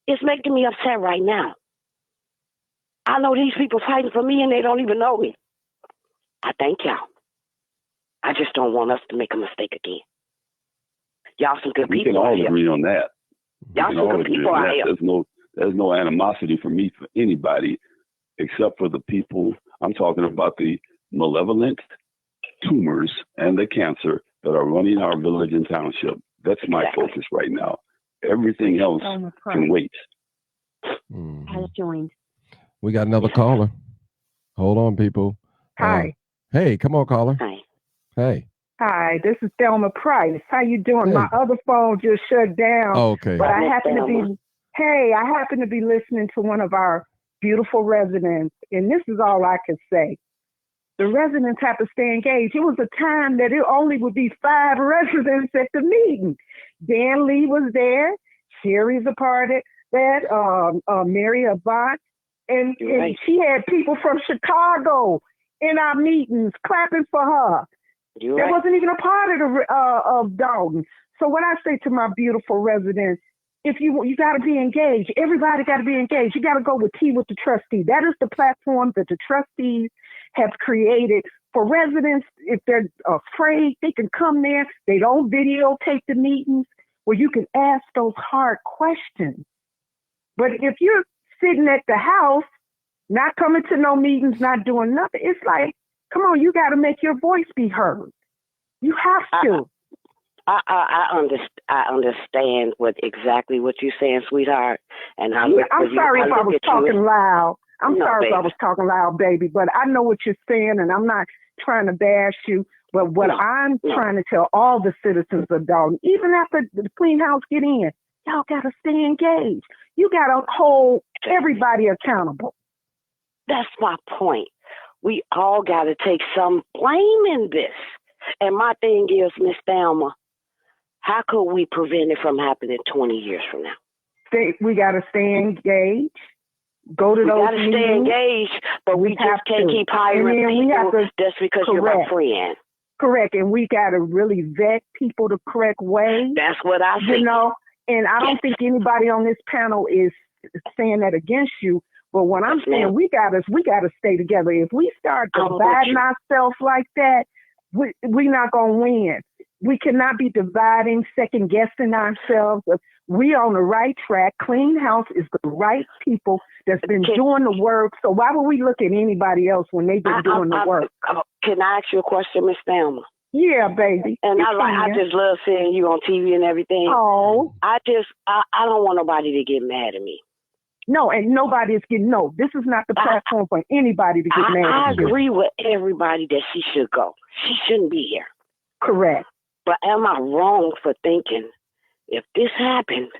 It's making me upset right now. I know these people fighting for me and they don't even know me. I thank y'all. I just don't want us to make a mistake again. Y'all some good people. We can all agree on that. Y'all some good people out here. There's no animosity for me for anybody except for the people. I'm talking about the malevolent tumors and the cancer that are running our village and township. That's my focus right now. Everything else can wait. Has joined. We got another caller. Hold on, people. Hi. Hey, come on, caller. Hi. Hey. Hi, this is Thelma Price. How you doing? Hey. My other phone just shut down. Oh, okay. But I happen to be listening to one of our beautiful residents, and this is all I can say. The residents have to stay engaged. It was a time that it only would be 5 residents at the meeting. Dan Lee was there. Sherry's a part of that. Mary Avant. And she had people from Chicago in our meetings clapping for her. That wasn't even a part of Dalton. So what I say to my beautiful residents, if you got to be engaged, everybody got to be engaged. You got to go with Tea with the Trustee. That is the platform that the trustees have created for residents. If they're afraid, they can come there. They don't videotape the meetings where you can ask those hard questions. But if you're sitting at the house, not coming to no meetings, not doing nothing, it's like, come on, you got to make your voice be heard. You have to. I understand exactly what you're saying, sweetheart. And I'm sorry if I was talking loud. I'm sorry if I was talking loud, baby, but I know what you're saying, and I'm not trying to bash you. But what I'm trying to tell all the citizens of Dalton, even after the clean house get in, y'all got to stay engaged. You got to hold everybody accountable. That's my point. We all got to take some blame in this. And my thing is, Miss Thelma, how could we prevent it from happening 20 years from now? We got to stay engaged. Go to those meetings. We got to stay engaged, but we just can't keep hiring people just because you're my friend. Correct. And we got to really vet people the correct way. That's what I think. You know, and I don't think anybody on this panel is saying that against you. But what I'm saying, we gotta stay together. If we start dividing ourselves like that, we're not gonna win. We cannot be dividing, second guessing ourselves. We on the right track. Clean House is the right people that's been doing the work. So why would we look at anybody else when they've been doing the work? Can I ask you a question, Miss Thelma? Yeah, baby. And I just love seeing you on TV and everything. Oh. I don't want nobody to get mad at me. No, and nobody is getting, this is not the platform for anybody to get mad at I agree with everybody that she should go. She shouldn't be here. Correct. But am I wrong for thinking if this happened,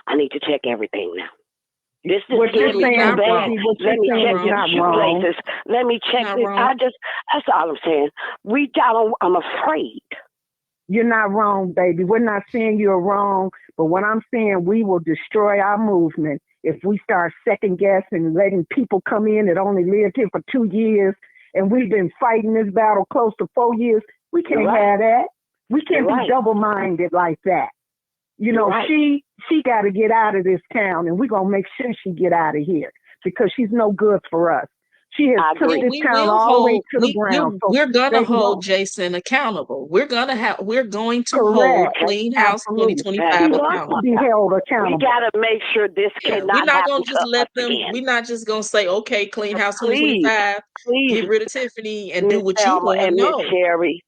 I need to check everything now? This is what you're saying, baby. Let me check your shoelaces. Let me check this. That's all I'm saying. I'm afraid. You're not wrong, baby. We're not saying you're wrong, but what I'm saying, we will destroy our movement if we start second guessing and letting people come in that only lived here for 2 years, and we've been fighting this battle close to 4 years. We can't have that. We can't be double-minded like that. You know, she got to get out of this town, and we're going to make sure she get out of here because she's no good for us. She has took this town all the way to the ground. We're going to hold Jason accountable. We're going to hold Clean House 2025 accountable. Be held accountable. We got to make sure this cannot We're not going to just let them. Again. We're not just going to say, okay, Clean House 2025, get rid of Tiffany and do what you want. No, Sherry.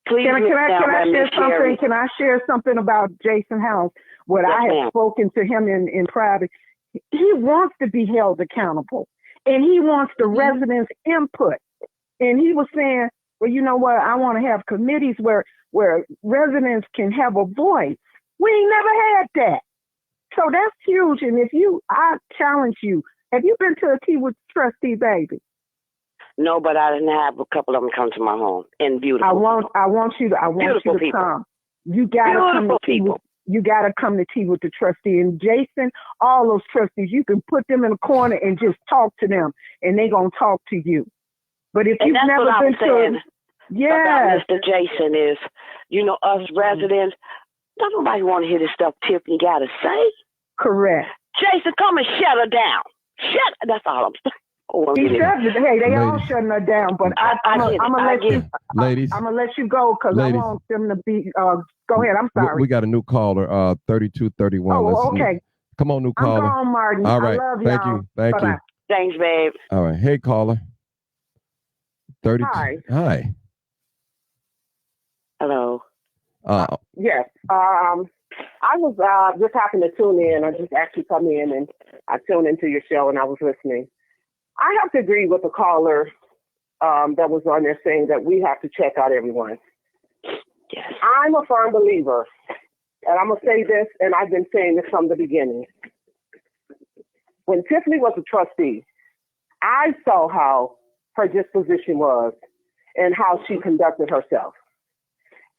Please, can I share something? Can I share something about Jason House? What I have spoken to him in private. He wants to be held accountable. And he wants the residents' input. And he was saying, well, you know what? I want to have committees where residents can have a voice. We ain't never had that. So that's huge. And I challenge you. Have you been to a Tea with Trustee, baby? No, but I didn't have a couple of them come to my home. And beautiful. I want you to come. You gotta come to Tea with. You got to come to Tea with the Trustee. And Jason, all those trustees, you can put them in a corner and just talk to them, and they're going to talk to you. But if you've never been to about Mr. Jason is, us residents, don't nobody want to hear the stuff Tiffany got to say. Correct. Jason, come and shut her down. That's all I'm saying. Oh, He said, "Hey, they all Ladies. shutting her down," but I'm gonna let you. Ladies. I'm gonna let you go because I want them to be. Go ahead. I'm sorry. We got a new caller. 3231. Oh, okay. Come on, new caller. I'm gone, Martin. All right. I love Thank y'all. you. Thank Bye-bye. you. Thanks, babe. All right. Hey, caller. 32. Hi. Hello. Yes. I was just happened to tune in. I just actually come in and I tuned into your show and I was listening. I have to agree with the caller that was on there saying that we have to check out everyone. Yes. I'm a firm believer, and I'm going to say this, and I've been saying this from the beginning. When Tiffany was a trustee, I saw how her disposition was and how she conducted herself.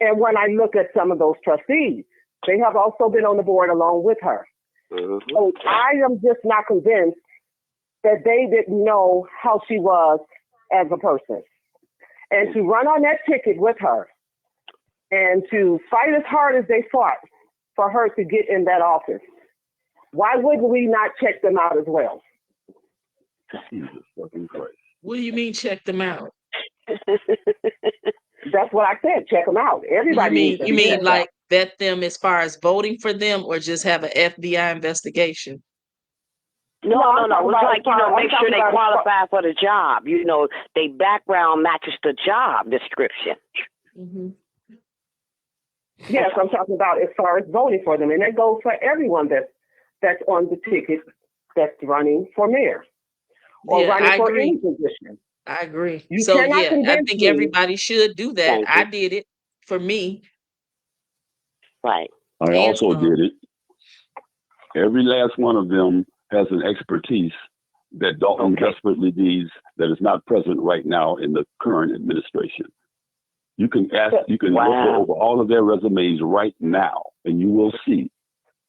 And when I look at some of those trustees, they have also been on the board along with her. Mm-hmm. So I am just not convinced that they didn't know how she was as a person. And to run on that ticket with her and to fight as hard as they fought for her to get in that office, why wouldn't we not check them out as well? Jesus fucking Christ. What do you mean check them out? That's what I said. Check them out. Everybody. You mean like vet them as far as voting for them, or just have an FBI investigation? No. It's like, make sure they qualify for the job. Their background matches the job description. Mm-hmm. Yes, I'm talking about as far as voting for them. And that goes for everyone that's on the ticket that's running for mayor or running for any position. I agree. You so cannot yeah, I convince think me. everybody should do that. Thank you. I did it for me. Right. I also did it. Every last one of them has an expertise that Dalton desperately needs that is not present right now in the current administration. You can look over all of their resumes right now, and you will see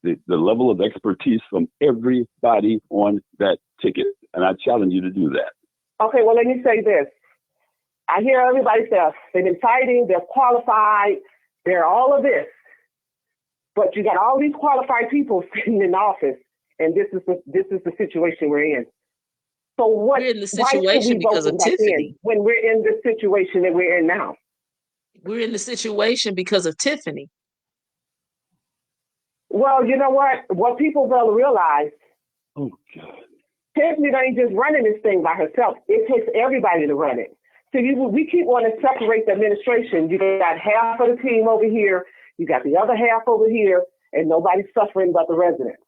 the level of expertise from everybody on that ticket. And I challenge you to do that. Okay, well, let me say this. I hear everybody say they've been fighting, they're qualified, they're all of this. But you got all these qualified people sitting in office, and this is the situation we're in. So we're in the situation because of Tiffany. When we're in the situation that we're in now? We're in the situation because of Tiffany. Well, you know what? What people will realize, oh God, Tiffany ain't just running this thing by herself. It takes everybody to run it. So we keep wanting to separate the administration. You got half of the team over here, you got the other half over here, and nobody's suffering but the residents.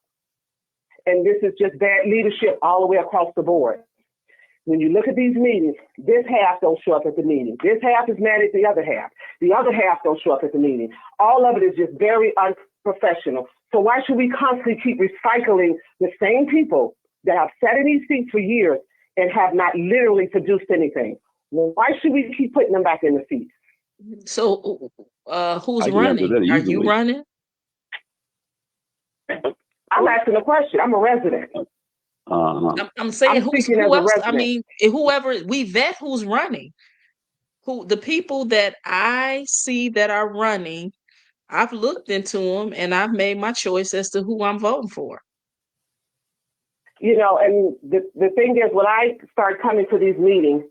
And this is just bad leadership all the way across the board. When you look at these meetings, this half don't show up at the meeting. This half is mad at the other half. The other half don't show up at the meeting. All of it is just very unprofessional. So why should we constantly keep recycling the same people that have sat in these seats for years and have not literally produced anything? Why should we keep putting them back in the seats? So who's running? Are you running? I'm asking a question. I'm a resident. I'm saying who else? I mean, whoever we vet who's running. The people that I see that are running, I've looked into them and I've made my choice as to who I'm voting for. And the thing is, when I start coming to these meetings,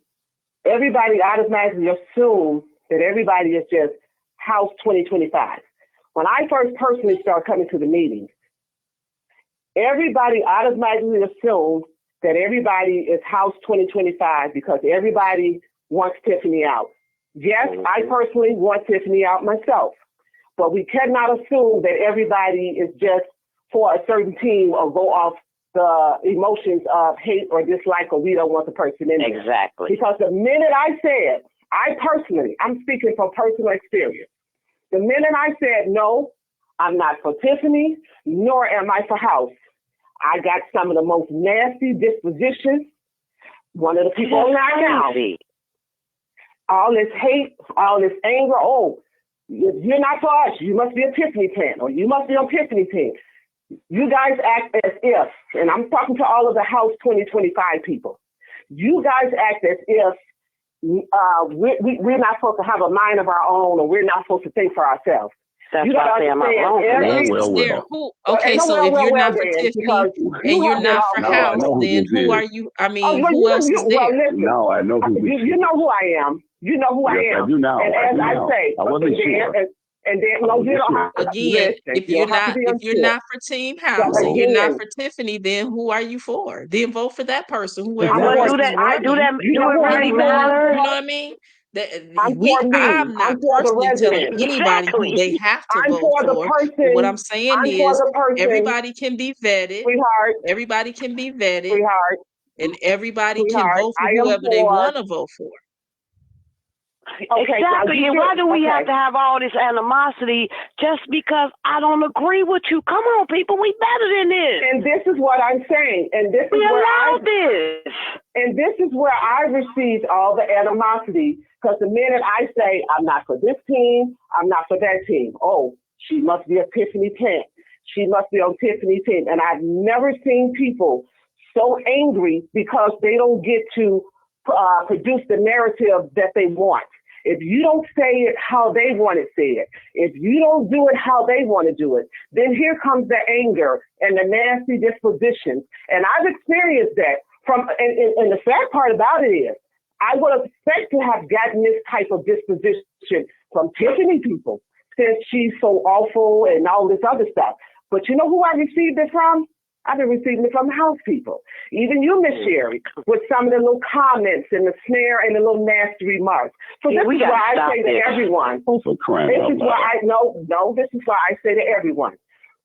everybody automatically assumes that everybody is just House 2025. When I first personally started coming to the meetings, everybody automatically assumed that everybody is House 2025 because everybody wants Tiffany out. Yes, I personally want Tiffany out myself, but we cannot assume that everybody is just for a certain team or go off the emotions of hate or dislike or we don't want the person in there. Exactly. Because the minute I said, I'm speaking from personal experience. The minute I said, no, I'm not for Tiffany, nor am I for House, I got some of the most nasty dispositions. One of the people right now. All this hate, all this anger. Oh, if you're not for us, you must be a Tiffany fan, or you must be on Tiffany team. You guys act as if, and I'm talking to all of the House 2025 people, you guys act as if we're not supposed to have a mind of our own, or we're not supposed to think for ourselves. That's you why I say I'm not wrong. Okay, so if you're not for Tiffany and you're not for House, then who are you? I mean, who else is there? No, I know who you know who I am. You know who I am. I do now. And as I say, I wasn't sure. And then no, you don't have to. Again, if you're not for Team House and you're not for Tiffany, then who are you for? Then vote for that person. Whoever I'm gonna do that. Do it really matter. You know what I mean? I'm not personally telling anybody who they have to vote for. But what I'm saying is everybody can be vetted. Sweetheart. Everybody can be vetted. Sweetheart. And everybody can vote for whoever they want to vote for. Okay, exactly. And why do we have to have all this animosity just because I don't agree with you? Come on, people, we better than this. And this is what I'm saying. And this we is where this. And this is where I received all the animosity. Because the minute I say I'm not for this team, I'm not for that team. Oh, she must be a Tiffany team. She must be on Tiffany team. And I've never seen people so angry because they don't get to produce the narrative that they want. If you don't say it how they want it said, if you don't do it how they want to do it, then here comes the anger and the nasty dispositions. And I've experienced that and the sad part about it is, I would expect to have gotten this type of disposition from Tiffany people since she's so awful and all this other stuff. But you know who I received it from? I've been receiving it from House people. Even you, Miss Sherry, with some of the little comments and the snare and the little nasty remarks. So this is why I say to everyone. This is why I say to everyone,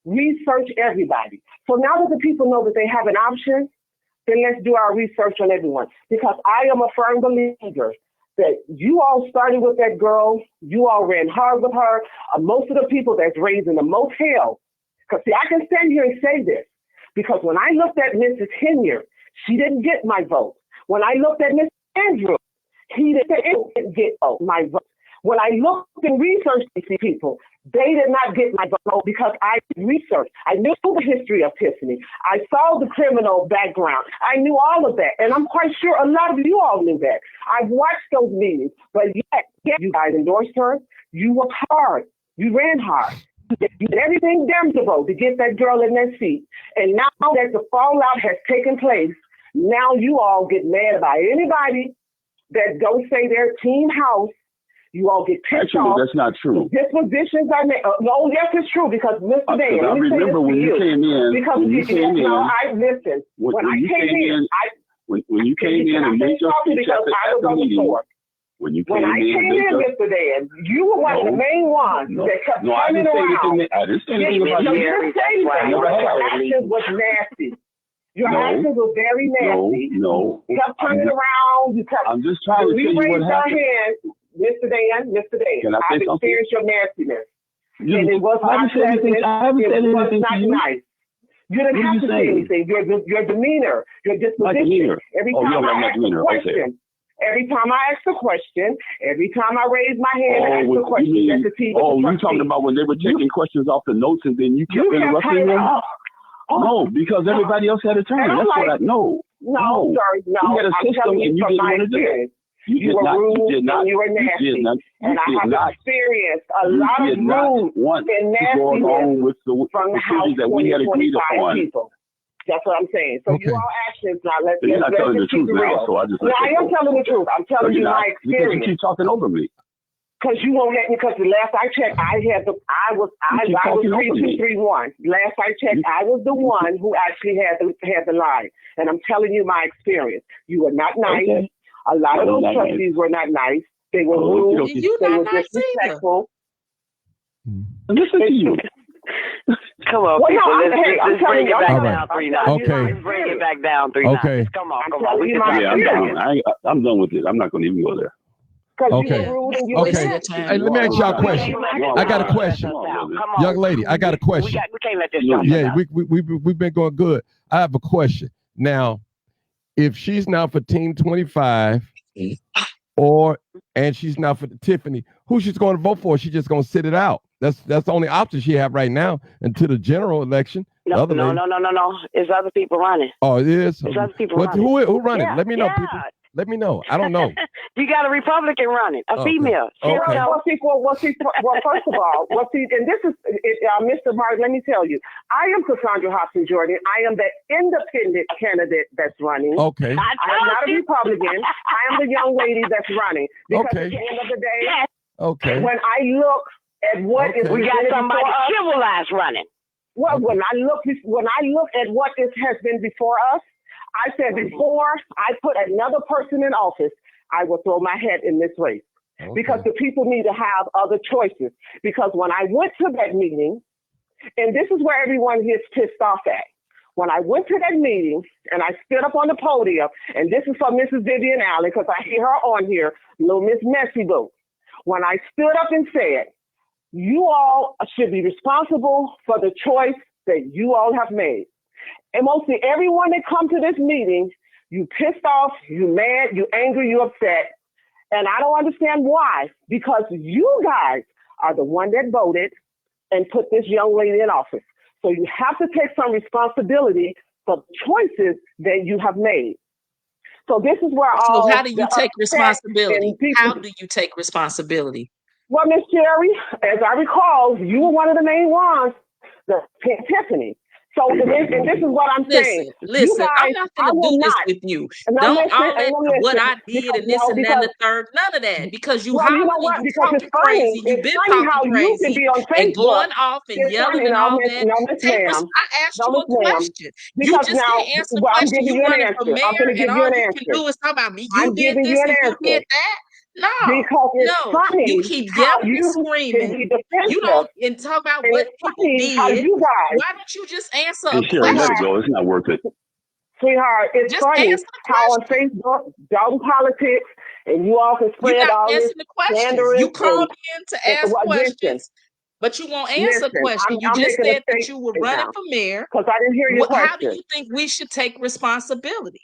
research everybody. So now that the people know that they have an option, then let's do our research on everyone. Because I am a firm believer that you all started with that girl, you all ran hard with her. Most of the people that's raising the most hell. Because see, I can stand here and say this. Because when I looked at Mrs. Henyard, she didn't get my vote. When I looked at Mr. Andrews, he didn't get my vote. When I looked and researched these people, they did not get my vote because I researched. I knew the history of Tiffany. I saw the criminal background. I knew all of that. And I'm quite sure a lot of you all knew that. I've watched those meetings, but yet you guys endorsed her. You worked hard. You ran hard. You did everything damnable to get that girl in that seat. And now that the fallout has taken place, now you all get mad about anybody that don't say their Team House. You all get pissed off. That's not true. Dispositions are made. No, yes, it's true because Mr. Dan, I remember when you came in. Because when you came in, I listened. When you came in and made your speech at the meeting. When I came in, Mr. Dan, you were one of the main ones that kept coming around. I didn't say anything about you. Your actions was nasty. Your actions were very nasty. No. You kept turning around. I'm just trying to tell you what happened. Mr. Dan, I've experienced your nastiness. And it was not pleasant. It was not nice. You didn't have to say anything. Your demeanor, your disposition. Every time I ask a question, every time I ask a question, every time I raise my hand and ask a question at the TV. Oh, you talking about when they were taking questions off the notes and then you kept interrupting them? No, because everybody else had a turn. That's what I know. No, sorry, no. You had a system and you didn't want to do it. You were rude and you were nasty. And I have experienced a lot of rude and nastiness from the House 2025 people. That's what I'm saying. So you all actions now. Let's not telling the truth now, so I just. No, I am telling the truth. I'm telling you my experience. Because you keep talking over me. Because you won't let me. Because the last I checked, I was 3231. Last I checked, I was the one who actually had the line, and I'm telling you my experience. You were not nice. Okay. A lot of those trustees were not nice. They were rude. They were disrespectful. Listen to you. Come on, people. Let's bring it back down 3 notches. Okay. Let's bring it back down 3 notches. Okay. Come on. I'm done with it. I'm not going to even go there. Okay. Okay. Hey, let me ask y'all a question. I got a question. Young lady, I got a question. We can't let this jump. Yeah, we've been going good. I have a question. Now, if she's not for Team 25 and she's not for Tiffany, who she's going to vote for? She's just going to sit it out. That's the only option she have right now until the general election. No. It's other people running. Oh, it is? It's other people running. Who running? Yeah, Let me know, people. Let me know. I don't know. You got a Republican running, a female. Well, first of all, and this is, Mr. Martin, let me tell you, I am Casundra Jordan-Hopson. I am the independent candidate that's running. Okay. I am not a Republican. I am the young lady that's running. Because at the end of the day, when I look at what is, we got somebody civilized running. Well, when I look at what has been before us, I said before I put another person in office, I will throw my hat in this race because the people need to have other choices. Because when I went to that meeting, and this is where everyone gets pissed off at. When I went to that meeting and I stood up on the podium, and this is for Mrs. Vivian Allen, because I hear her on here, little Miss Messy Boo. When I stood up and said, you all should be responsible for the choice that you all have made. And mostly everyone that come to this meeting, you pissed off, you mad, you angry, you upset. And I don't understand why, because you guys are the one that voted and put this young lady in office. So you have to take some responsibility for the choices that you have made. So this is where all. So how do you take responsibility? How do you take responsibility? Well, Miss Sherry, as I recall, you were one of the main ones, the Tiffany. So and this is what I'm saying. Listen, guys, I'm not going to do this with you. Don't all that what I did and this and that and the third. None of that. Because you hollering, you talking crazy. You've been talking crazy and going off and yelling and all that. I asked you a question. You just can't answer the question. You running for mayor and all you can do is talk about me. You did this and you did that. No, funny. You keep yelling and screaming. You don't and talk about what people did. Why don't you just answer a question? Let it go. It's not worth it. Sweetheart, it's just funny how on Facebook, Dalton Politics, and you all can spread all this. You're not answering the questions. You called in to ask questions, but you won't answer questions. You just said that you were running for mayor. Because I didn't hear your question. How do you think we should take responsibility?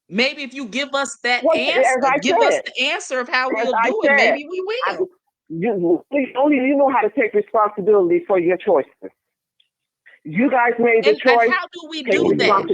Maybe if you give us that answer, give us the answer of how we'll do it, maybe we will. You know how to take responsibility for your choices. You guys made the choice. And how do we do that?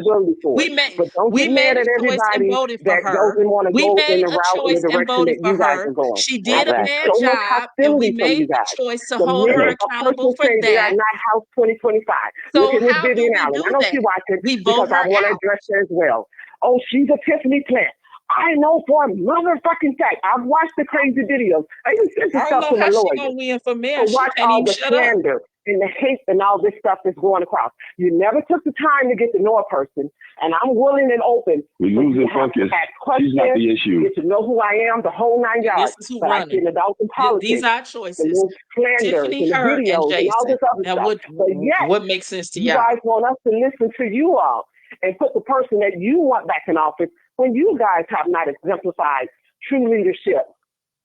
We made a choice and voted for her. We made a choice and voted for her. She did a bad job, and we made the choice to hold her accountable for that. They are not House 2025. So look at Miss how do Vivian we Allen. do I know that? she watches We vote because I her want to out. address her as well. Oh, she's a Tiffany plant. I know for a motherfucking fact. I've watched the crazy videos. I even sent the stuff to my lawyer. She's gonna win for mayor. So watch all the slander and the hate and all this stuff that's going across. You never took the time to get to know a person, and I'm willing and open. We losing focus. She's not the issue. Get to know who I am, the whole 9 yards. This is who but running. I see the Dalton politics. These are choices. The slanders Tiffany, and the her, videos and and all this other now stuff. what makes sense to you y'all? guys want us to listen to you all and put the person that you want back in office when you guys have not exemplified true leadership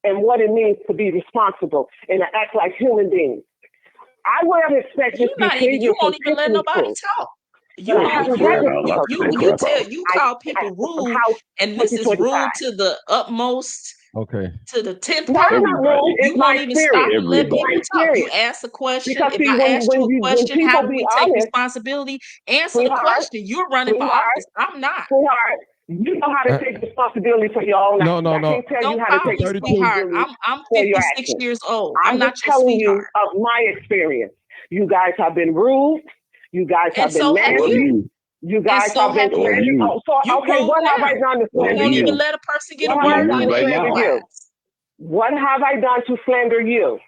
and what it means to be responsible and to act like human beings. I would have expected you won't even let nobody talk. You call people rude, and this is rude to the utmost. Okay. To the 10th power. You won't even stop and let people talk. You ask a question. If I ask you a question, how do we take responsibility? Answer the question. You're running for office. I'm not. You know how to take responsibility for your own actions. No. I can't tell you how to take responsibility. I'm 56 years old. I'm not just telling you of my experience. You guys have been rude. You guys have been nasty. You guys have been okay, what have I done to slander you? You don't even let a person get a word in. What have I done to slander you?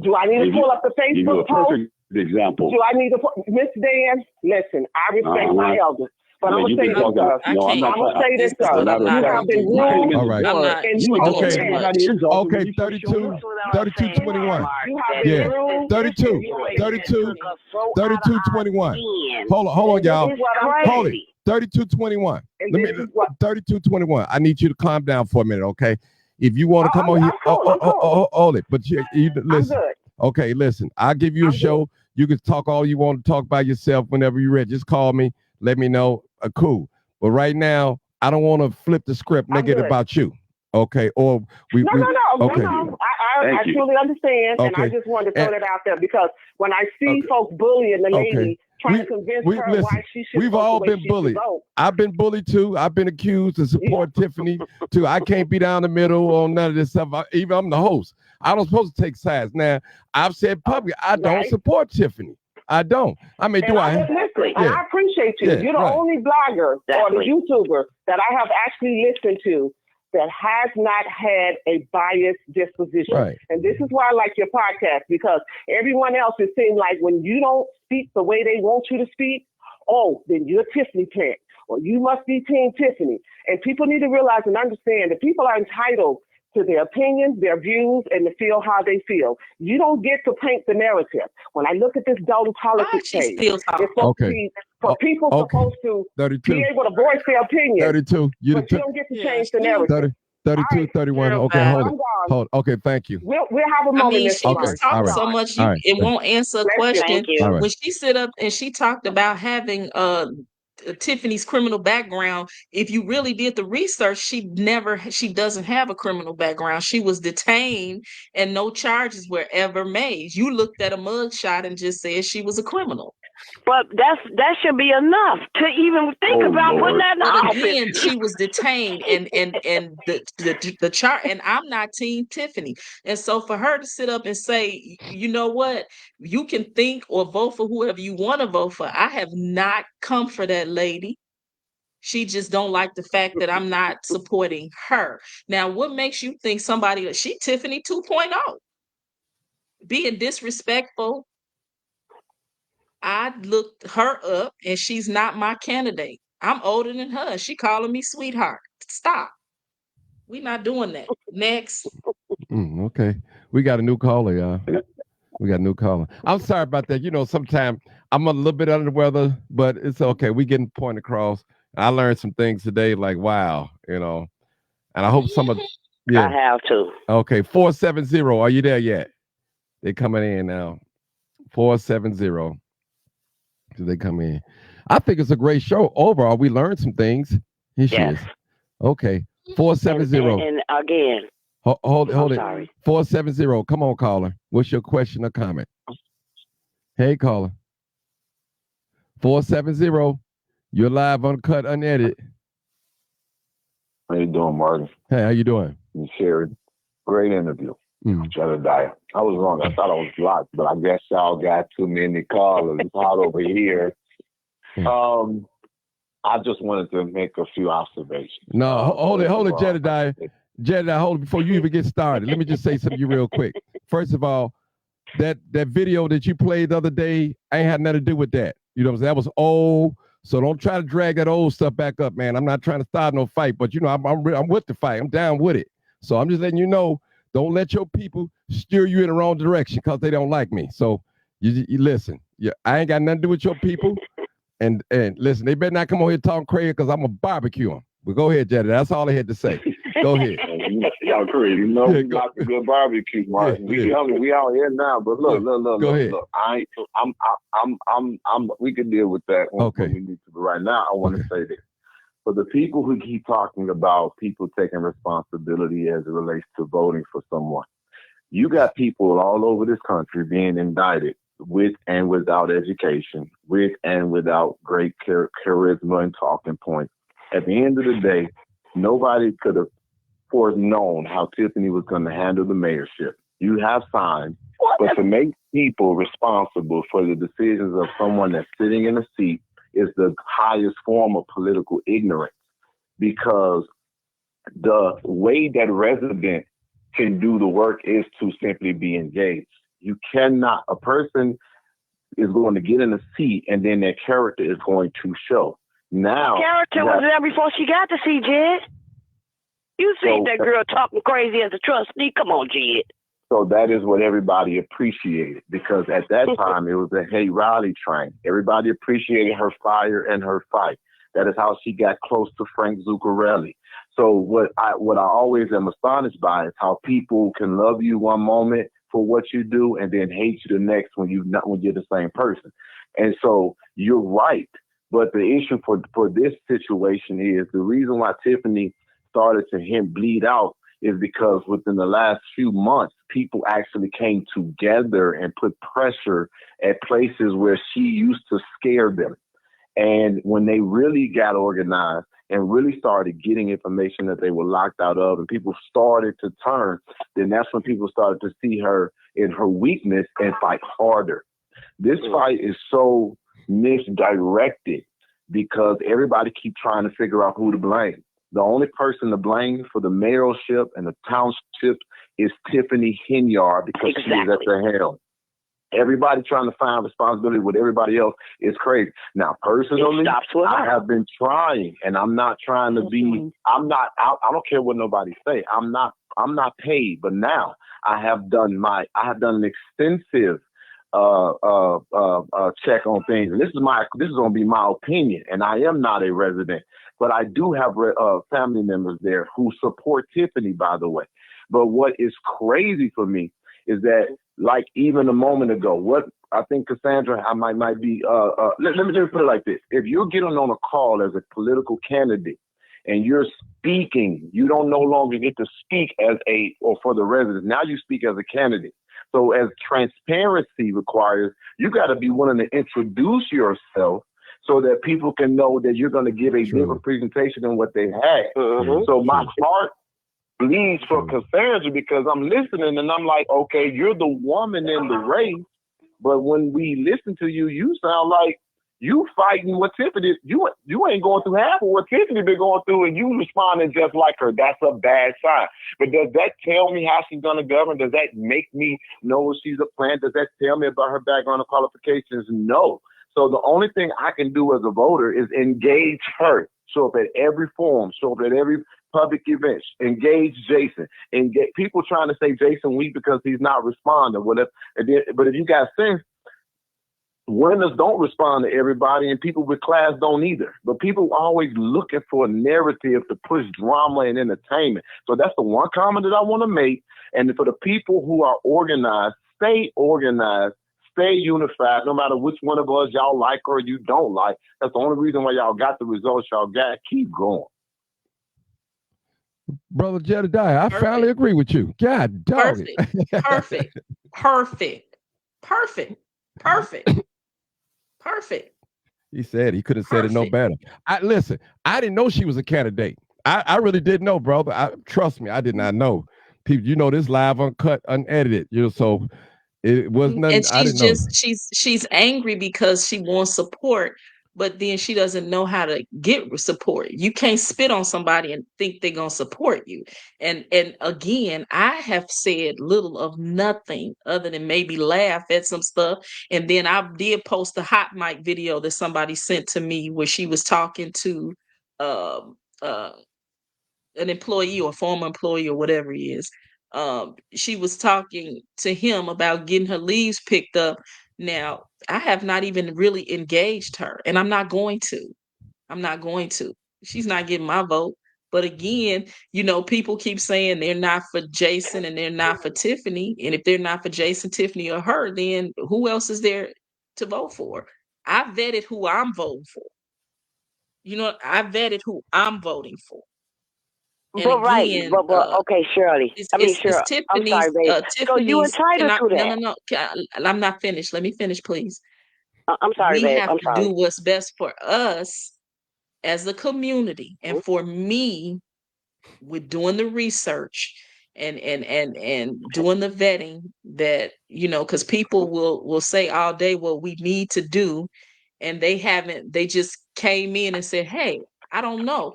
Do I need to pull up the Facebook post? Example. Do I need to put Miss Dan? Listen, I respect my elders. But I'm going to say this, sir. I'm going to say this, sir. You have been rude. All right. Okay, 32-21. Yeah, 32-21. Hold on, y'all. Hold it. 32-21. 32-21. I need you to calm down for a minute, okay? If you want to come on here, hold it. But you listen. Okay, listen. I'll give you a show. You can talk all you want to talk by yourself whenever you're ready. Just call me. Let me know. Cool. But right now, I don't want to flip the script negative about you. Okay. Or we. No. Okay. No. I truly understand. And I just wanted to throw that out there because when I see folks bullying the lady trying to convince her why she should. We've all been bullied. I've been bullied too. I've been accused to support Tiffany too. I can't be down the middle on none of this stuff. Even I'm the host. I don't supposed to take sides. Now I've said publicly I don't support Tiffany. I don't. I mean, do I? Listen, and I appreciate you. You're the only blogger or the YouTuber that I have actually listened to that has not had a biased disposition. Right. And this is why I like your podcast, because everyone else, it seems like when you don't speak the way they want you to speak, then you're Tiffany plant, or you must be Team Tiffany. And people need to realize and understand that people are entitled to their opinions, their views, and to feel how they feel. You don't get to paint the narrative. When I look at this Dalton politics page, it's supposed to be for people supposed to 32. be able to voice their opinion. 32. You don't get to change the narrative. 32, 31. Okay, hold it. Okay, thank you. We'll have a moment. She was talking so much, it won't answer a question. When she sit up and she talked about having Tiffany's criminal background, if you really did the research, she doesn't have a criminal background. She was detained and no charges were ever made. You looked at a mugshot and just said she was a criminal. But that should be enough to even think about putting that in office. Again, she was detained and the chart, and I'm not Team Tiffany. And so for her to sit up and say, you know what, you can think or vote for whoever you want to vote for. I have not come for that lady. She just don't like the fact that I'm not supporting her. Now, what makes you think she Tiffany 2.0? Being disrespectful. I looked her up and she's not my candidate. I'm older than her. She calling me sweetheart. Stop. We're not doing that. Next. Okay. We got a new caller, y'all. We got a new caller. I'm sorry about that. Sometimes I'm a little bit under the weather, but it's okay. We getting point across. I learned some things today, like, wow, and I hope I have too. Okay. 470. Are you there yet? They're coming in now. 470. Do they come in? I think it's a great show. Overall, we learned some things. Here she is. Okay. 470. And again. Hold it. Sorry. 470. Come on, caller. What's your question or comment? Hey, caller. 470. You're live, uncut, unedited. How you doing, Martin? Hey, how you doing? You shared. Great interview. Jedediah. I was wrong. I thought I was blocked, but I guess y'all got too many callers. It's hot over here. I just wanted to make a few observations. No, hold it, Jedediah. Jedediah, hold it before you even get started. Let me just say something to you real quick. First of all, that video that you played the other day, I ain't had nothing to do with that. You know what I'm saying? That was old. So don't try to drag that old stuff back up, man. I'm not trying to start no fight, but I'm with the fight. I'm down with it. So I'm just letting you know. Don't let your people steer you in the wrong direction because they don't like me. So you listen. I ain't got nothing to do with your people. And listen, they better not come over here talking crazy because I'm going to barbecue them. But go ahead, Jedediah. That's all I had to say. Go ahead. Y'all crazy. We got the good barbecue, Martin. We out here now. But look. Go ahead. Look, we can deal with that when we need to. But right now, I want to say this. For the people who keep talking about people taking responsibility as it relates to voting for someone, you got people all over this country being indicted with and without education, with and without great charisma and talking points. At the end of the day, nobody could have foreknown how Tiffany was going to handle the mayorship. You have signed, but to make people responsible for the decisions of someone that's sitting in a seat is the highest form of political ignorance, because the way that resident can do the work is to simply be engaged. You cannot, a person is going to get in a seat and then their character is going to show. Now, character was there before she got to see Jed. You see that girl talking crazy as a trustee. Come on, Jed. So that is what everybody appreciated, because at that time it was a Hey Riley train. Everybody appreciated her fire and her fight. That is how she got close to Frank Zuccarelli. So what I always am astonished by is how people can love you one moment for what you do and then hate you the next when you're the same person. And so you're right. But the issue for this situation is the reason why Tiffany started to bleed out is because within the last few months, people actually came together and put pressure at places where she used to scare them. And when they really got organized and really started getting information that they were locked out of, and people started to turn, then that's when people started to see her in her weakness and fight harder. This fight is so misdirected because everybody keep trying to figure out who to blame. The only person to blame for the mayoralship and the township is Tiffany Hinyard because she is at the helm. Everybody trying to find responsibility with everybody else is crazy. Now, personally, I have been trying, and I'm not trying to be. I don't care what nobody say. I'm not paid, but now I have done an extensive check on things. And this is going to be my opinion, and I am not a resident, but I do have family members there who support Tiffany, by the way. But what is crazy for me is that, like even a moment ago, what I think Cassandra, I might be. Let me just put it like this: if you're getting on a call as a political candidate and you're speaking, you don't no longer get to speak or for the residents. Now you speak as a candidate. So as transparency requires, you got to be willing to introduce yourself so that people can know that you're going to give a different presentation than what they had. So my heart bleeds for Cassandra because I'm listening and I'm like, okay, you're the woman in the race, but when we listen to you, you sound like you fighting what Tiffany. You ain't going through half of what Tiffany been going through, and you responding just like her. That's a bad sign. But does that tell me how she's gonna govern? Does that make me know she's a plan? Does that tell me about her background and qualifications? No. So the only thing I can do as a voter is engage her. Show up at every forum. Show up at every public event. Engage Jason. Engage people trying to say Jason weak because he's not responding. But if you got sense, winners don't respond to everybody, and people with class don't either. But people are always looking for a narrative to push drama and entertainment. So that's the one comment that I want to make. And for the people who are organized, stay organized. Stay unified, no matter which one of us y'all like or you don't like. That's the only reason why y'all got the results y'all got. Keep going. Brother Jedediah, I finally agree with you. God dog Perfect. He said he could have said it no better. Listen, I didn't know she was a candidate. I really didn't know, brother. Trust me, I did not know. People, this live, uncut, unedited. So it was nothing. And she's angry because she wants support, but then she doesn't know how to get support. You can't spit on somebody and think they're gonna support you. And again, I have said little of nothing other than maybe laugh at some stuff. And then I did post a hot mic video that somebody sent to me where she was talking to an employee or former employee or whatever he is. She was talking to him about getting her leaves picked up. Now, I have not even really engaged her, and I'm not going to. She's not getting my vote. But again, people keep saying they're not for Jason and they're not for Tiffany. And if they're not for Jason, Tiffany, or her, then who else is there to vote for? I vetted who I'm voting for. I vetted who I'm voting for. And but again, okay, Shirley. It's Tiffany's. I'm sorry, babe. So you entitled to that? No. I'm not finished. Let me finish, please. I'm sorry, babe. I'm sorry. We have to do what's best for us as a community, and for me, with doing the research and doing the vetting that because people will say all day what we need to do, and they haven't. They just came in and said, "Hey, I don't know."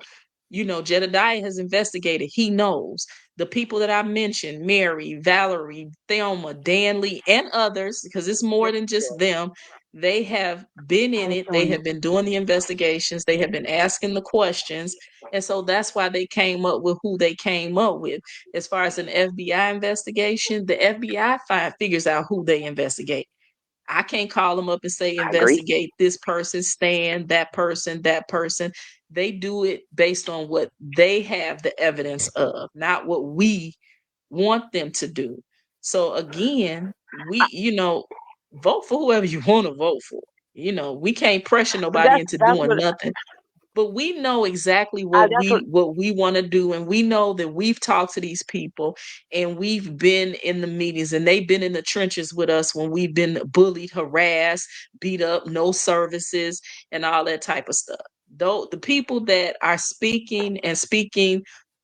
Jedediah has investigated. He knows. The people that I mentioned, Mary, Valerie, Thelma, Danley, and others, because it's more than just them. They have been in it. They have been doing the investigations. They have been asking the questions. And so that's why they came up with who they came up with. As far as an FBI investigation, the FBI figures out who they investigate. I can't call them up and say, investigate this person, Stan, that person, that person. They do it based on what they have the evidence of, not what we want them to do. So again, we, vote for whoever you want to vote for. We can't pressure nobody into doing nothing. But we know exactly what we want to do, and we know that we've talked to these people, and we've been in the meetings, and they've been in the trenches with us when we've been bullied, harassed, beat up, no services, and all that type of stuff. Though the people that are speaking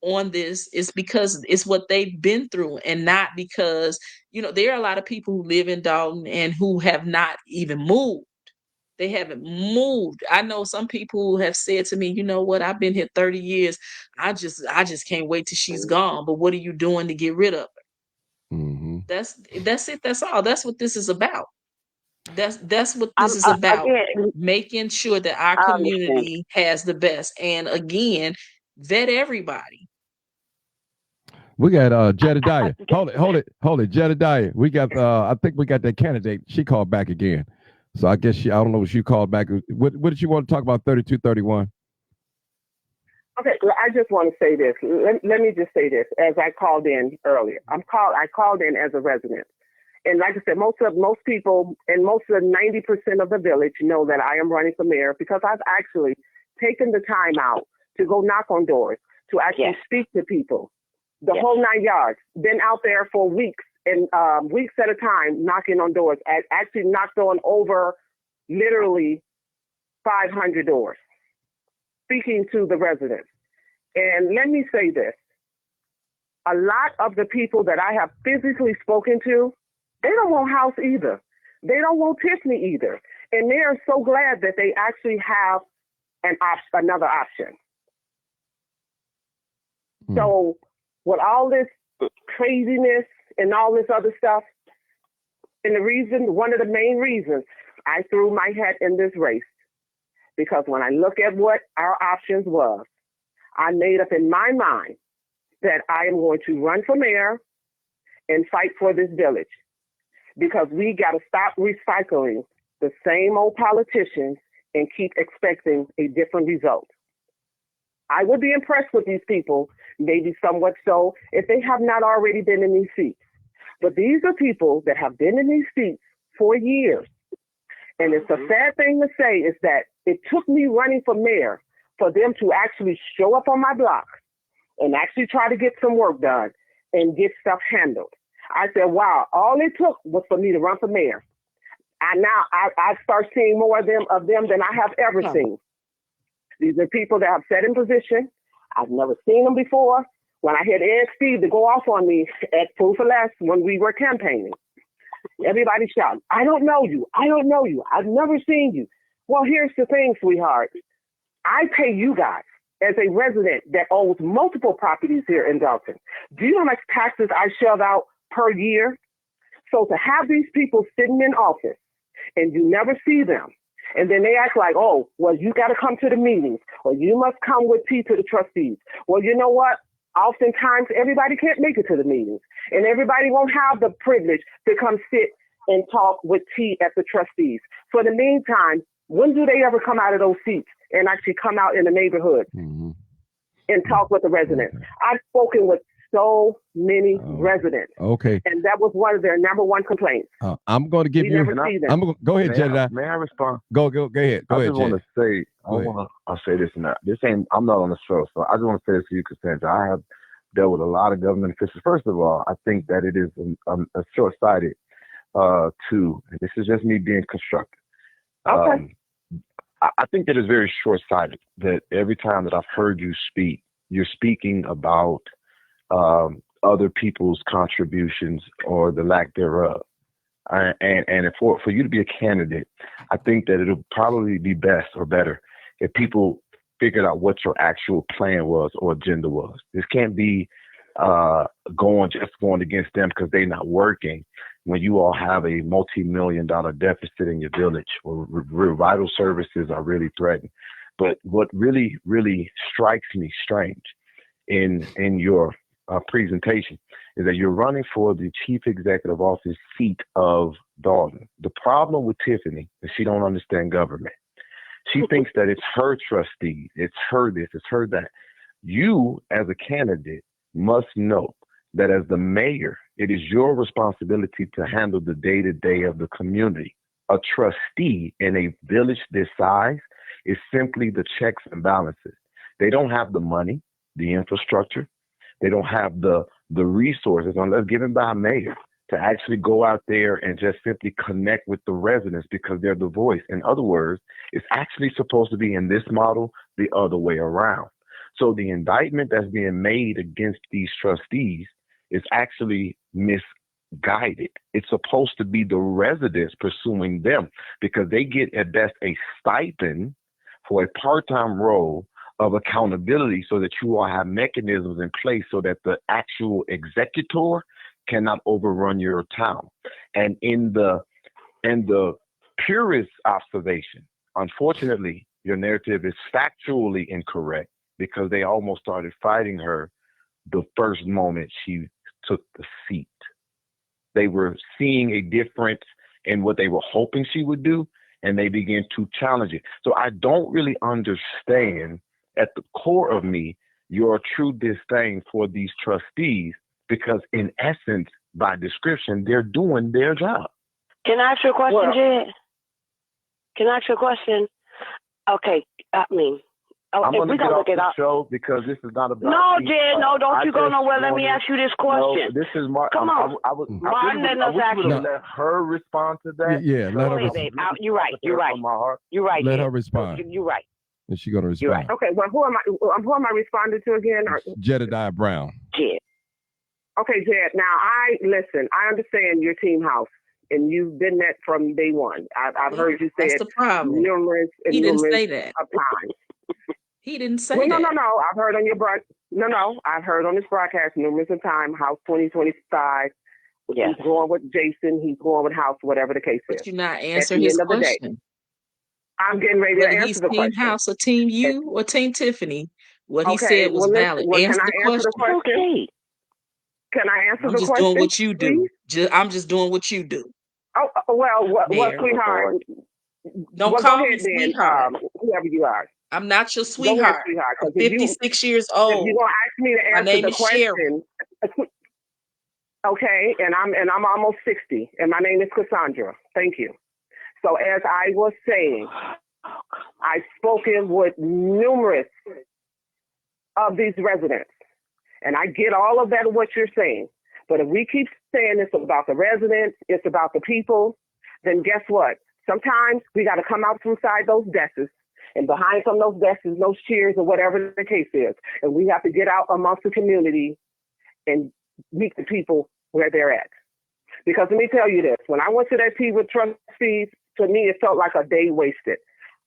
on this is because it's what they've been through, and not because, there are a lot of people who live in Dalton and who have not even moved. They haven't moved. I know some people who have said to me, you know what, I've been here 30 years. I just can't wait till she's gone. But what are you doing to get rid of her? Mm-hmm. That's it. That's all. That's what this is about. That's what this is about. Again, making sure that our community has the best. And again, vet everybody. We got Jedediah. Hold it, Jedediah. We got I think we got that candidate. She called back again. So I guess I don't know if she called back. What did you want to talk about 3231? Okay, I just want to say this. Let me just say this. As I called in earlier, I called in as a resident, and like I said, most people and most of the 90% of the village know that I am running for mayor because I've actually taken the time out to go knock on doors, to actually speak to people, the whole 9 yards. Been out there for weeks. And weeks at a time, knocking on doors. I actually knocked on over literally 500 doors, speaking to the residents. And let me say this. A lot of the people that I have physically spoken to, they don't want House either. They don't want Tiffany either. And they are so glad that they actually have another option. So with all this craziness, and all this other stuff. And one of the main reasons I threw my hat in this race, because when I look at what our options was, I made up in my mind that I am going to run for mayor and fight for this village, because we got to stop recycling the same old politicians and keep expecting a different result. I would be impressed with these people, maybe somewhat so, if they have not already been in these seats. But these are people that have been in these seats for years. And it's a sad thing to say is that it took me running for mayor for them to actually show up on my block and actually try to get some work done and get stuff handled. I said, wow, all it took was for me to run for mayor. And now I start seeing more of them than I have ever seen. These are people that have sat in position. I've never seen them before. When I had Ed Steve to go off on me at Food for Less when we were campaigning, everybody shouted, I don't know you. I don't know you. I've never seen you. Well, here's the thing, sweetheart. I pay you guys as a resident that owns multiple properties here in Dalton. Do you know how much taxes I shove out per year? So to have these people sitting in office and you never see them, and then they act like, oh, well, you got to come to the meetings, or you must come with T to the trustees. Well, you know what? Oftentimes, everybody can't make it to the meetings, and everybody won't have the privilege to come sit and talk with T at the trustees. So in the meantime, when do they ever come out of those seats and actually come out in the neighborhood and talk with the residents? I've spoken with so many residents. Okay. And that was one of their number one complaints. I'm going to give you. Go ahead, Jedediah. May I respond? Go ahead. I just want to say, I'll say this now. I'm not on the show, so I just want to say this to you, Casundra. I have dealt with a lot of government officials. First of all, I think that it is a short-sighted and this is just me being constructive. Okay. I think that it's very short-sighted that every time that I've heard you speak, you're speaking about other people's contributions or the lack thereof. And for you to be a candidate, I think that it'll probably be best or better if people figured out what your actual plan was or agenda was. This can't be going against them because they're not working when you all have a multi-million-dollar deficit in your village where vital services are really threatened. But what really, really strikes me strange in your presentation is that you're running for the chief executive office seat of Dalton. The problem with Tiffany is she don't understand government. She thinks that it's her trustee, it's her this, it's her that. You, as a candidate, must know that as the mayor, it is your responsibility to handle the day-to-day of the community. A trustee in a village this size is simply the checks and balances. They don't have the money, the infrastructure. They don't have the resources, unless given by a mayor, to actually go out there and just simply connect with the residents because they're the voice. In other words, it's actually supposed to be in this model the other way around. So the indictment that's being made against these trustees is actually misguided. It's supposed to be the residents pursuing them because they get at best a stipend for a part-time role of accountability so that you all have mechanisms in place so that the actual executor cannot overrun your town. And in the purest observation, unfortunately, your narrative is factually incorrect because they almost started fighting her the first moment she took the seat. They were seeing a difference in what they were hoping she would do, and they began to challenge it. So I don't really understand at the core of me your true disdain for these trustees because in essence, by description, they're doing their job. Can I ask you a question, Jed? Can I ask you a question? Okay, I mean, I'm going to get off the show because this is not about. No, Jed, no, don't you go nowhere. Let me ask you this question. No, this is Martin. Come on. I wish you would let her respond to that. Yeah, let her respond. You're right. You're right. Let her respond. You're right. And she's going to respond. You're right. Okay, well, who am I responding to again? Jedediah Brown. Jed. Okay, Jed. Now, I understand your team house, and you've been that from day one. I've heard you say That's the problem. numerous He didn't say that. of times. He didn't say that. No. I've heard on your I've heard on this broadcast numerous of times. House 2025. Yes. He's going with Jason. He's going with House, whatever the case is. But you're not answering his question. I'm getting ready to answer the question. Team House or Team You or Team Tiffany? What he said was valid. Answer the question. Okay. Can I answer the question? I'm just doing what you do. I'm just doing what you do. Oh, well, what sweetheart? Don't call me sweetheart. Whoever you are. I'm not your sweetheart. I'm 56 years old. You're gonna ask me to answer the question. Okay, and I'm almost 60, and my name is Casundra. Thank you. So as I was saying, I've spoken with numerous of these residents, and I get all of that what you're saying. But if we keep saying it's about the residents, it's about the people, then guess what? Sometimes we got to come out from inside those desks. And behind some of those desks, those chairs or whatever the case is. And we have to get out amongst the community and meet the people where they're at. Because let me tell you this, when I went to that tea with trustees, to me, it felt like a day wasted.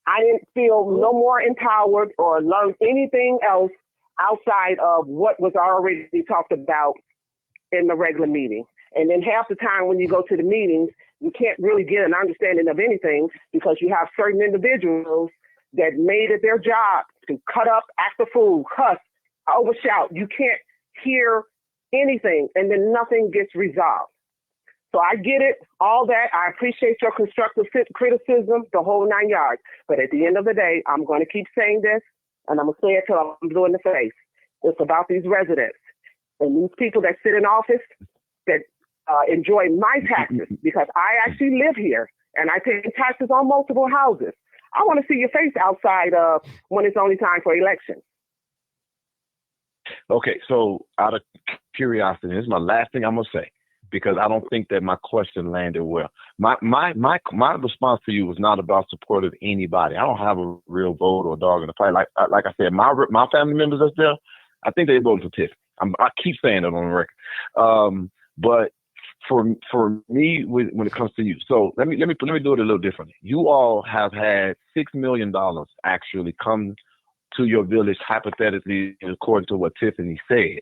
I didn't feel no more empowered or learn anything else outside of what was already talked about in the regular meeting. And then half the time when you go to the meetings, you can't really get an understanding of anything because you have certain individuals that made it their job to cut up, act a fool, cuss, overshout. You can't hear anything, and then nothing gets resolved. So I get it, all that. I appreciate your constructive criticism, the whole 9 yards. But at the end of the day, I'm going to keep saying this, and I'm going to say it till I'm blue in the face. It's about these residents and these people that sit in office that enjoy my taxes because I actually live here, and I pay taxes on multiple houses. I want to see your face outside when it's only time for elections. Okay, so out of curiosity, this is my last thing I'm gonna say because I don't think that my question landed well. My response to you was not about support of anybody. I don't have a real vote or dog in the fight. Like I said, my family members that's there, I think they voted for Tiffany. I keep saying it on the record. But for me, when it comes to you, so let me do it a little differently. You all have had $6 million actually come to your village, hypothetically, according to what Tiffany said.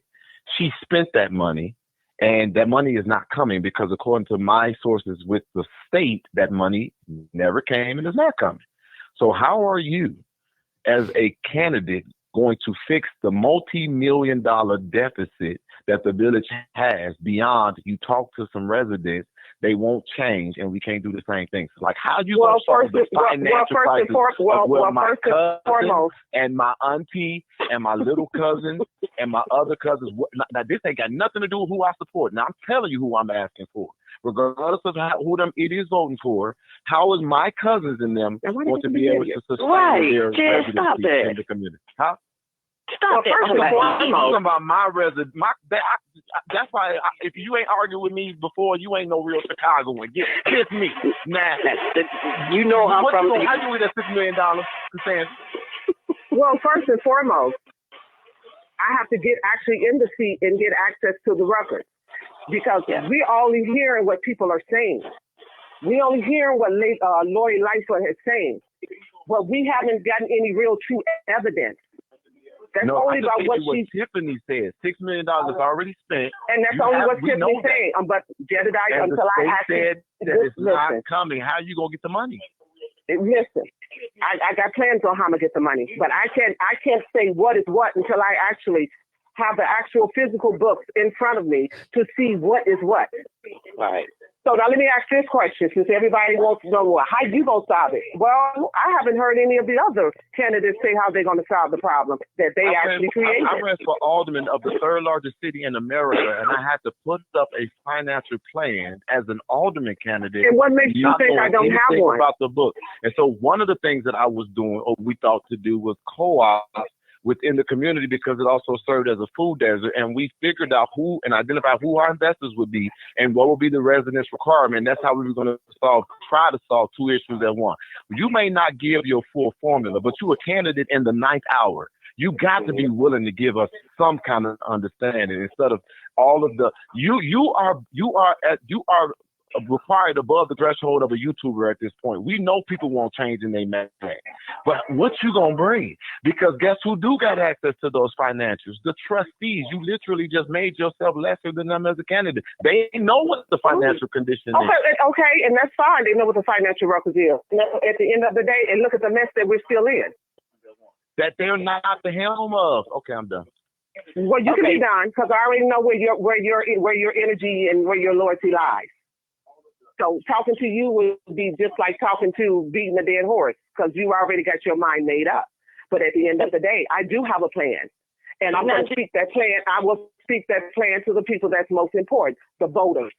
She spent that money, and that money is not coming because according to my sources with the state, that money never came and is not coming. So how are you, as a candidate, going to fix the multi-million-dollar deficit that the village has beyond you talk to some residents, they won't change, and we can't do the same thing. So, like, how you going to solve the financial crisis of my cousin and my auntie and my little cousin and my other cousins? Now, this ain't got nothing to do with who I support. Now, I'm telling you who I'm asking for. regardless of who them idiots voting for, how is my cousins and them going to be able to sustain their residency in the community? Huh? Stop it. First of all, I'm talking about my resident. That's why if you ain't arguing with me before, you ain't no real Chicagoan. Kiss me. Nah. You know I'm from. How you with that $6 million? Well, first and foremost, I have to get actually in the seat and get access to the records because we only hearing what people are saying. We only hearing what Lori Lightfoot is saying, but we haven't gotten any real true evidence. That's only about what Tiffany said. $6 million is already spent, and that's only what Tiffany saying. But Jedediah, until I said that it's not coming, how are you gonna get the money? Listen, I got plans on how I'm gonna get the money, but I can't say what is what until I actually have the actual physical books in front of me to see what is what. All right. So now let me ask this question, since everybody wants to know how you gonna solve it. Well, I haven't heard any of the other candidates say how they're gonna solve the problem that they actually created. I ran for alderman of the third largest city in America, and I had to put up a financial plan as an alderman candidate. And what makes you think I don't have one? About the book. And so one of the things that I was doing, or we thought to do, was co-op within the community because it also served as a food desert. And we figured out who and identified who our investors would be and what would be the residence requirement. And that's how we were going to try to solve two issues at once. You may not give your full formula, but you're a candidate in the 9th hour. You got to be willing to give us some kind of understanding instead of all of the, you are required above the threshold of a YouTuber at this point. We know people won't change in their mind, but what you gonna bring? Because guess who do got access to those financials? The trustees. You literally just made yourself lesser than them as a candidate. They know what the financial condition is. Okay, and that's fine. They know what the financial records is. At the end of the day, and look at the mess that we're still in. That they're not the helm of. Okay, I'm done. Well, you can be done because I already know where your energy and where your loyalty lies. So talking to you would be just like beating a dead horse because you already got your mind made up. But at the end of the day, I do have a plan. And I'm going to speak that plan. I will speak that plan to the people that's most important, the voters.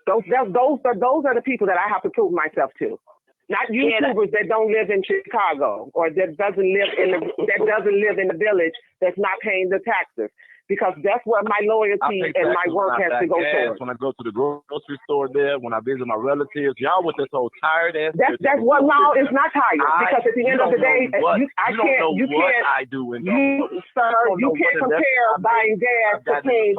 Those are the people that I have to prove myself to. Not YouTubers that don't live in Chicago or that doesn't live in the village that's not paying the taxes. Because that's where my loyalty and my work has to go towards. When I go to the grocery store there, when I visit my relatives, y'all with this whole tired ass. That's what now is not tired. Because at the end of the day, I do. Sir, you can't compare buying gas to paying.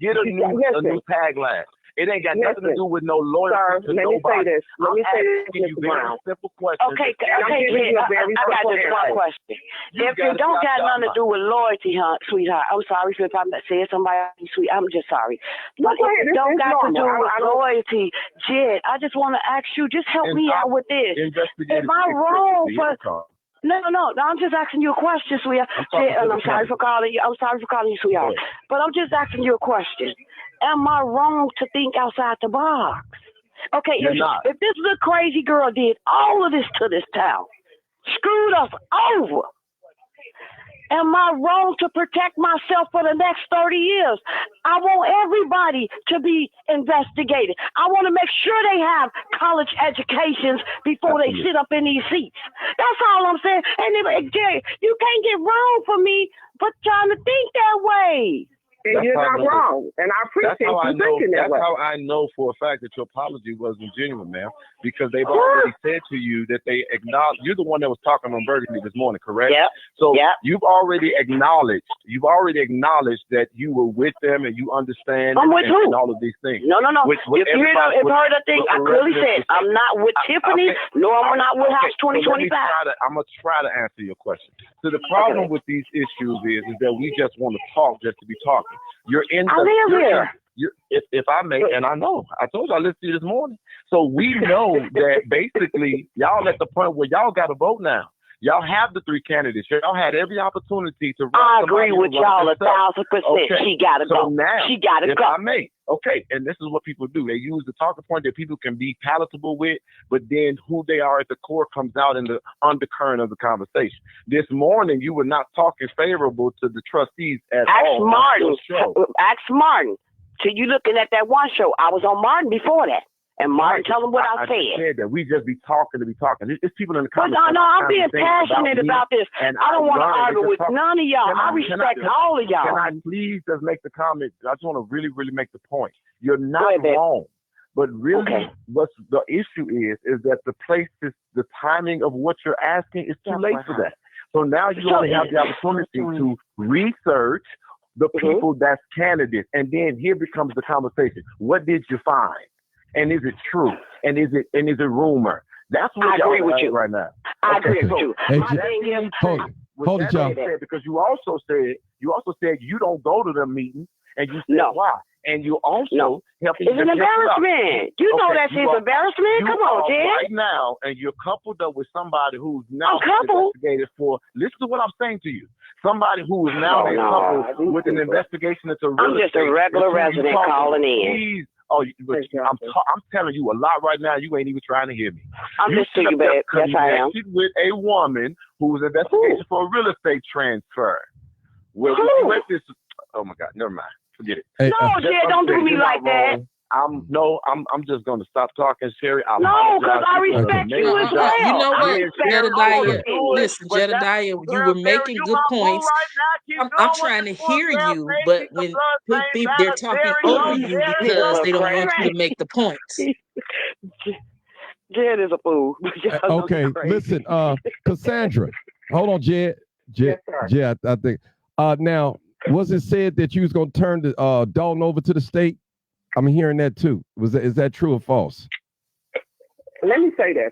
Get a new tagline. It ain't got nothing to do with no loyalty to nobody. Let me say this, Mr. Brown. Simple question. Okay, I got just one question. If it don't got nothing to do with loyalty, sweetheart, I'm sorry if I said somebody sweet. I'm just sorry. But if it don't got to do with loyalty, Jed, I just want to ask you, just help me out with this. Am I wrong for... No, I'm just asking you a question, sweetheart. And I'm sorry for calling you. Sweetheart. But I'm just asking you a question. Am I wrong to think outside the box? Okay, if this little crazy girl did all of this to this town, screwed us over, am I wrong to protect myself for the next 30 years? I want everybody to be investigated. I want to make sure they have college educations before they sit up in these seats. That's all I'm saying. And Jerry, you can't get wrong for me for trying to think that way. And you're not wrong. And I appreciate you thinking that way. That's how I know for a fact that your apology wasn't genuine, ma'am. Because they've already said to you that they acknowledge. You're the one that was talking on Burgundy this morning, correct? Yep. So you've already acknowledged that you were with them and you understand I'm with who? And all of these things. No. If you heard the thing, I clearly said I'm not with Tiffany, nor I'm not with House 2025. I'm going to try to answer your question. So the problem with these issues is that we just want to talk just to be talking. I live here. If I may, and I know, I told you I listened to you this morning. So we know that basically y'all at the point where y'all got to vote now. Y'all have the three candidates. Y'all had every opportunity to. I agree with y'all 1,000%. Okay. She got to go. Now, she got to go. I may. Okay, and this is what people do. They use the talking point that people can be palatable with, but then who they are at the core comes out in the undercurrent of the conversation. This morning, you were not talking favorable to the trustees at all. Ask Martin. So you looking at that one show. I was on Martin before that. And Martin, tell them what I said. That we just be talking to be talking. It's people in the comments. But no, I'm being passionate about this. And I don't want to argue with none of y'all. I respect all of y'all. Can I please just make the comment? I just want to really, really make the point. You're not wrong. But really, what the issue is that the timing of what you're asking is too late for that. So now you only have the opportunity to research the people that's candidates. And then here becomes the conversation. What did you find? And is it true? And is it rumor? That's what I agree with you right now. I agree with you. Hold it, y'all. Because you also said you don't go to the meetings, and you said why? And you also help. It's an embarrassment. You know that's his embarrassment. Come on, Jen. Right now, and you're coupled up with somebody who's now investigated for. Listen to what I'm saying to you. Somebody who is now coupled with an investigation into real estate. I'm just a regular resident calling in. I'm telling you a lot right now. You ain't even trying to hear me. I'm listening to you, babe. Yes, I am. With a woman who was investigated for a real estate transfer. Well, oh my God, never mind. Forget it. Hey, no, Jed, don't do me like that. I'm just gonna stop talking, Sherry. No, because I respect you as well. You know what, Jedediah? Listen, Jedediah, you were making good points. I'm trying to hear you, but when they're talking over you because they don't want you to make the points. Jed is a fool. Okay, listen, Cassandra, hold on, Jed, I think. Now, was it said that you was gonna turn the Dalton over to the state? I'm hearing that too. Is that true or false? Let me say this.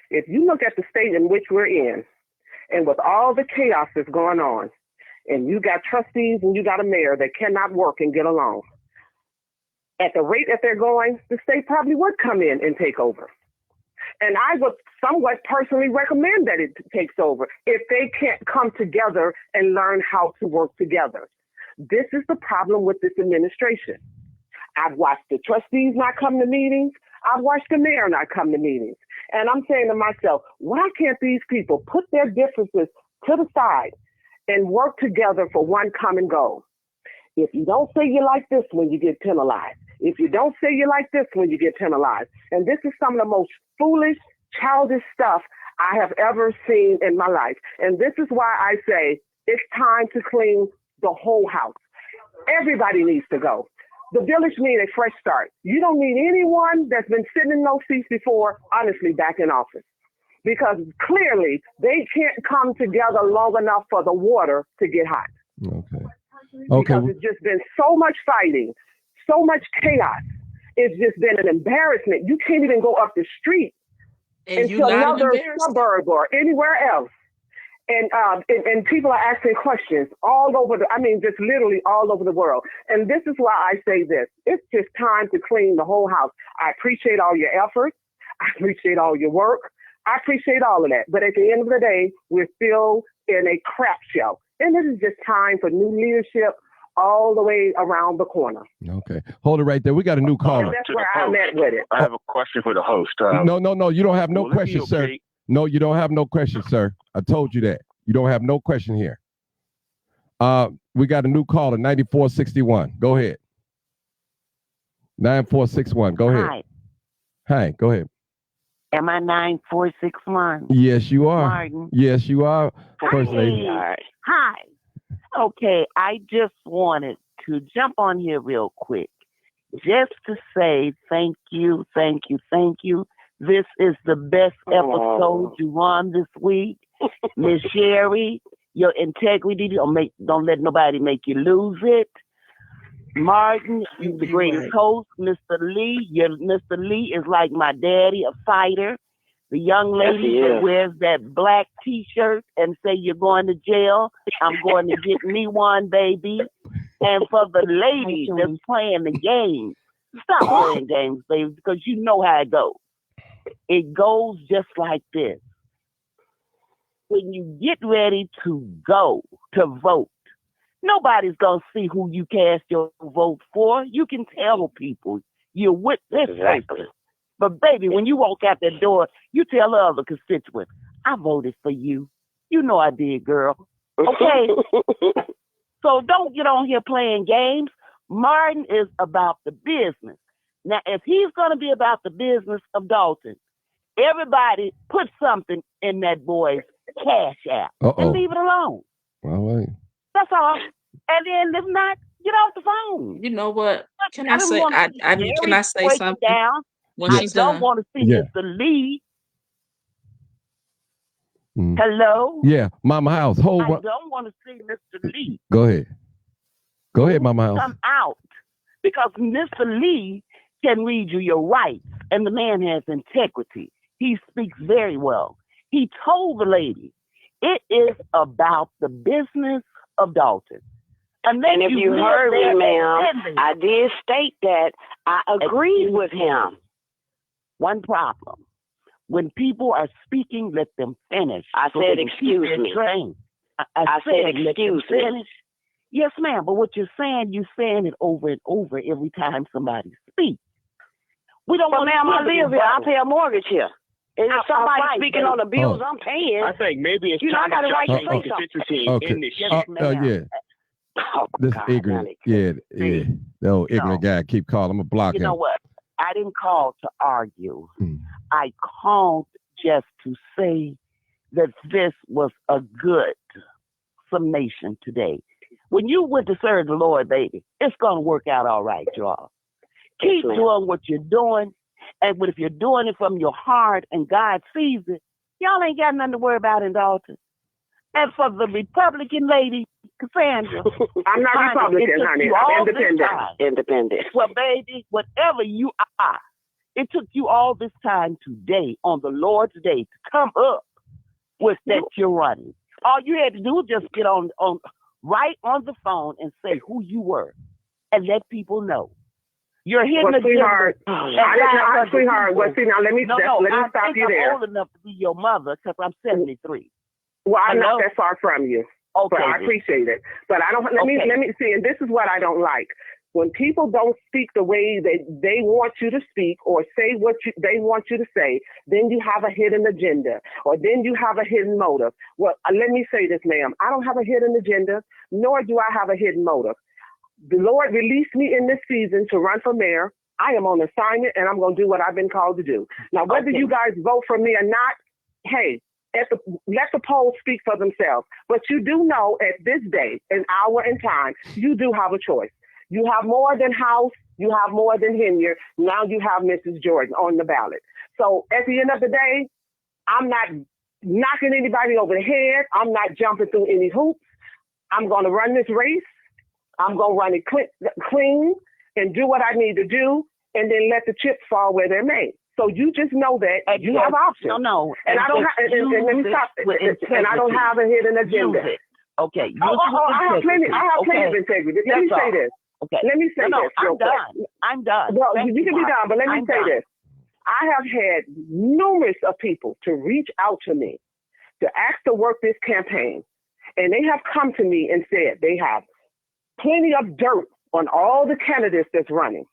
If you look at the state in which we're in, and with all the chaos that's going on, and you got trustees and you got a mayor that cannot work and get along, at the rate that they're going, the state probably would come in and take over. And I would somewhat personally recommend that it takes over if they can't come together and learn how to work together. This is the problem with this administration. I've watched the trustees not come to meetings. I've watched the mayor not come to meetings. And I'm saying to myself, why can't these people put their differences to the side and work together for one common goal? If you don't say you like this one, you get penalized. If you don't say you like this one, you get penalized. And this is some of the most foolish, childish stuff I have ever seen in my life. And this is why I say it's time to clean the whole house. Everybody needs to go. The village needs a fresh start. You don't need anyone that's been sitting in those seats before, honestly, back in office. Because clearly they can't come together long enough for the water to get hot. Okay. Because it's just been so much fighting, so much chaos. It's just been an embarrassment. You can't even go up the street into another suburb or anywhere else. And people are asking questions all over just literally all over the world. And this is why I say this. It's just time to clean the whole house. I appreciate all your efforts. I appreciate all your work. I appreciate all of that. But at the end of the day, we're still in a crap show. And this is just time for new leadership all the way around the corner. Okay. Hold it right there. We got a new caller. That's where I'm at with it. I have a question for the host. No. You don't have no questions, sir. No, you don't have no questions, sir. I told you that. You don't have no question here. We got a new caller, 9461. Go ahead. 9461. Go ahead. Hi, go ahead. Am I 9461? Yes, you are. Martin. Yes, you are. First lady. Hi. Okay, I just wanted to jump on here real quick. Just to say thank you. This is the best episode you run this week. Miss Sherry, your integrity, don't let nobody make you lose it. Martin, you're the greatest host. Mr. Lee, Mr. Lee is like my daddy, a fighter. The young lady that wears that black T-shirt and say you're going to jail, I'm going to get me one, baby. And for the ladies that's playing the games, stop playing games, baby, because you know how it goes. It goes just like this. When you get ready to go to vote, nobody's going to see who you cast your vote for. You can tell people you're with this person. But baby, when you walk out that door, you tell the other constituents, I voted for you. You know I did, girl. Okay? So don't get on here playing games. Martin is about the business. Now, if he's going to be about the business of Dalton, everybody put something in that boy's cash app and leave it alone. All right. That's all. And then if not, get off the phone. You know what? Can I say? Can I say something? Down. When I she's don't done. want to see Mr. Lee. Hello? Yeah, Mama House. Hold on. I don't want to see Mr. Lee. Go ahead. Go ahead, Mama House. Come out. Because Mr. Lee can read you your rights. And the man has integrity. He speaks very well. He told the lady, it is about the business of Dalton. And if you heard me, ma'am, I did state that I agreed with him. One problem. When people are speaking, let them finish. I said, excuse me. I said, excuse me. Yes, ma'am. But what you're saying it over and over every time somebody speaks. We don't want ma'am, I live here. I pay a mortgage here. And if somebody's speaking on the bills I'm paying, I think maybe it's time I got a right to say something. In this this ignorant, no ignorant guy keep calling. I'm gonna block him. You know what? I didn't call to argue. I called just to say that this was a good summation today. When you went to serve the Lord, baby, it's gonna work out all right, y'all. Keep doing what you're doing, and if you're doing it from your heart and God sees it, y'all ain't got nothing to worry about in Dalton. And for the Republican lady, Cassandra, I'm not Republican, honey. I'm independent. Well, baby, whatever you are, it took you all this time today, on the Lord's day, to come up with that you're running. All you had to do was just get on right on the phone and say who you were, and let people know. You're hitting the sweetheart. Sweetheart. Well, see, now let me stop you there. I'm old enough to be your mother because I'm 73. Well, I'm not that far from you. Okay. So I appreciate it. But I don't, let me see, and this is what I don't like. When people don't speak the way they want you to speak or say what they want you to say, then you have a hidden agenda or then you have a hidden motive. Well, let me say this, ma'am. I don't have a hidden agenda, nor do I have a hidden motive. The Lord released me in this season to run for mayor. I am on assignment and I'm going to do what I've been called to do. Now, whether you guys vote for me or not, hey, let the polls speak for themselves. But you do know at this day, an hour and time, you do have a choice. You have more than House. You have more than Henyard. Now you have Mrs. Jordan on the ballot. So at the end of the day, I'm not knocking anybody over the head. I'm not jumping through any hoops. I'm going to run this race. I'm going to run it clean and do what I need to do and then let the chips fall where they're made. So you just know that you have options. No. And I don't have, and let me stop. And I don't have a hidden agenda. Okay. I have plenty of integrity. Let me say this. Okay. Let me say this. I'm done. Well, you can be done, but let me say this. I have had numerous of people to reach out to me to ask to work this campaign. And they have come to me and said they have plenty of dirt on all the candidates that's running.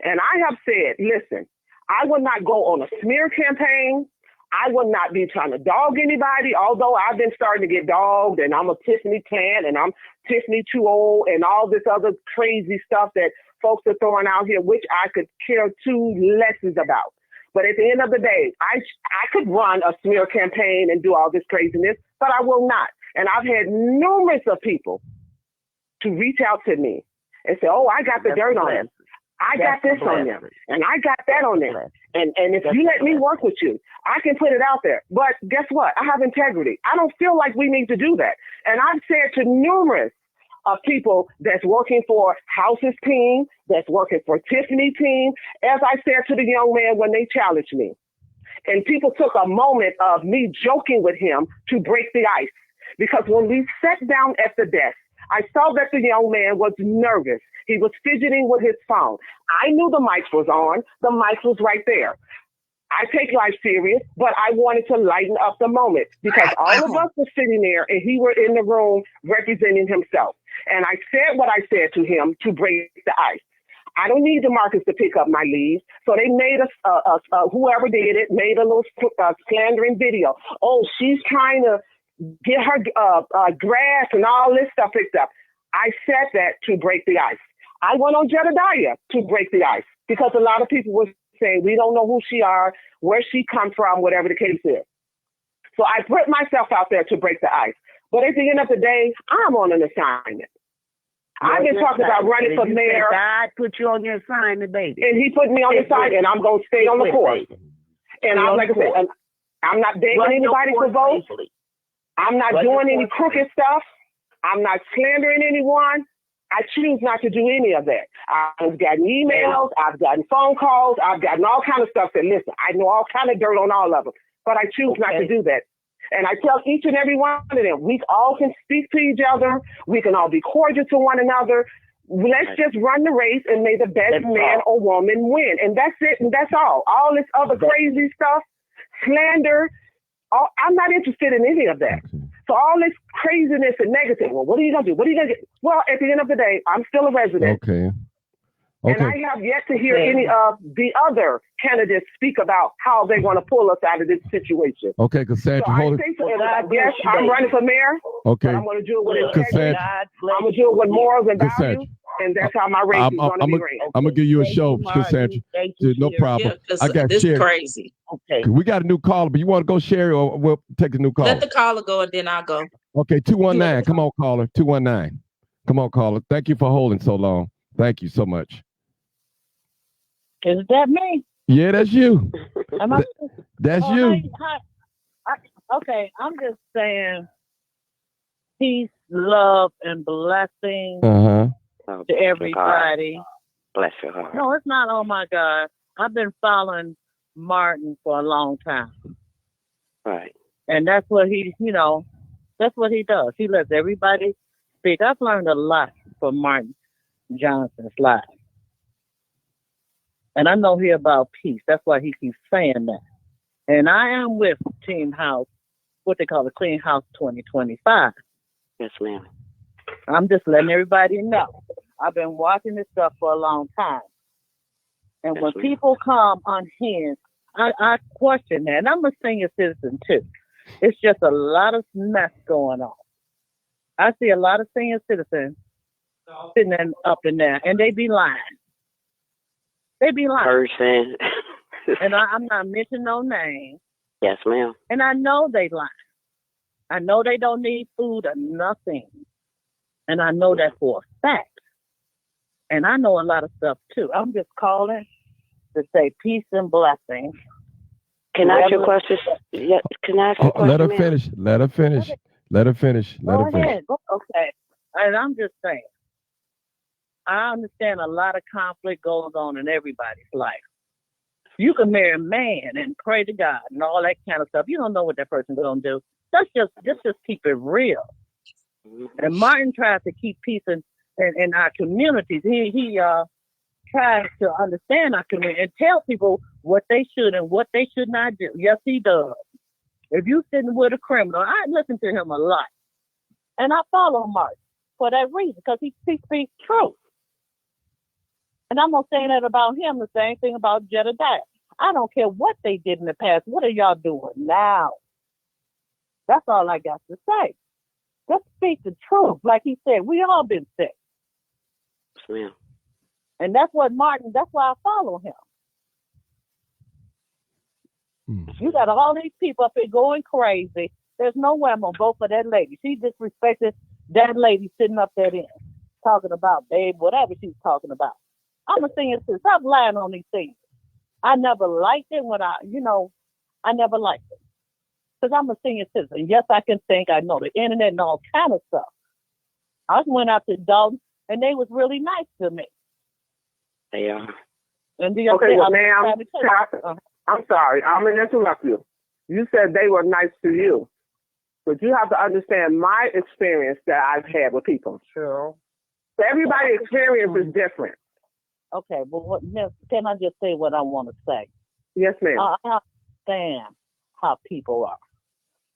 And I have said, listen, I will not go on a smear campaign. I will not be trying to dog anybody, although I've been starting to get dogged and I'm a Tiffany plant and I'm Tiffany too old and all this other crazy stuff that folks are throwing out here, which I could care two lessons about. But at the end of the day, I could run a smear campaign and do all this craziness, but I will not. And I've had numerous of people to reach out to me and say, oh, I got the dirt on him. I got this on them, and I got that on them. And if you let me work with you, I can put it out there. But guess what? I have integrity. I don't feel like we need to do that. And I've said to numerous of people that's working for House's team, that's working for Tiffany's team, as I said to the young man when they challenged me. And people took a moment of me joking with him to break the ice. Because when we sat down at the desk, I saw that the young man was nervous. He was fidgeting with his phone. I knew the mic was on. The mic was right there. I take life serious, but I wanted to lighten up the moment because all of us were sitting there and he were in the room representing himself. And I said what I said to him to break the ice. I don't need the markets to pick up my leads. So they made whoever did it, made a little slandering video. Oh, she's trying to get her grass and all this stuff picked up. I said that to break the ice. I went on Jedediah to break the ice because a lot of people were saying, we don't know who she are, where she come from, whatever the case is. So I put myself out there to break the ice. But at the end of the day, I'm on an assignment. I've been talking about running for mayor. God put you on your assignment, baby. And he put me on the assignment, and I'm going to stay on the course. And I'm like I said, I'm not begging anybody to vote. I'm not doing any crooked stuff. I'm not slandering anyone. I choose not to do any of that. I've gotten emails. I've gotten phone calls. I've gotten all kind of stuff that, listen, I know all kind of dirt on all of them, but I choose not to do that. And I tell each and every one of them, we all can speak to each other. We can all be cordial to one another. Let's just run the race and may the best man or woman win. And that's it. And that's all. All this other crazy stuff, slander, I'm not interested in any of that. So all this craziness and negative, well, what are you going to do? What are you going to get? Well, at the end of the day, I'm still a resident. Okay. And I have yet to hear any of the other candidates speak about how they're going to pull us out of this situation. Okay, Cassandra, hold it. Yes, I'm running for mayor. Okay. But I'm going to do it with integrity. I'm going to do it with morals and values. And that's how my race is going to be raised. I'm going to give you a show, Cassandra. No problem. I got this Sherry. Crazy. Okay. We got a new caller, but you want to go, Sherry, or we'll take a new caller? Let the caller go, and then I'll go. Okay, 219. Come on, caller. 219. Come on, caller. Thank you for holding so long. Thank you so much. Is that me? Yeah, that's you. That's you. Okay, I'm just saying peace, love, and blessings to everybody. Bless your heart. No, it's not. Oh my God, I've been following Martin for a long time. Right. And that's what that's what he does. He lets everybody speak. I've learned a lot from Martin Johnson's life. And I know he about peace. That's why he keeps saying that. And I am with Team House, what they call the Clean House 2025. Yes, ma'am. I'm just letting everybody know. I've been watching this stuff for a long time. And when people come unhinged, I question that. And I'm a senior citizen too. It's just a lot of mess going on. I see a lot of senior citizens sitting up in there, and they be lying. They be lying. Person. And I'm not mentioning no names. Yes, ma'am. And I know they lie. I know they don't need food or nothing. And I know that for a fact. And I know a lot of stuff too. I'm just calling to say peace and blessings. Can I ask you a question? Yeah. Can I ask you a question? Let her finish. Let her finish. Let her finish. Let her finish. Okay. And I'm just saying, I understand a lot of conflict goes on in everybody's life. You can marry a man and pray to God and all that kind of stuff. You don't know what that person's going to do. Let's just keep it real. And Martin tries to keep peace in our communities. He tries to understand our community and tell people what they should and what they should not do. Yes, he does. If you sitting with a criminal, I listen to him a lot. And I follow Martin for that reason, because he speaks truth. And I'm going to say that about him, the same thing about Jedediah. I don't care what they did in the past. What are y'all doing now? That's all I got to say. Just speak the truth. Like he said, we all been sick. Yeah. And that's why I follow him. You got all these people up here going crazy. There's no way I'm going to vote for that lady. She disrespected that lady sitting up there talking about babe, whatever she's talking about. I'm a senior citizen. Stop lying on these things. I never liked it I never liked it. Because I'm a senior citizen. Yes, I can think. I know the internet and all kind of stuff. I went out to Dalton, and they was really nice to me. They are. And ma'am, I'm sorry. I'm going to interrupt you. You said they were nice to you. But you have to understand my experience that I've had with people. Sure. So everybody's experience is different. Okay, well, can I just say what I want to say? Yes, ma'am. I understand how people are.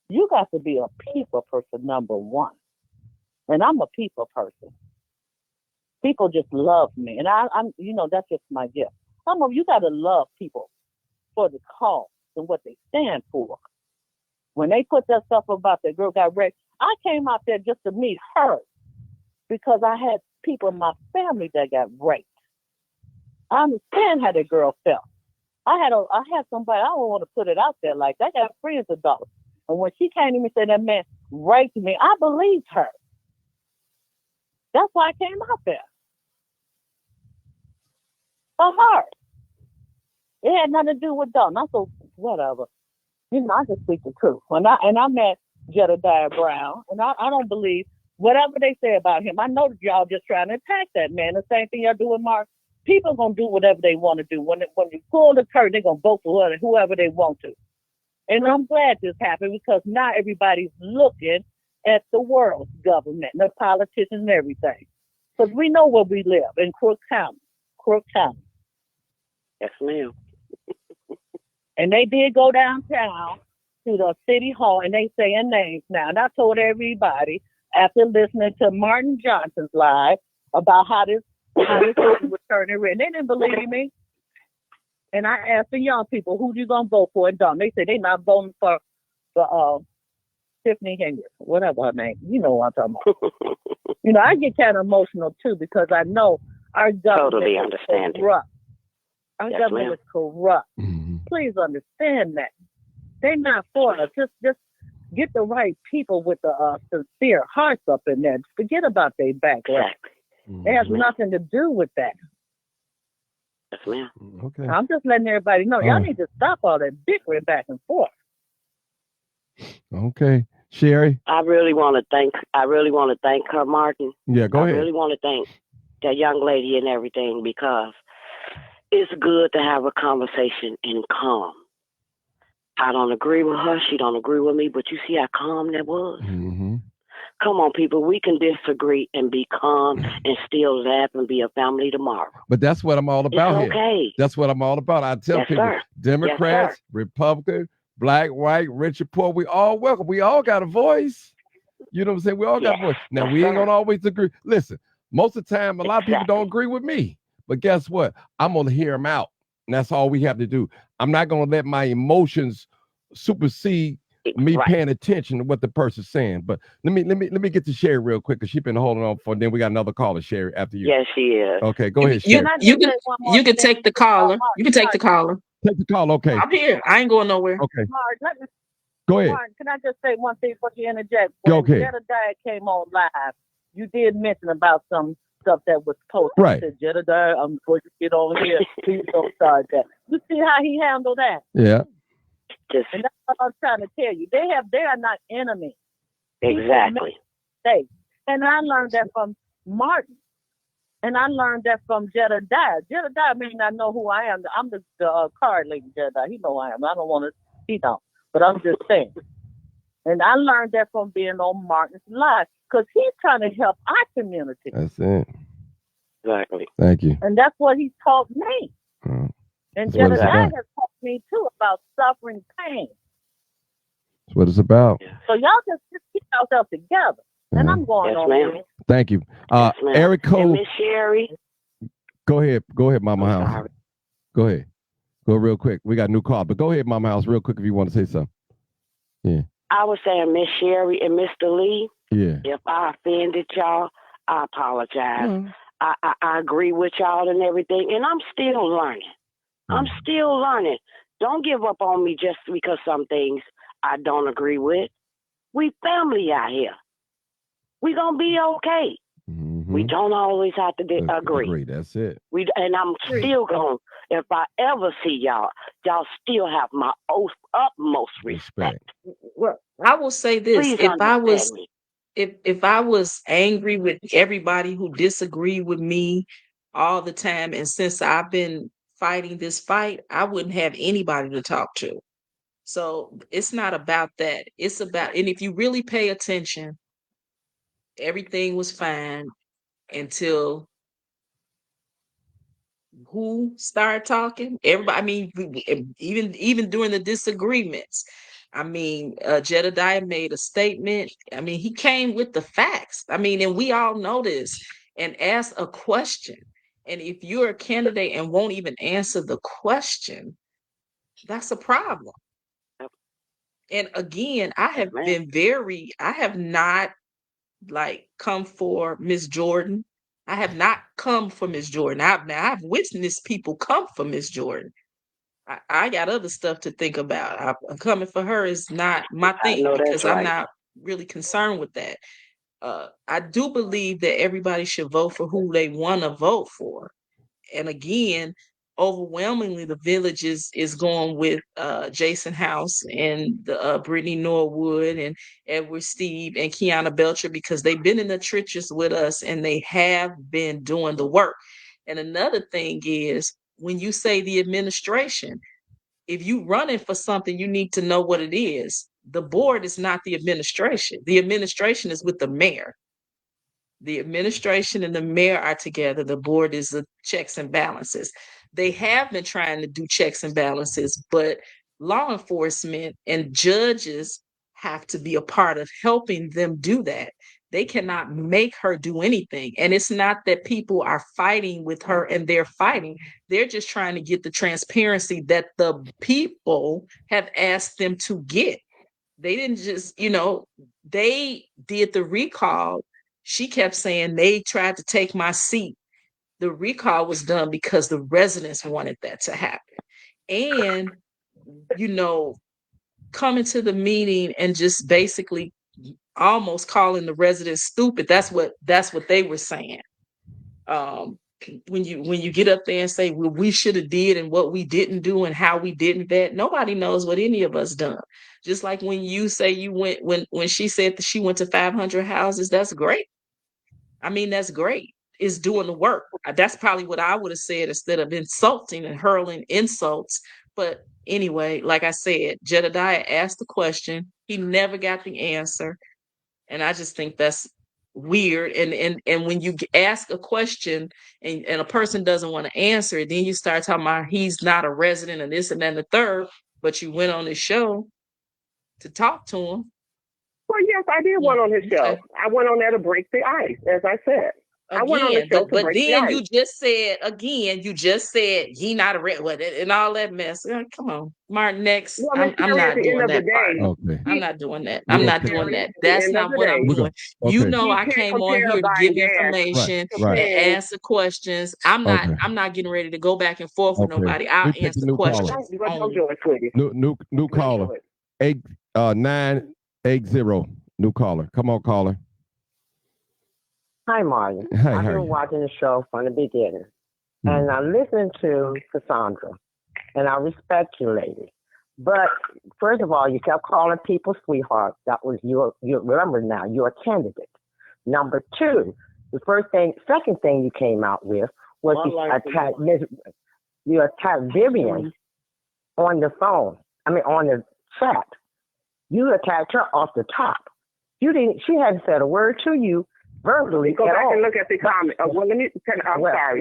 You got to be a people person, number one. And I'm a people person. People just love me. And I'm that's just my gift. You got to love people for the cause and what they stand for. When they put that stuff about that girl got raped, I came out there just to meet her because I had people in my family that got raped. I understand how that girl felt. I had somebody, I don't want to put it out there like that. I got friends adults. And when she came to me and said that man raped me, I believed her. That's why I came out there. For her. It had nothing to do with them. I thought, whatever. You know, I just speak the truth. And I met Jedediah Brown, and I don't believe whatever they say about him. I know that y'all just trying to attack that man. The same thing y'all do with Mark. People are going to do whatever they want to do. When you pull the curtain, they're going to vote for whoever they want to. And I'm glad this happened because now everybody's looking at the world's government, the politicians and everything. Because we know where we live, in Crook County. Yes, ma'am. And they did go downtown to the city hall, and they saying names now. And I told everybody after listening to Martin Johnson's live about how this was turning red. They didn't believe me. And I asked the young people, who you gonna vote for? And they said they not voting for Tiffany Henry, whatever her name. You know what I'm talking about. You know, I get kind of emotional too because I know our government is corrupt. Our government is corrupt. Mm-hmm. Please understand that. They're not for us. Just get the right people with the sincere hearts up in there. Forget about their background. Exactly. It has nothing to do with that. Yes, ma'am. Okay. I'm just letting everybody know. Y'all need to stop all that bickering back and forth. Okay. Sherry? I really want to thank her, Martin. Yeah, go ahead. I really want to thank that young lady and everything because it's good to have a conversation in calm. I don't agree with her. She don't agree with me. But you see how calm that was? Mm-hmm. Come on, people. We can disagree and be calm and still laugh and be a family tomorrow. But that's what I'm all about it's here. Okay. That's what I'm all about. I tell people, sir. Democrats, Republicans, black, white, rich, or poor, we all welcome. We all got a voice. You know what I'm saying? We all got a voice. Now, we ain't going to always agree. Listen, most of the time, a lot of people don't agree with me. But guess what? I'm going to hear them out. And that's all we have to do. I'm not going to let my emotions supersede me paying attention to what the person's saying. But let me get to Sherry real quick because she's been holding on for. Then we got another caller, Sherry, after you. Yes, she is. Okay, go ahead, Sherry. You can take the caller. You can take the caller. Take the call. Okay. I'm here. I ain't going nowhere. Okay. Mark, go ahead. Mark, can I just say one thing before you interject? When Jedediah came on live, you did mention about some stuff that was posted. Right. You said, Jedediah, before you get on here, please don't start that. You see how he handled that? Yeah. And that's what I'm trying to tell you. They are not enemies. Exactly. And I learned that from Martin. And I learned that from Jedediah. Jedediah may not know who I am. I'm the card lady, Jedediah. He know who I am. I don't want to, he don't. But I'm just saying. And I learned that from being on Martin's live because he's trying to help our community. That's it. Exactly. Thank you. And that's what he taught me. And Jedediah has taught me too about suffering pain. That's what it's about. So y'all just keep yourselves together. And I'm going on. Ma'am. Thank you. Eric Cole. Miss Sherry. Go ahead, Mama House. Sorry. Go ahead. Go real quick. We got a new call, but go ahead, Mama House, real quick if you want to say something. Yeah. I was saying Miss Sherry and Mr. Lee. Yeah. If I offended y'all, I apologize. I agree with y'all and everything, and I'm still learning. I'm still learning. Don't give up on me just because some things I don't agree with. We family out here. We gonna be okay. Mm-hmm. We don't always have to agree. That's it. And I'm still going. If I ever see y'all still have my utmost respect. Well, I will say this: Please if I was angry with everybody who disagreed with me all the time, and since I've been fighting this fight, I wouldn't have anybody to talk to. So it's not about that. It's about, and if you really pay attention, everything was fine until who started talking? Everybody. I mean, even during the disagreements. I mean, Jedediah made a statement. I mean, he came with the facts. I mean, and we all know this, and asked a question. And if you're a candidate and won't even answer the question, that's a problem. And again, I have not like come for Miss Jordan. I have not come for Miss Jordan. I've witnessed people come for Miss Jordan. I got other stuff to think about. Coming for her is not my thing because I'm not really concerned with that. I do believe that everybody should vote for who they want to vote for. And again, overwhelmingly, the village is going with Jason House and Brittany Norwood and Edward Steve and Kiana Belcher because they've been in the trenches with us and they have been doing the work. And another thing is when you say the administration, if you running for something, you need to know what it is. The board is not the administration. The administration is with the mayor. The administration and the mayor are together. The board is the checks and balances. They have been trying to do checks and balances, but law enforcement and judges have to be a part of helping them do that. They cannot make her do anything. And it's not that people are fighting with her and they're fighting. They're just trying to get the transparency that the people have asked them to get. They didn't just, they did the recall. She kept saying they tried to take my seat. The recall was done because the residents wanted that to happen. And, coming to the meeting and just basically almost calling the residents stupid. That's what they were saying. When you get up there and say, well, we should have did and what we didn't do and how we didn't vet, nobody knows what any of us done. Just like when you say you went, when she said that she went to 500 houses, that's great. I mean, that's great. It's doing the work. That's probably what I would have said instead of insulting and hurling insults. But anyway, like I said, Jedediah asked the question. He never got the answer. And I just think that's weird. And when you ask a question and a person doesn't want to answer it, then you start talking about he's not a resident and this and that and the third, but you went on his show to talk to him. Well, yes, I did went on his show. Okay. I went on there to break the ice, as I said. Again, I went on the show but then you just said he not a red and all that mess. Come on, Martin. Next, well, I'm not doing that. Okay. I'm not doing that. I'm not doing that. That's not what I'm doing. Okay. I came on here to give information and answer questions. I'm not getting ready to go back and forth with nobody. I'll answer questions. New caller. 980. New caller. Come on, caller. Hi, Martin. Hi, I've been watching the show from the beginning, and I listened to Casundra, and I respect you, lady. But first of all, you kept calling people sweethearts. That was you remember now, you're a candidate. Number two, second thing you came out with was you attacked Vivian on the phone. On the chat. You attacked her off the top. She hadn't said a word to you verbally. Go back and look at the comment. Well, let me. I'm sorry.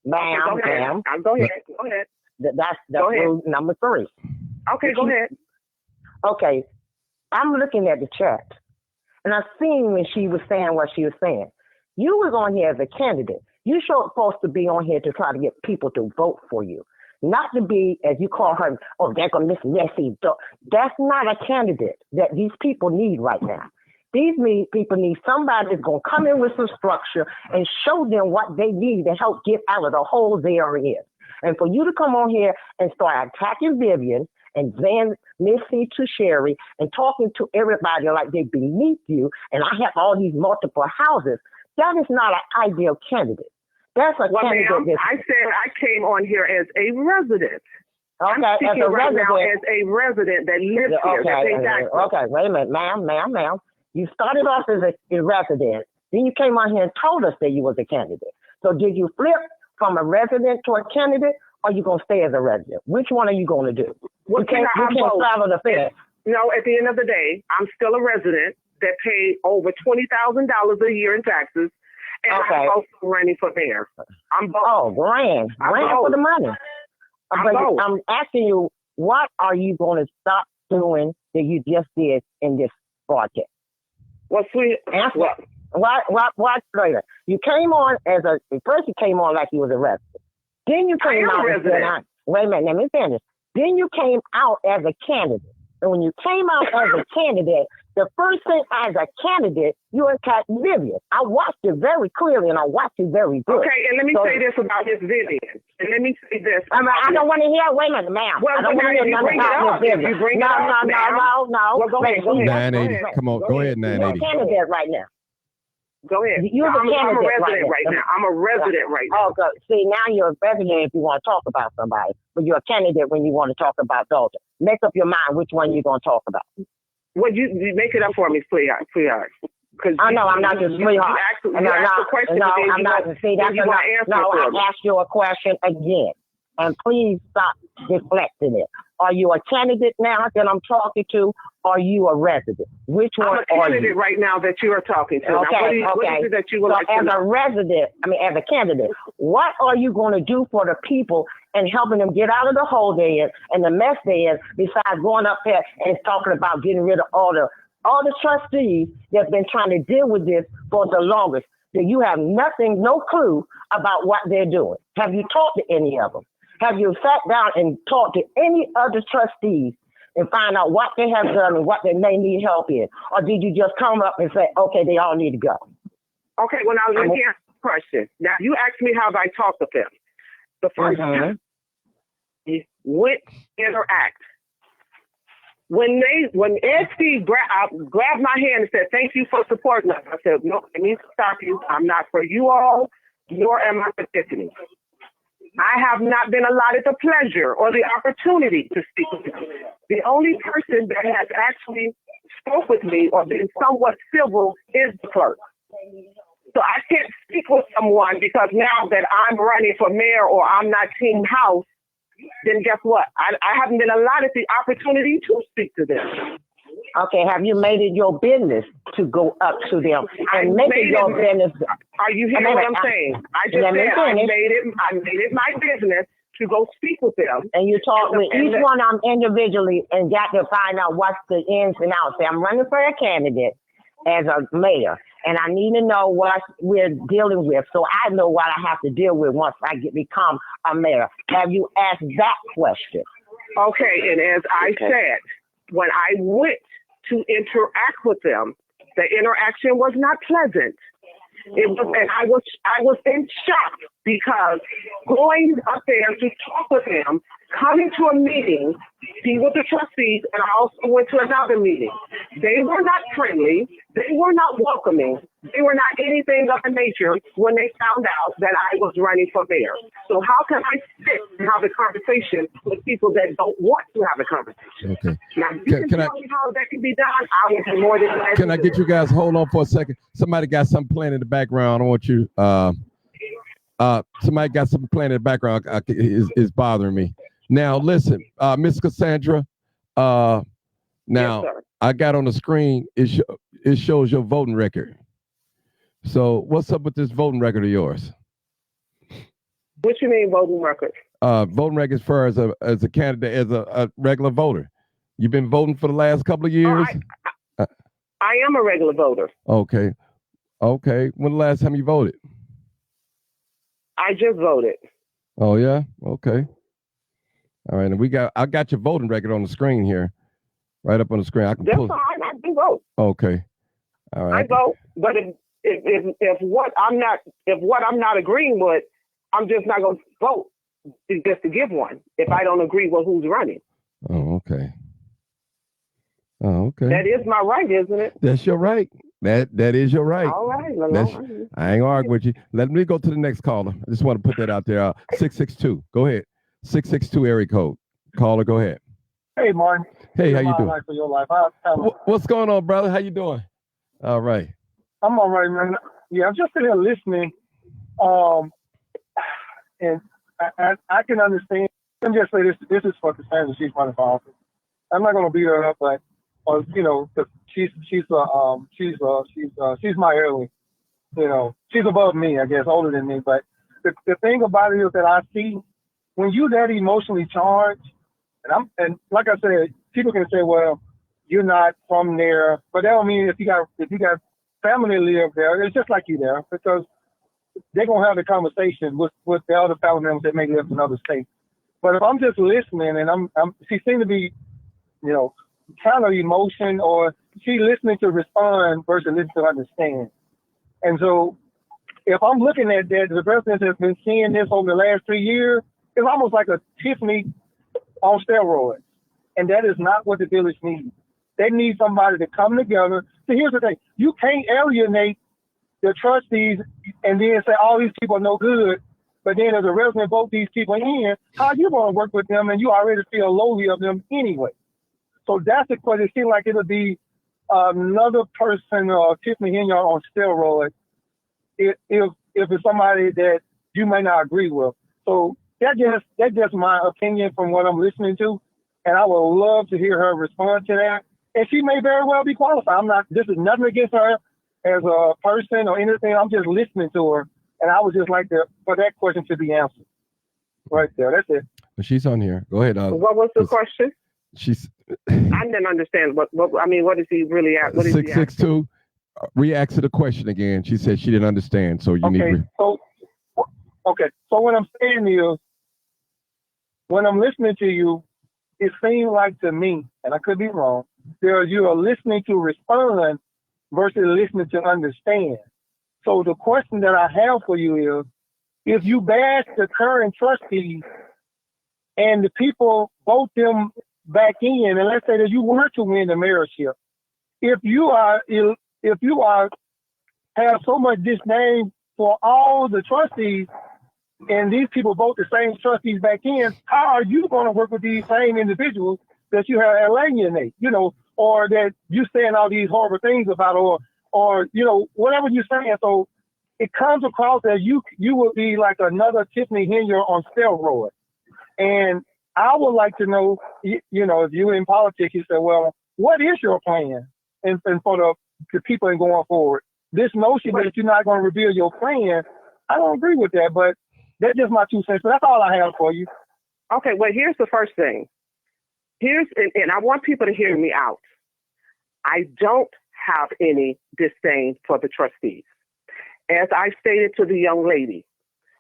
Ma'am. Go ahead. That's rule number 3. Okay, go ahead. Okay, I'm looking at the chat, and I seen when she was saying what she was saying. You was on here as a candidate. You supposed to be on here to try to get people to vote for you, not to be, as you call her, they're going to miss Nessie. That's not a candidate that these people need right now. These people need somebody that's going to come in with some structure and show them what they need to help get out of the hole they are in. And for you to come on here and start attacking Vivian and then Missy to Sherry and talking to everybody like they're beneath you, and I have all these multiple houses, that is not an ideal candidate. That's a candidate. I said I came on here as a resident. Okay, I'm speaking right now as a resident that lives here. Okay, wait a minute, ma'am. You started off as a resident. Then you came on here and told us that you was a candidate. So did you flip from a resident to a candidate, or are you going to stay as a resident? Which one are you going to do? You can't travel the fence. No, at the end of the day, I'm still a resident that paid over $20,000 a year in taxes. And I'm also running for mayor. I'm both. Oh, grand for the money. I'm asking you, what are you going to stop doing that you just did in this broadcast? Well, sweet. Answer. What later? You came on first you came on like you was a resident. Then you came out as wait a minute, let me finish. Then you came out as a candidate. And when you came out as a candidate, The first thing as a candidate, you attacked Vivian. I watched it very clearly, and I watched it very good. Okay, and let me say this about Miss Vivian. And let me say this. I don't want to hear. Wait a minute, ma'am. Well, I don't want to hear nothing about Miss Vivian. No. Well, go ahead. 980. Come on, go ahead, 980. You're a candidate right now. Go ahead. I'm a resident right now. I'm a resident right now. Oh, good. See, now you're a resident if you want to talk about somebody, but you're a candidate when you want to talk about Dalton. Make up your mind which one you're going to talk about. Well, you make it up for me, sweetheart. I know I'm not your sweetheart. I'm not. See, that's enough. No, I asked you a question again, and please stop deflecting it. Are you a candidate now that I'm talking to? Or are you a resident? Which one are you? I'm a candidate right now that you are talking to. Okay, now, what is it that you would like to know? As a candidate, what are you going to do for the people and helping them get out of the hole they're in and the mess they're in, besides going up there and talking about getting rid of all the trustees that have been trying to deal with this for the longest? That you have no clue about what they're doing. Have you talked to any of them? Have you sat down and talked to any other trustees and find out what they have done and what they may need help in? Or did you just come up and say, okay, they all need to go? Okay, well, now let me answer the question. Now, you asked me how I talked to them. The first time, with interact. When Ed Steve grabbed my hand and said, thank you for supporting us, I said, no, let me stop you. I'm not for you all, nor am I for Tiffany. I have not been allotted the pleasure or the opportunity to speak with you. The only person that has actually spoke with me or been somewhat civil is the clerk. So I can't speak with someone because now that I'm running for mayor or I'm not Team House, then guess what? I haven't been allotted the opportunity to speak to them. Okay, have you made it your business to go up to them and make it your business? Are you hearing what I'm saying? I just said I made it my business to go speak with them. And you talk with each one of them individually and got to find out what's the ins and outs. Say, I'm running for a candidate as a mayor, and I need to know what we're dealing with so I know what I have to deal with once I become a mayor. Have you asked that question? Okay, and as I said, when I went to interact with them, the interaction was not pleasant. It was, and I was in shock because going up there to talk with them, coming to a meeting, be with the trustees, and I also went to another meeting. They were not friendly. They were not welcoming. They were not anything of the nature when they found out that I was running for mayor. So how can I sit and have a conversation with people that don't want to have a conversation? Okay. Now, you can tell me how that can be done. I would be more than glad. Can I get you guys, hold on for a second. Somebody got something playing in the background. I want you, somebody got something playing in the background is bothering me. Now, listen, Miss Cassandra, now yes, I got on the screen, it shows your voting record. So what's up with this voting record of yours? What you mean voting record? Voting record as far as a candidate, as a regular voter. You've been voting for the last couple of years? I am a regular voter. Okay. When the last time you voted? I just voted. Oh, yeah? Okay. All right, and I got your voting record on the screen here, right up on the screen. I can pull. That's fine. I do vote. Okay, all right. I vote, but if what I'm not agreeing with, I'm just not going to vote just to give one if I don't agree with who's running. Oh, okay. That is my right, isn't it? That's your right. That is your right. All right. I ain't arguing with you. Let me go to the next caller. I just want to put that out there. 662. Go ahead. 662 area code. Caller, go ahead. Hey, Martin. Hey, how you doing? Life for your life. What's going on, brother? How you doing? All right. I'm all right, man. Yeah, I'm just sitting here listening. And I can understand. Let me just say this. This is for Cassandra. She's running for office. I'm not going to beat her up, but she's my early. She's above me, I guess, older than me. But the thing about it is that I see. When you're that emotionally charged, and like I said, people can say, well, you're not from there, but that don't mean if you got family live there, it's just like you there, because they're gonna have the conversation with the other family members that may live in other states. But if I'm just listening and she seems to be, kind of emotion, or she listening to respond versus listening to understand. And so if I'm looking at that, the resident has been seeing this over the last 3 years, it's almost like a Tiffany on steroids. And that is not what the village needs. They need somebody to come together. So here's the thing. You can't alienate the trustees and then say all these people are no good, but then as a resident vote these people in, how are you going to work with them and you already feel lowly of them anyway? So that's the question. It seems like it'll be another person or Tiffany Henyard on steroids if it's somebody that you may not agree with. So that's just my opinion from what I'm listening to, and I would love to hear her respond to that. And she may very well be qualified. This is nothing against her as a person or anything. I'm just listening to her, and I would just like for that question to be answered. Right there, that's it. She's on here. Go ahead. What was the question? I didn't understand. What is he really at? What is 662. Re-ask the question again. She said she didn't understand, so you need. So what I'm saying is, when I'm listening to you, it seems like to me, and I could be wrong, you are listening to respond versus listening to understand. So the question that I have for you is, if you bash the current trustees and the people vote them back in, and let's say that you were to win the mayorship, if you have so much disdain for all the trustees and these people vote the same trustees back in, how are you going to work with these same individuals that you have alienated, or that you saying all these horrible things about, or whatever you're saying? So it comes across as you would be like another Tiffany Henyard on steroids. And I would like to know, if you're in politics, you say, well, what is your plan? And for the people in going forward, this notion that you're not going to reveal your plan, I don't agree with that, but that's just my 2 cents. But that's all I have for you. Okay, well, here's the first thing. And I want people to hear me out. I don't have any disdain for the trustees. As I stated to the young lady,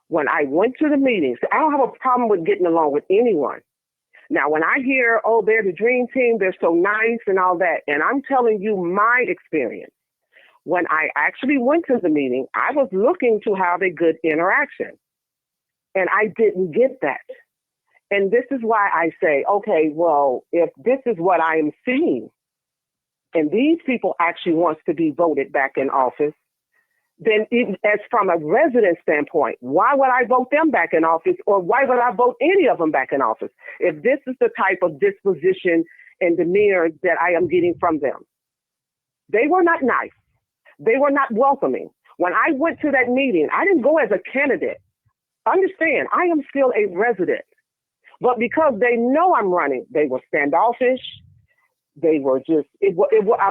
when I went to the meetings, I don't have a problem with getting along with anyone. Now, when I hear, they're the dream team, they're so nice and all that, and I'm telling you my experience. When I actually went to the meeting, I was looking to have a good interaction, and I didn't get that. And this is why I say, okay, well, if this is what I am seeing, and these people actually wants to be voted back in office, then as from a resident standpoint, why would I vote them back in office, or why would I vote any of them back in office if this is the type of disposition and demeanor that I am getting from them? They were not nice. They were not welcoming. When I went to that meeting, I didn't go as a candidate. Understand, I am still a resident. But because they know I'm running, they were standoffish. They were just, I'm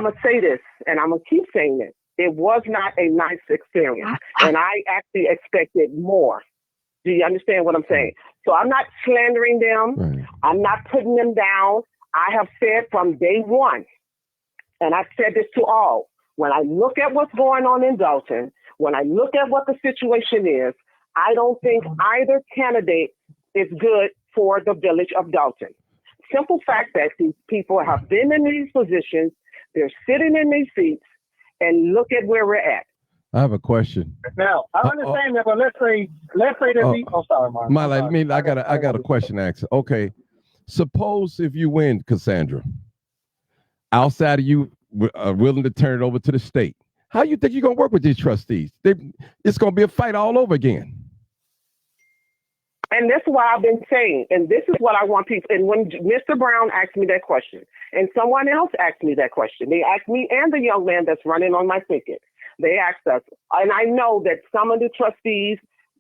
going to say this, and I'm going to keep saying this. It was not a nice experience, and I actually expected more. Do you understand what I'm saying? So I'm not slandering them. Right. I'm not putting them down. I have said from day one, and I've said this to all, when I look at what's going on in Dalton, when I look at what the situation is, I don't think either candidate is good for the village of Dalton. Simple fact that these people have been in these positions, they're sitting in these seats, and look at where we're at. I have a question. Now, I understand that, but let's say that we. Oh, sorry, Mark. I got a question to ask. Okay, suppose if you win, Casundra, outside of you willing to turn it over to the state, how you think you're gonna work with these trustees? It's gonna be a fight all over again. And that's why I've been saying, and this is what I want people, and when Mr. Brown asked me that question, and someone else asked me that question, they asked me and the young man that's running on my ticket, they asked us, and I know that some of the trustees,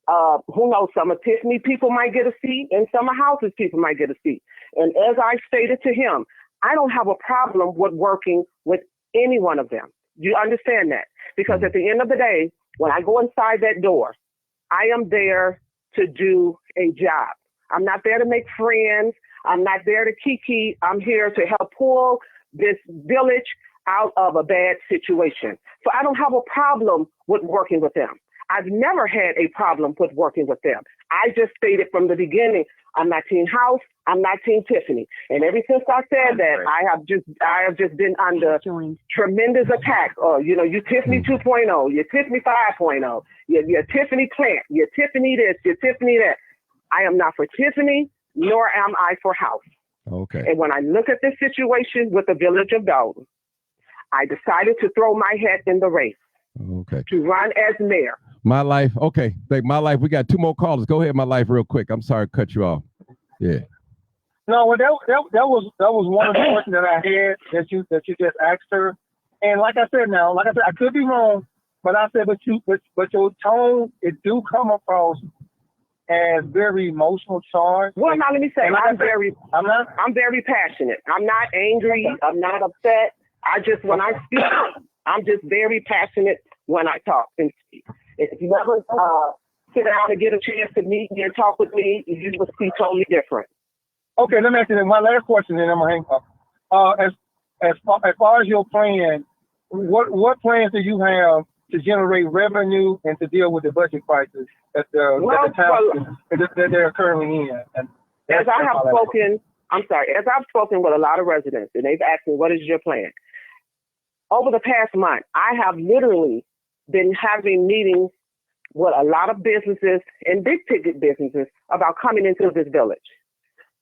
who knows, some of Tiffany people might get a seat, and some of House's people might get a seat. And as I stated to him, I don't have a problem with working with any one of them. You understand that? Because at the end of the day, when I go inside that door, I am there to do a job. I'm not there to make friends. I'm not there to kiki. I'm here to help pull this village out of a bad situation. So I don't have a problem with working with them. I've never had a problem with working with them. I just stated from the beginning, I'm not Team House, I'm not Team Tiffany. And ever since I said that, I have just been under tremendous attack. You Tiffany 2.0, you're Tiffany 5.0, you're Tiffany Plant, you're Tiffany this, you're Tiffany that. I am not for Tiffany, nor am I for House. Okay. And when I look at this situation with the Village of Dalton, I decided to throw my hat in the race. Okay. To run as mayor. My life. Okay. My life. We got 2 more callers. Go ahead, my life, real quick. I'm sorry to cut you off. Yeah. No, well, that was one of the questions that I had that you just asked her. And like I said, I could be wrong, but I said, but your tone, it do come across as very emotional charged. Well, now let me say, I'm very passionate. I'm not angry. I'm not upset. When I speak, I'm just very passionate when I talk and speak. If you ever sit down and get a chance to meet me and talk with me, you will see totally different. Okay, let me ask you my last question, and I'm gonna hang up. As far as your plan, what plans do you have to generate revenue and to deal with the budget crisis that they're currently in? As I've spoken with a lot of residents, and they've asked me, what is your plan? Over the past month, I have literally been having meetings with a lot of businesses and big ticket businesses about coming into this village.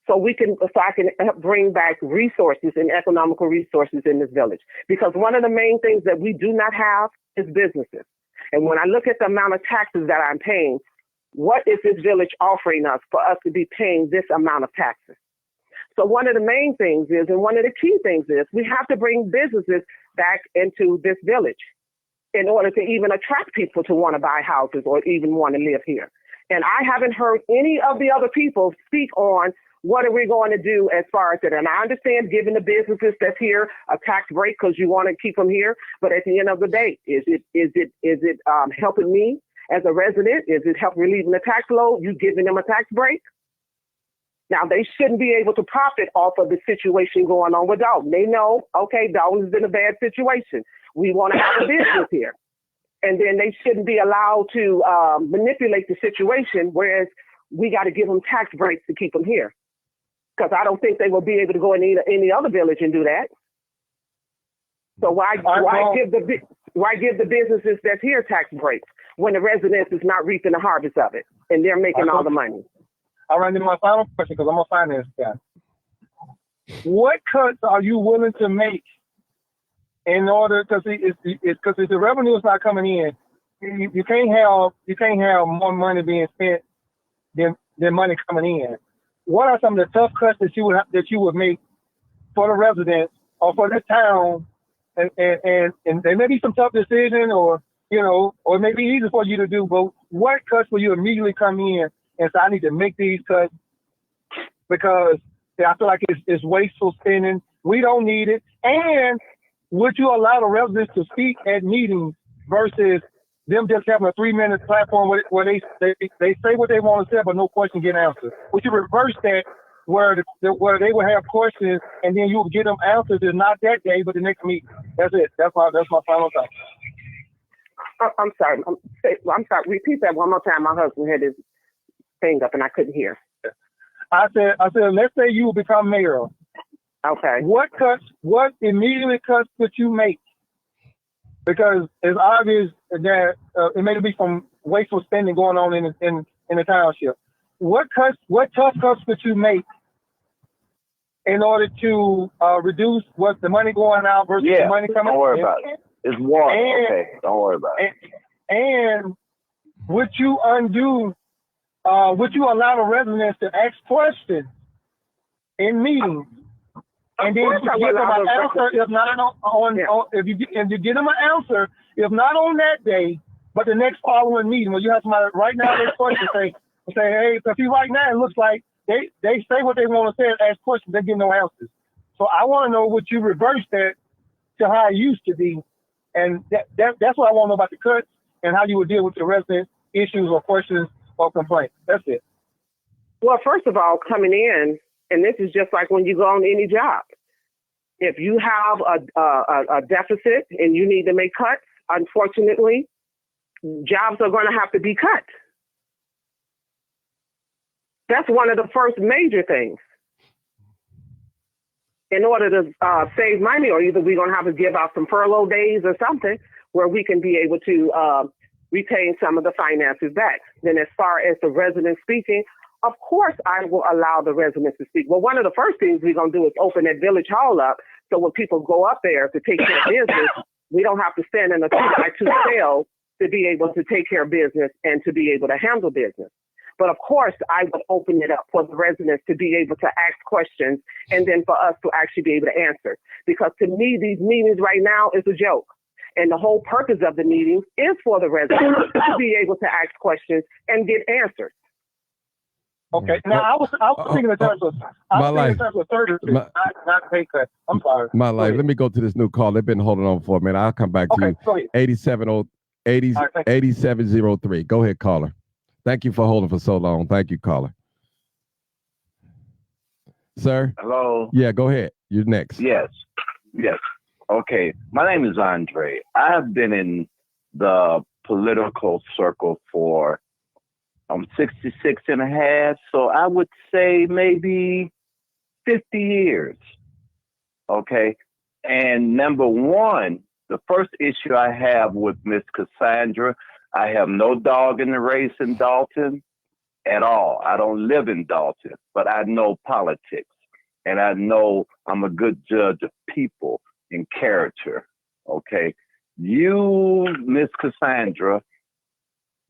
So I can bring back resources and economical resources in this village. Because one of the main things that we do not have is businesses. And when I look at the amount of taxes that I'm paying, what is this village offering us for us to be paying this amount of taxes? So one of the main things is, and one of the key things is, we have to bring businesses back into this village in order to even attract people to want to buy houses or even want to live here. And I haven't heard any of the other people speak on what are we going to do as far as it. And I understand giving the businesses that's here a tax break because you want to keep them here. But at the end of the day, is it helping me as a resident? Is it help relieving the tax load? You giving them a tax break? Now, they shouldn't be able to profit off of the situation going on with Dalton. They know, okay, Dalton's been a bad situation. We want to have a business here. And then they shouldn't be allowed to manipulate the situation, whereas we got to give them tax breaks to keep them here. Because I don't think they will be able to go in any other village and do that. So why give the businesses that's here tax breaks when the residents is not reaping the harvest of it and they're making all the money? All right, then my final question, because I'm a finance guy. What cuts are you willing to make in order, because if the revenue is not coming in, you can't have more money being spent than money coming in. What are some of the tough cuts that you would make for the residents or for the town? And there may be some tough decision, or it may be easy for you to do, but what cuts will you immediately come in and say, I need to make these cuts because I feel like it's wasteful spending. We don't need it. And would you allow the residents to speak at meetings versus them just having a 3-minute platform where they say what they want to say, but no question get answered? Would you reverse that where they will have questions and then you will get them answers, if not that day, but the next meeting? That's it. That's my final thought. I'm sorry. I'm sorry. Repeat that one more time. My husband had his thing up and I couldn't hear. I said, let's say you will become mayor. Okay. What immediate cuts could you make? Because it's obvious that it may be some wasteful spending going on in the township. What tough cuts could you make in order to reduce what the money going out versus the money coming in? Don't worry about it. It's water. Okay, don't worry about it. And would you allow the residents to ask questions in meetings? And then you give them an answer, if you give them an answer, if not on that day, but the next following meeting, where you have somebody right now their question say, hey, because right now it looks like they say what they want to say and ask questions, they get no answers. So I want to know, would you reverse that to how it used to be? And that's what I want to know about the cuts and how you would deal with the resident issues or questions or complaints. That's it. Well, first of all, coming in, and this is just like when you go on any job. If you have a deficit and you need to make cuts, unfortunately, jobs are going to have to be cut. That's one of the first major things. In order to save money, or either we're going to have to give out some furlough days or something where we can be able to retain some of the finances back. Then as far as the residents speaking, of course I will allow the residents to speak. Well, one of the first things we're going to do is open that village hall up, so when people go up there to take care of business, we don't have to stand in a 2x2 cell to be able to take care of business and to be able to handle business. But of course, I would open it up for the residents to be able to ask questions and then for us to actually be able to answer. Because to me, these meetings right now is a joke. And the whole purpose of the meetings is for the residents to be able to ask questions and get answers. Okay. Now, I was thinking in terms of, not pay cut. I'm sorry. My life. Let me go to this new call. They've been holding on for a minute. I'll come back to you. Go ahead. 8703. Go ahead, caller. Thank you for holding for so long. Thank you, caller. Sir? Hello? Yeah, go ahead. You're next. Yes. Okay. My name is Andre. I have been in the political circle for 66 and a half, so I would say maybe 50 years. Okay. And number one, the first issue I have with Miss Casundra, I have no dog in the race in Dalton at all. I don't live in Dalton, but I know politics, and I know I'm a good judge of people and character. Okay. You, Miss Casundra,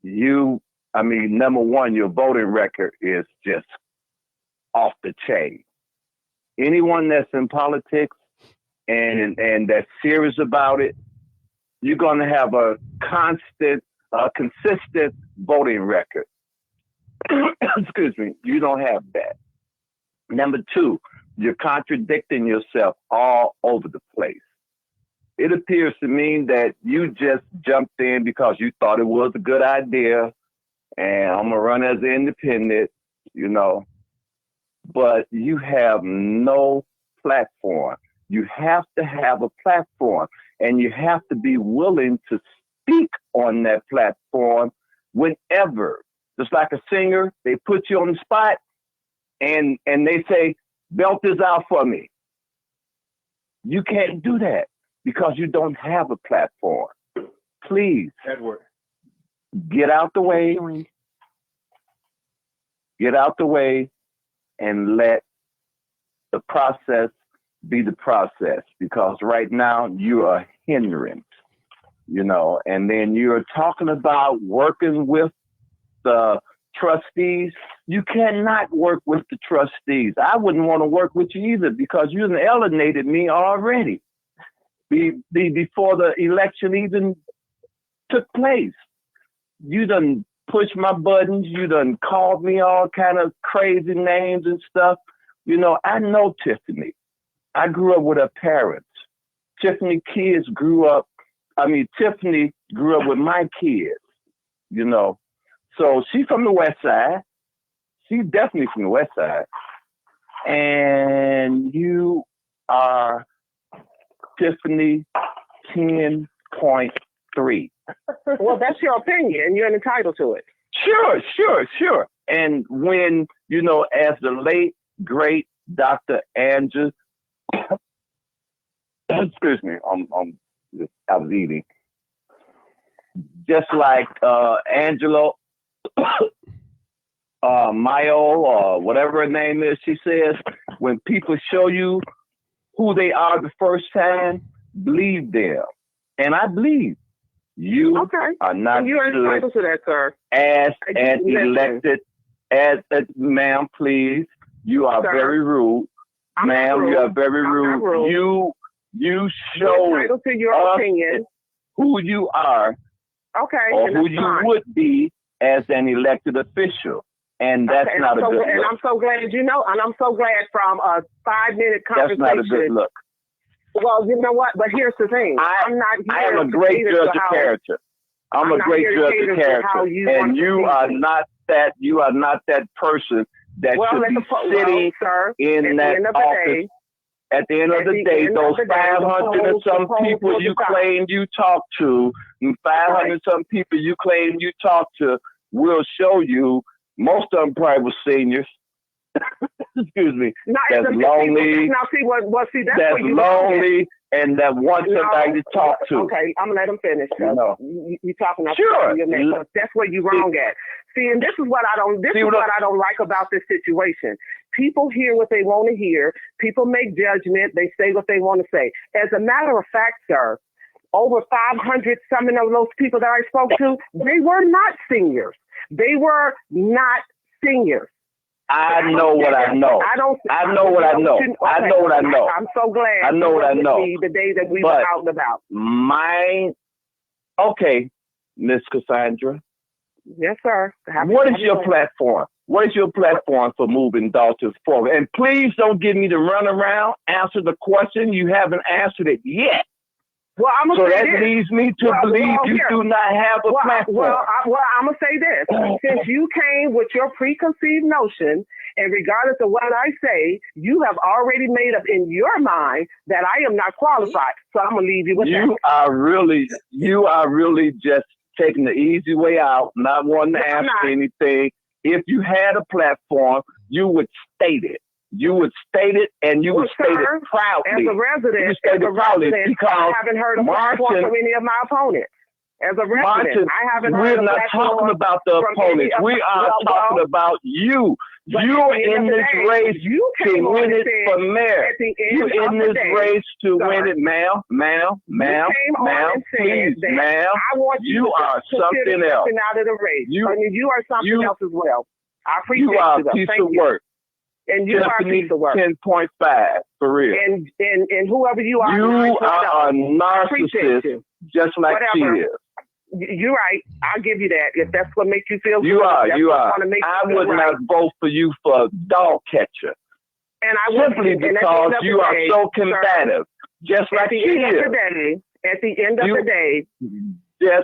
number one, your voting record is just off the chain. Anyone that's in politics and that's serious about it, you're going to have a consistent voting record. Excuse me. You don't have that. Number two, you're contradicting yourself all over the place. It appears to me that you just jumped in because you thought it was a good idea, and I'm going to run as an independent, but you have no platform. You have to have a platform, and you have to be willing to speak on that platform whenever. Just like a singer, they put you on the spot and they say, belt this out for me. You can't do that because you don't have a platform. Please, Edward, get out the way. Get out the way and let the process be the process, because right now you are hindering, and then you're talking about working with the trustees. You cannot work with the trustees. I wouldn't want to work with you either, because you done alienated me already before the election even took place. You done pushed my buttons. You done called me all kind of crazy names and stuff. I know Tiffany. I grew up with her parents. Tiffany grew up with my kids, So she's from the West Side. She's definitely from the West Side. And you are Tiffany 10.3. Well, that's your opinion. You're entitled to it. Sure. And when, as the late, great Dr. Andrew, excuse me, I was eating. Just like Angelo, Mayoral, or whatever her name is, she says, when people show you who they are the first time, believe them. And I believe you are not you're entitled to that, sir. As an elected, ma'am, please. You are very rude. Ma'am, you are very rude. You show entitled to your opinion. Who you are, or who you would be as an elected official, and that's not a good look. And I'm so glad and I'm so glad from a 5-minute conversation. That's not a good look. Well, you know what? But here's the thing. I am a great judge of character. I'm a great judge of character, and you are not that. You are not that person that should be sitting in that office. At the end of the day, those 500 and some people you claim you talk to, 500 and some people you claim you talk to, will show you Most of them probably were seniors. Excuse me. That's lonely. Now see that's that's lonely and that want somebody to talk to. Okay, I'm gonna let them finish. You talking about sure. That's where you wrong at. See, and this is what I don't. This is what I don't like about this situation. People hear what they want to hear. People make judgment. They say what they want to say. As a matter of fact, sir, over 500 some of those people that I spoke to, they were not seniors. They were not seniors. I know what I know. I know what I know. I know what I know. I'm so glad. I know what I know. The day that we were out and about. Okay, Miss Cassandra. Yes, sir. What is your platform? What is your platform for moving daughters forward? And please don't get me to run around, answer the question. You haven't answered it yet. Well, I'm gonna so say that this. leads me to believe you do not have a platform. Well, I'm going to say this. Since you came with your preconceived notion, and regardless of what I say, you have already made up in your mind that I am not qualified. So I'm going to leave you with that. You are really just taking the easy way out, not wanting to ask anything. If you had a platform, you would state it. You would state it, and you would state it proudly. As a resident, I haven't heard a platform from any of my opponents. As a resident, I haven't heard We're not talking about the opponents. We are talking about you. You're in this race to win it for mayor. You're in this race to win it, ma'am, please, ma'am. You are something else. Out of the race. You are something else as well. I appreciate you. You are a piece of work. And you are a piece of work. 10.5 for real. And whoever you are, you are a narcissist, just like she is. You're right. I'll give you that. If that's what makes you feel good. You are. I would not vote for you for a dog catcher. And I simply because you are so combative, just like she is. At the end of the day,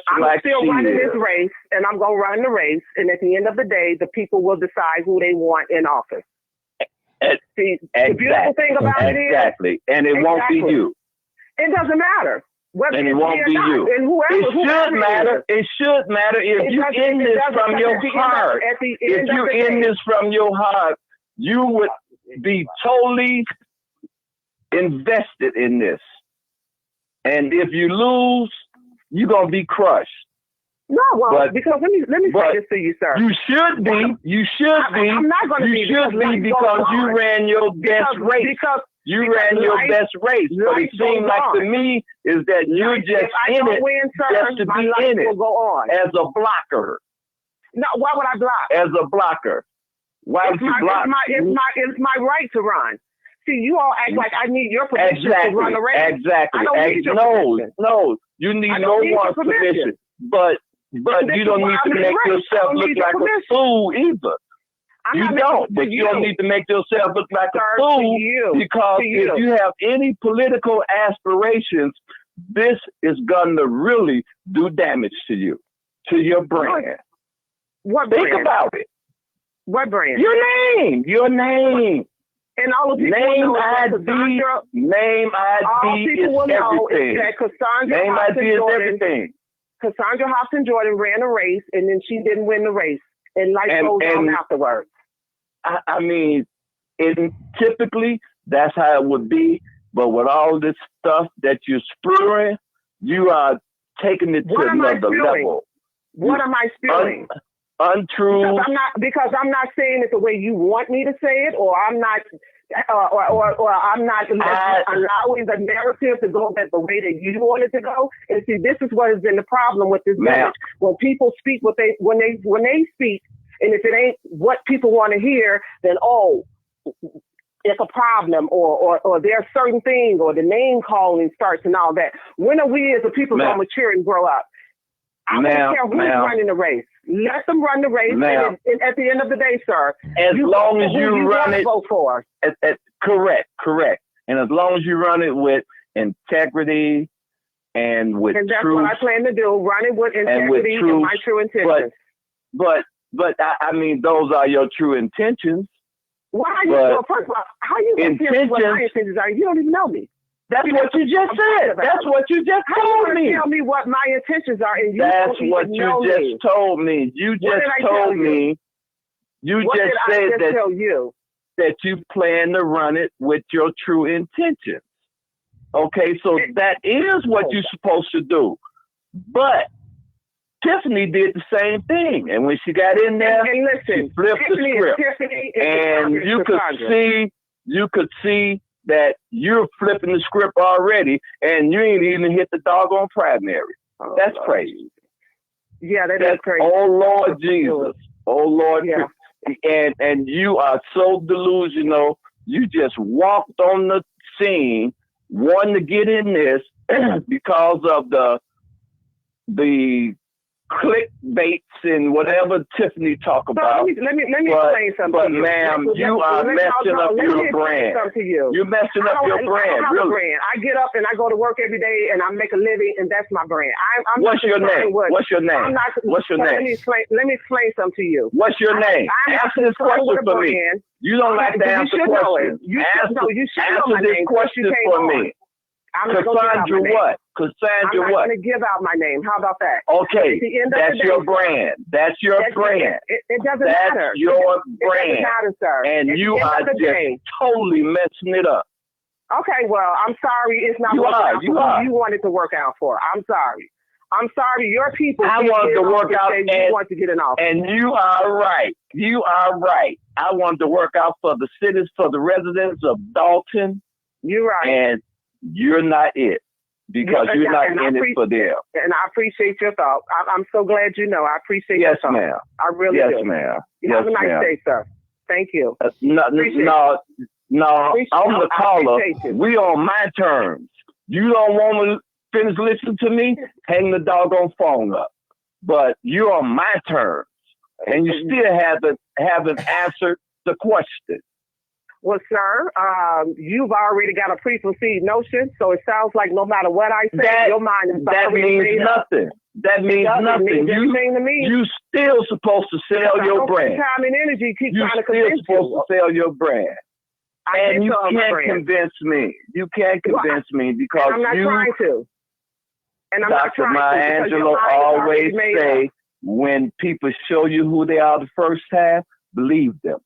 I'm still running this race, and I'm going to run the race. And at the end of the day, the people will decide who they want in office. See, the beautiful thing about it is, and it won't be you. It doesn't matter. And it won't be you. It should matter. It should matter if you in this from your heart. If you're in this from your heart, you would be totally invested in this. And if you lose, you're gonna be crushed. No, because let me say this to you, sir. You should be. I'm not going to be. You should be because you ran your best race. You ran your best race. But it seems like to me is that you're just in it just to be in it as a blocker. No, why would I block? As a blocker. Why would you block? It's my right to run. See, you all act like I need your permission to run a race. Exactly. I don't need your permission. No, you need no one's permission. But you don't need to make yourself look like a fool either. You don't. But you don't need to make yourself look like a fool because if you have any political aspirations, this is going to really do damage to you, to your brand. What Think brand? about it. What brand? Your name. And all of people name know ID. Name ID is everything. Name ID is everything. Casundra Jordan-Hopson ran a race, and then she didn't win the race, and life goes on afterwards. I mean, typically that's how it would be, but with all this stuff that you're spewing, you are taking it to another level. What am I spewing? Untrue. Because I'm not saying it the way you want me to say it, or I'm not. Or I'm not allowing the narrative to go the way that you want it to go. And see, this is what has been the problem with this message. When people speak when they speak, and if it ain't what people want to hear, then it's a problem, or there's certain things, or the name calling starts and all that. When are we as a people going to mature and grow up? I don't care who's running the race. Let them run the race. And at the end of the day, sir, as long as you run it, vote for. Correct. And as long as you run it with integrity and with and that's truth, what I plan to do. Run it with integrity and my true intentions. But I mean, those are your true intentions. Why are you? First of all, how you intentions? What my intentions are? You don't even know me. That's what you just said. That's what you just told me. Tell me what my intentions are, and you That's what you just told me. You just told me You what just did said I just that tell you? That you plan to run it with your true intentions. Okay, so that is what you're supposed to do. But Tiffany did the same thing, and when she got in there, and listen, she flipped Tiffany the script, and you could see that you're flipping the script already, and you ain't even hit the doggone primary. That's crazy. Yeah, that's crazy. Oh Lord Jesus, oh Lord, yeah. And you are so delusional. You just walked on the scene, wanting to get in this because of the clickbaits and whatever Tiffany talk about. Let me explain something but to you. Ma'am, you are messing up your brand. You're messing up your brand, really. I get up and I go to work every day and I make a living, and that's my brand. What's your name? What's your name? What's your name? Let me explain something to you. What's your name? Answer this question for me. You don't like to answer questions. Answer this question for me. Cassandra what? Cassandra I'm not what? going to give out my name. How about that? Okay, that's your brand. That's your brand. It doesn't matter. That's your brand. It doesn't matter, sir. And you are just totally messing it up. Okay, well, I'm sorry. It's not working out for who you wanted to work out for. I'm sorry. I'm sorry. Your people. I want to work out, and you want to get an office. And you are right. You are right. I want to work out for the cities, for the residents of Dalton. You're right. And you're not it, because you're not in it for them. And I appreciate your thought. I'm so glad you know. I appreciate your thought. Yes, ma'am. I really do. Yes, ma'am. You have a nice day, sir. Thank you. No, I'm the caller. We on my terms. You don't want to finish listening to me? Hang the doggone phone up. But you're on my terms, and you still haven't answered the question. Well, sir, you've already got a preconceived notion, so it sounds like no matter what I say, your mind is already made up. That means nothing. You still supposed to sell your brand. Time and energy keep trying to convince you. You're still supposed to sell your brand. And you can't convince me. You can't convince me because I'm not trying to. And I'm Dr. Maya Angelou always say, when people show you who they are the first time, believe them.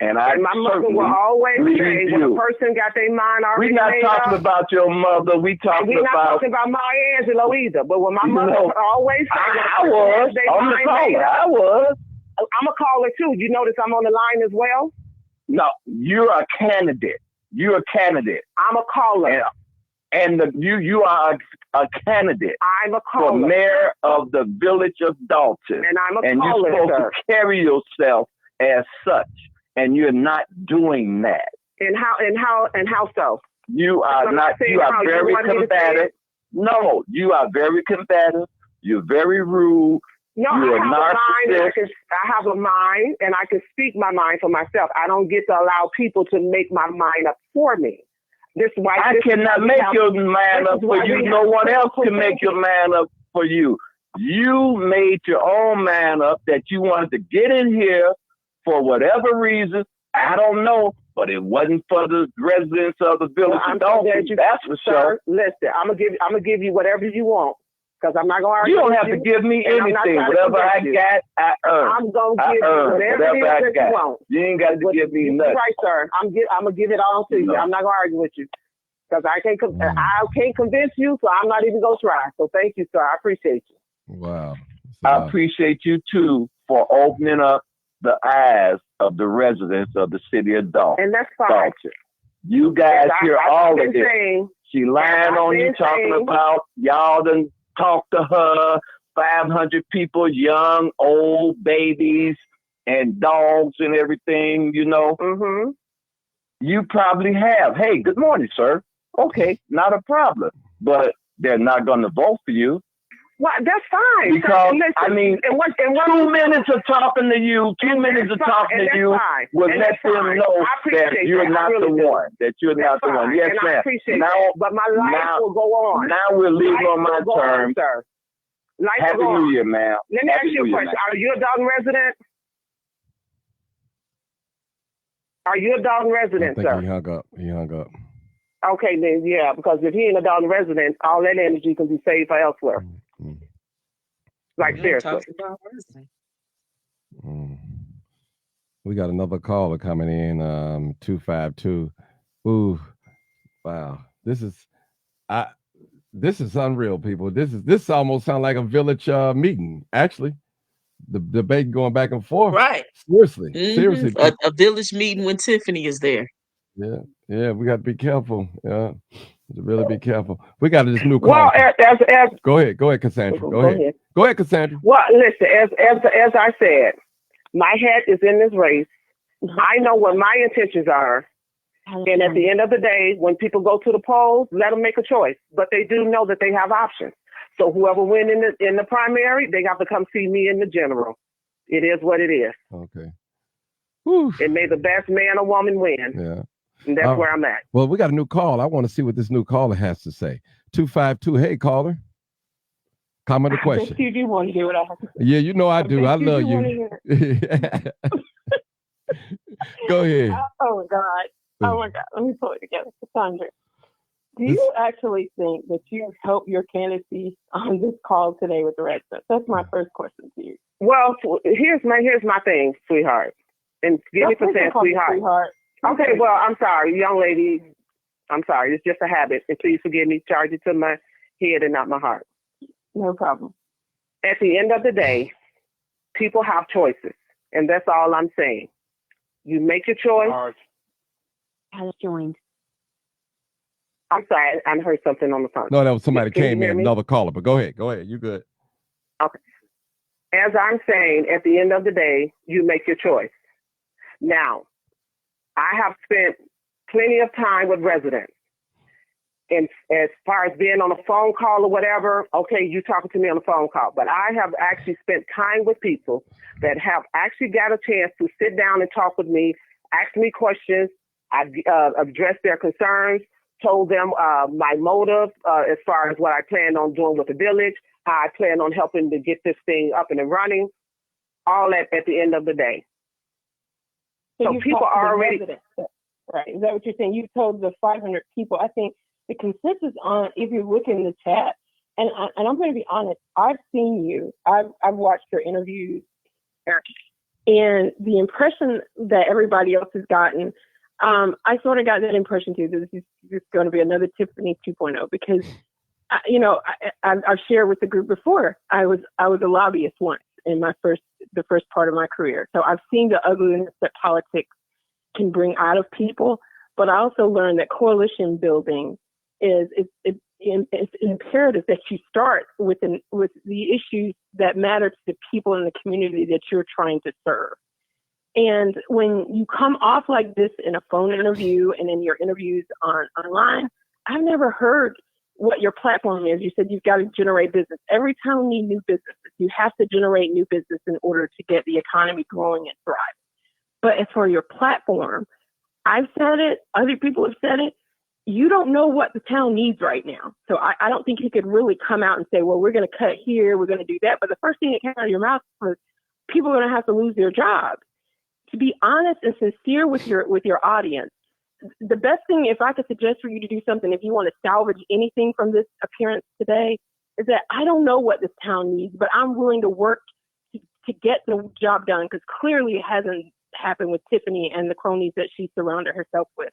And my mother will always say, when a person got their mind already made up. We're not talking about your mother. We're not talking about Maya Angelou either. But when my mother always say, I was on the caller. I was. I'm a caller too. You notice I'm on the line as well? No, you're a candidate. You're a candidate. I'm a caller. And you are a candidate. I'm a caller. For mayor of the village of Dalton. And I'm a caller, and you're supposed to carry yourself as such. And you're not doing that. And how so? You are not. You are very combative. No, you are very combative. You're very rude. No, you're I have a mind, and I can speak my mind for myself. I don't get to allow people to make my mind up for me. I cannot make your mind up for you. No one else can make your mind up for you. You made your own mind up that you wanted to get in here. For whatever reason, I don't know, but it wasn't for the residents of the village of Dalton. That's for sure. Listen, I'm gonna give you whatever you want, because I'm not gonna argue. You don't have to give me anything. Whatever I got, I earn. I'm gonna give you whatever it is that you want. You ain't got to give me nothing. Right, sir. I'm gonna give it all to you. I'm not gonna argue with you, because I can't convince you, so I'm not even gonna try. So thank you, sir. I appreciate you. Wow. I appreciate you too for opening up the eyes of the residents of the city of Dalton. And that's fine. You guys hear all of this. She lying on you, talking about y'all done talked to her, 500 people, young, old, babies, and dogs and everything, you know. Mm-hmm. You probably have. Hey, good morning, sir. Okay, not a problem. But they're not going to vote for you. Well, that's fine. Because, listen, I mean, 2 minutes of talking to you, 2 minutes of talking to you will let them know that you're not the one, that you're not the one. Yes, ma'am. I appreciate that, but my life will go on. Now we're leaving on my terms. Happy New Year, ma'am. Let me ask you a question. Are you a Dalton resident? Are you a Dalton resident, sir? He hung up. Okay, then, yeah, because if he ain't a Dalton resident, all that energy can be saved for elsewhere. Like, seriously. We got another caller coming in, 252. Ooh, wow. This is unreal, people. This almost sounds like a village meeting, actually. The debate going back and forth. Right. Seriously. Mm-hmm. Seriously. A village meeting when Tiffany is there. Yeah, we got to be careful. Yeah, really be careful. We got this new call. Well, as go ahead, Cassandra. Go ahead, Cassandra. Well, listen, as I said, my head is in this race. I know what my intentions are. And at the end of the day, when people go to the polls, let them make a choice. But they do know that they have options. So whoever wins in the primary, they got to come see me in the general. It is what it is. Okay. And may the best man or woman win. Yeah. And that's where I'm at. Well, we got a new call. I want to see what this new caller has to say. 252. Hey, caller. Comment or question. You do want to hear what I have to say. Yeah, you know I do. I love you. Go ahead. Oh my God. Oh my God. Let me pull it together. Casundra, do you actually think that you helped your candidacy on this call today with the residents? That's my first question to you. Well, here's my thing, sweetheart. And give me for saying sweetheart. Okay, well, I'm sorry, young lady. I'm sorry. It's just a habit. And please forgive me. Charge it to my head and not my heart. No problem. At the end of the day, people have choices. And that's all I'm saying. You make your choice. Has joined. I'm sorry, I heard something on the phone. No, that was somebody came in, another caller, but go ahead. You good. Okay. As I'm saying, at the end of the day, you make your choice. Now, I have spent plenty of time with residents. And as far as being on a phone call or whatever, okay, you talking to me on a phone call. But I have actually spent time with people that have actually got a chance to sit down and talk with me, ask me questions. I addressed their concerns, told them my motive as far as what I plan on doing with the village, how I plan on helping to get this thing up and running, all at the end of the day. So people are already... Right. Is that what you're saying? You told the 500 people. I think the consensus on, if you look in the chat, and I'm going to be honest, I've seen you. I've watched your interviews, and the impression that everybody else has gotten, I sort of got that impression too. This is going to be another Tiffany 2.0 because, I've shared with the group before. I was a lobbyist once in the first part of my career. So I've seen the ugliness that politics can bring out of people, but I also learned that coalition building it's imperative that you start with the issues that matter to the people in the community that you're trying to serve. And when you come off like this in a phone interview and in your interviews online, I've never heard what your platform is. You said you've got to generate business. Every time we need new businesses, you have to generate new business in order to get the economy growing and thriving. But as for your platform, I've said it, other people have said it, you don't know what the town needs right now. So I don't think you could really come out and say, well, we're going to cut here, we're going to do that. But the first thing that came out of your mouth was people are going to have to lose their jobs. To be honest and sincere with your audience, the best thing, if I could suggest for you to do something, if you want to salvage anything from this appearance today, is that I don't know what this town needs, but I'm willing to work to get the job done, because clearly it hasn't happened with Tiffany and the cronies that she surrounded herself with.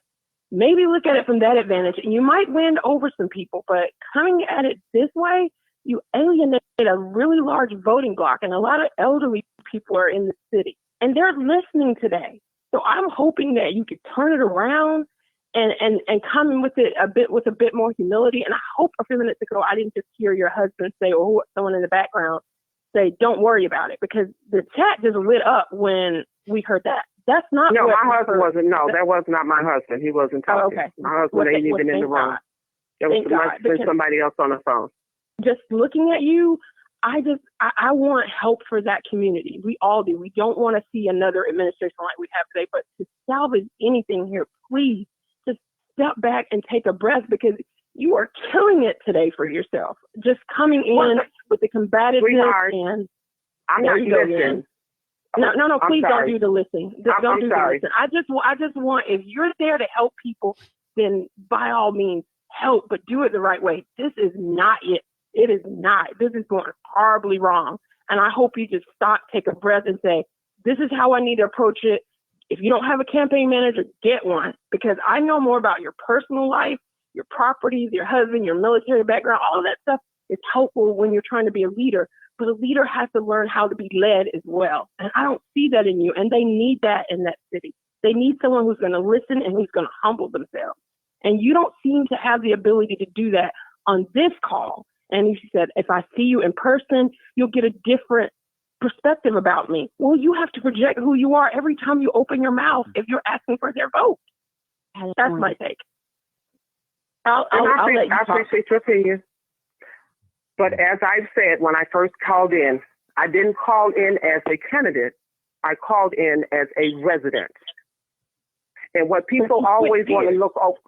Maybe look at it from that advantage, and you might win over some people, but coming at it this way, you alienate a really large voting block, and a lot of elderly people are in the city, and they're listening today. So I'm hoping that you could turn it around and come in with it a bit more humility. And I hope a few minutes ago I didn't just hear your husband say, or someone in the background say, "Don't worry about it," because the chat just lit up when we heard that. That's not. No, my husband wasn't. No, that was not my husband. He wasn't talking. Okay. My husband ain't even in the room. There was somebody else on the phone. Just looking at you, I want help for that community. We all do. We don't want to see another administration like we have today, but to salvage anything here, please just step back and take a breath, because you are killing it today for yourself. Just coming in with the combativeness and I'm not listening. No, please don't do the listen. Don't do the sorry. listen. I just want, if you're there to help people, then by all means help, but do it the right way. This is not it. It is not. This is going horribly wrong. And I hope you just stop, take a breath, and say, this is how I need to approach it. If you don't have a campaign manager, get one, because I know more about your personal life, your properties, your husband, your military background. All of that stuff is helpful when you're trying to be a leader, but a leader has to learn how to be led as well. And I don't see that in you, and they need that in that city. They need someone who's going to listen and who's going to humble themselves. And you don't seem to have the ability to do that on this call. And she said, if I see you in person, you'll get a different perspective about me. Well, you have to project who you are every time you open your mouth if you're asking for their vote. That's my take. I appreciate your opinion. But as I've said, when I first called in, I didn't call in as a candidate. I called in as a resident. And what people always want to look over,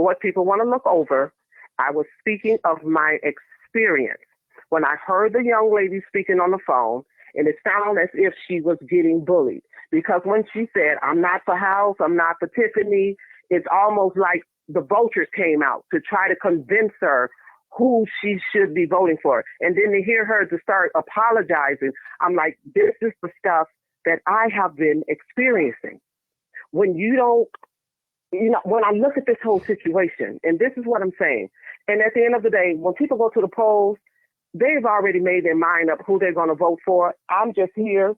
what people want to look over, I was speaking of my experience. When I heard the young lady speaking on the phone, and it sounded as if she was getting bullied. Because when she said, I'm not for House, I'm not for Tiffany, it's almost like the vultures came out to try to convince her who she should be voting for. And then to hear her to start apologizing, I'm like, this is the stuff that I have been experiencing. When you don't, when I look at this whole situation, and this is what I'm saying, and at the end of the day, when people go to the polls, they've already made their mind up who they're going to vote for. I'm just here.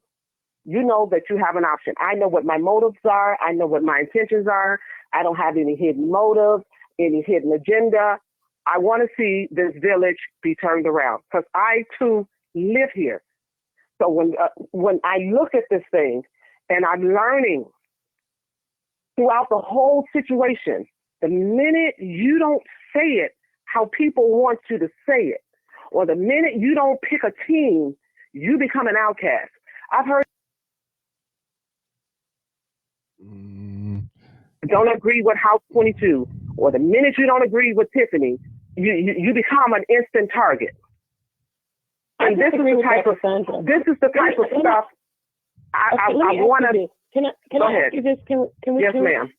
You know that you have an option. I know what my motives are. I know what my intentions are. I don't have any hidden motives, any hidden agenda. I want to see this village be turned around because I too live here. So when I look at this thing and I'm learning throughout the whole situation, the minute you don't say it how people want you to say it, or the minute you don't pick a team, you become an outcast. I've heard don't agree with House 22, or the minute you don't agree with Tiffany, you become an instant target. And this is the type of stuff I want to. Can I ask you this? Can we? Yes, ma'am.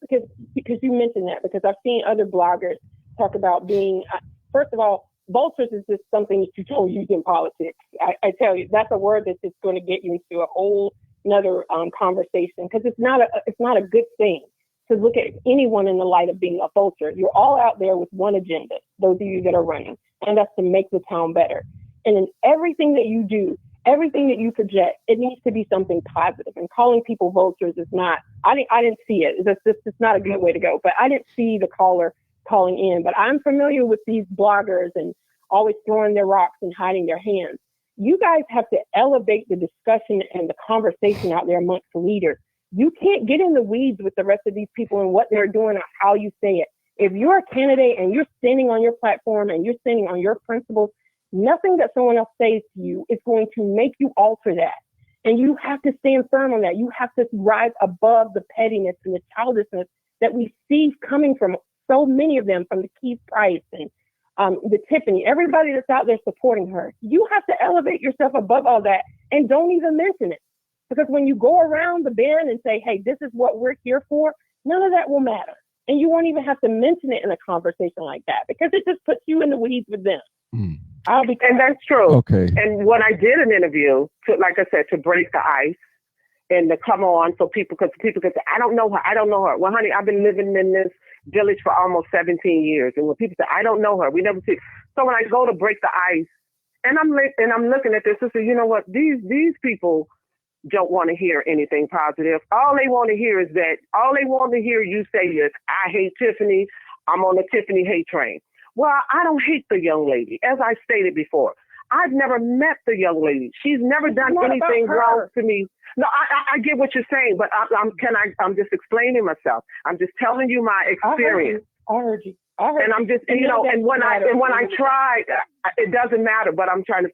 Because you mentioned that, because I've seen other bloggers talk about being. First of all, vultures is just something that you don't use in politics. I tell you, that's a word that's just going to get you into a whole another conversation, because it's not a good thing to look at anyone in the light of being a vulture. You're all out there with one agenda, those of you that are running, and that's to make the town better. And in everything that you do, everything that you project, it needs to be something positive. And calling people vultures is not, I didn't see it. It's not a good way to go. But I didn't see the caller calling in. But I'm familiar with these bloggers and always throwing their rocks and hiding their hands. You guys have to elevate the discussion and the conversation out there amongst leaders. You can't get in the weeds with the rest of these people and what they're doing or how you say it. If you're a candidate and you're standing on your platform and you're standing on your principles, nothing that someone else says to you is going to make you alter that. And you have to stand firm on that. You have to rise above the pettiness and the childishness that we see coming from so many of them, from the Keith Price and the Tiffany, everybody that's out there supporting her. You have to elevate yourself above all that and don't even mention it. Because when you go around the bend and say, hey, this is what we're here for, none of that will matter. And you won't even have to mention it in a conversation like that, because it just puts you in the weeds with them. And that's true. Okay. And when I did an interview, like I said, to break the ice and to come on so people could say, I don't know her. Well, honey, I've been living in this village for almost 17 years. And when people say, I don't know her, we never see. So when I go to break the ice and I'm looking at this, I say, you know what? These people don't want to hear anything positive. All they want to hear you say is, I hate Tiffany. I'm on the Tiffany hate train. Well, I don't hate the young lady. As I stated before, I've never met the young lady. She's never done anything wrong to me. No, I get what you're saying, but I'm just explaining myself. I'm just telling you my experience. I heard you. And I'm just, and when I try, it doesn't matter, but I'm trying to,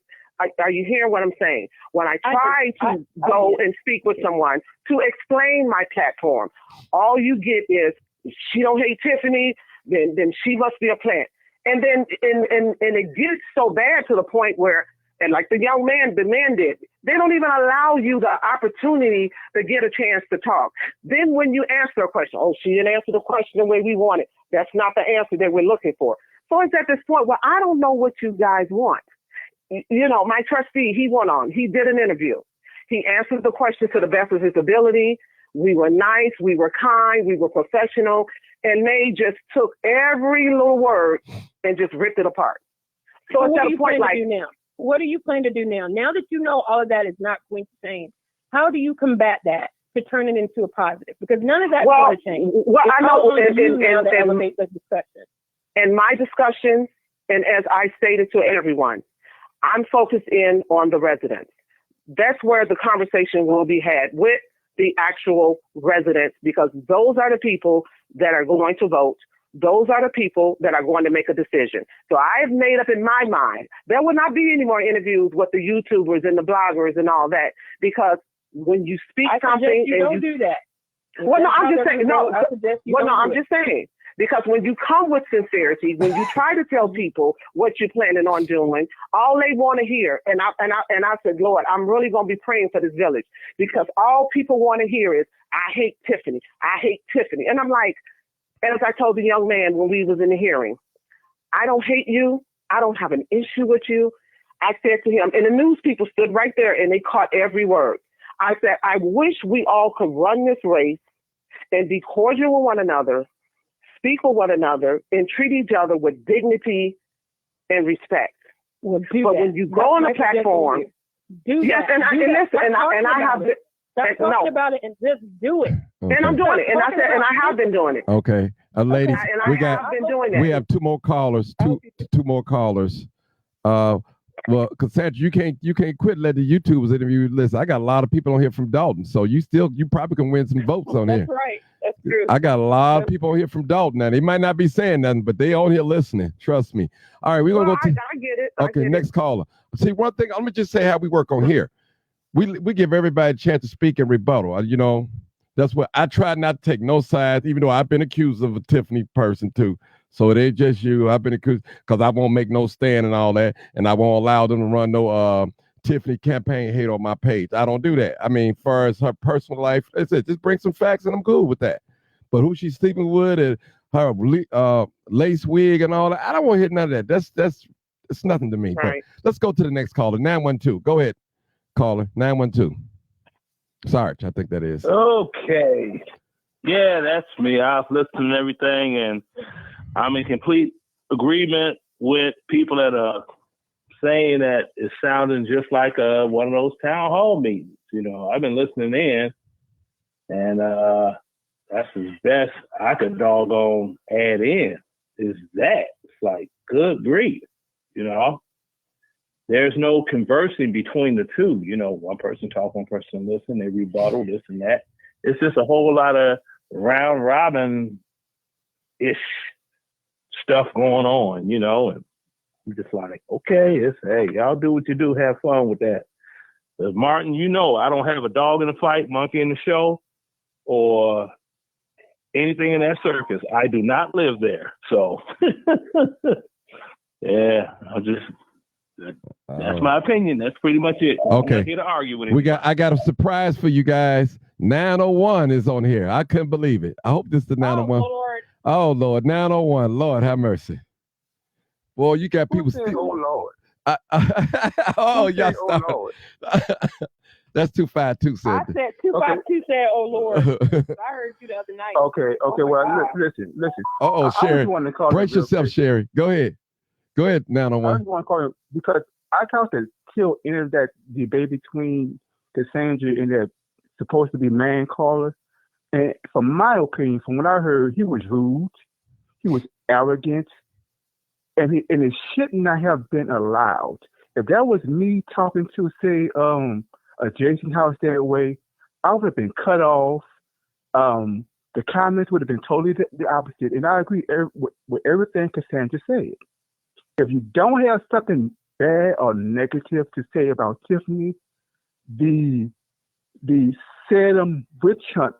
are you hearing what I'm saying? When I try to go and speak with someone to explain my platform, all you get is, she don't hate Tiffany, then she must be a plant. And then and it gets so bad to the point where, and like the man did, they don't even allow you the opportunity to get a chance to talk. Then when you answer a question, she didn't answer the question the way we wanted. That's not the answer that we're looking for. So it's at this point where I don't know what you guys want. My trustee, he went on. He did an interview. He answered the question to the best of his ability. We were nice, we were kind, we were professional, and they just took every little word and just ripped it apart. So what at do you a point, plan to do now? What do you plan to do now? Now that you know all of that is not going to change, how do you combat that to turn it into a positive? Because none of that's going to change. Well, I know, to elevate the discussion. In my discussions, and as I stated to everyone, I'm focused in on the residents. That's where the conversation will be had with the actual residents, because those are the people that are going to vote. Those are the people that are going to make a decision. So I've made up in my mind, there will not be any more interviews with the YouTubers and the bloggers and all that, because when you speak something, you don't do that. Well, no, I'm just saying, no. Well, no, I'm just saying, because when you come with sincerity, when you try to tell people what you're planning on doing, all they want to hear, and I said, Lord, I'm really going to be praying for this village, because all people want to hear is, I hate Tiffany. I hate Tiffany. And I'm like, as I told the young man when we was in the hearing, I don't hate you. I don't have an issue with you. I said to him, and the news people stood right there and they caught every word. I said, I wish we all could run this race and be cordial with one another, speak with one another, and treat each other with dignity and respect. Well, when you go on the platform, Stop talking about it and just do it. Okay. And I'm doing it, and I have been doing it. Okay, ladies, okay. we have two more callers. Two more callers. Well, Cassandra, you can't quit letting the YouTubers interview. Listen, I got a lot of people on here from Dalton, so you probably can win some votes on here. That's right. That's true. I got a lot of people on here from Dalton. Now they might not be saying nothing, but they on here listening. Trust me. All right, we're gonna go to. I get it. Okay, next caller. See, one thing. Let me just say how we work on here. We give everybody a chance to speak and rebuttal. You know, that's what I try not to take no sides, even though I've been accused of a Tiffany person too. So it ain't just you. I've been accused because I won't make no stand and all that, and I won't allow them to run no Tiffany campaign hate on my page. I don't do that. I mean, as far as her personal life, it's it. Just bring some facts, and I'm good with that. But who she's sleeping with and her lace wig and all that, I don't want to hear none of that. That's it's nothing to me. Right. But let's go to the next caller, 912. Go ahead. Caller 912. Sarge, I think that is. Okay. Yeah, that's me. I've listened to everything, and I'm in complete agreement with people that are saying that it's sounding just like one of those town hall meetings. You know, I've been listening in, and that's as best I could doggone add in is that. It's like, good grief, you know. There's no conversing between the two. You know, one person talk, one person listen, they rebuttal, this and that. It's just a whole lot of round robin-ish stuff going on, you know, and I'm just like, okay, hey, y'all do what you do, have fun with that. But Martin, you know, I don't have a dog in the fight, monkey in the show, or anything in that circus. I do not live there. So, yeah, that's my opinion. That's pretty much it. Okay. I'm not here to argue with it. I got a surprise for you guys. 901 is on here. I couldn't believe it. I hope this is the 901. Oh Lord, 901. Lord have mercy. Boy, you got people still. Oh Lord. Oh, y'all stop. That's 252 said. I said 252 said, "Oh Lord." I heard you the other night. Okay. Well, listen. Oh, Sherry. Brace yourself, Sherry. Go ahead, 901. I just want to call you because I can't kill any of that debate between Cassandra and that supposed to be man caller. And from my opinion, from what I heard, he was rude, he was arrogant, and it should not have been allowed. If that was me talking to, say, a Jason House that way, I would have been cut off. The comments would have been totally the opposite. And I agree with everything Cassandra said. If you don't have something bad or negative to say about Tiffany, the Salem witch hunt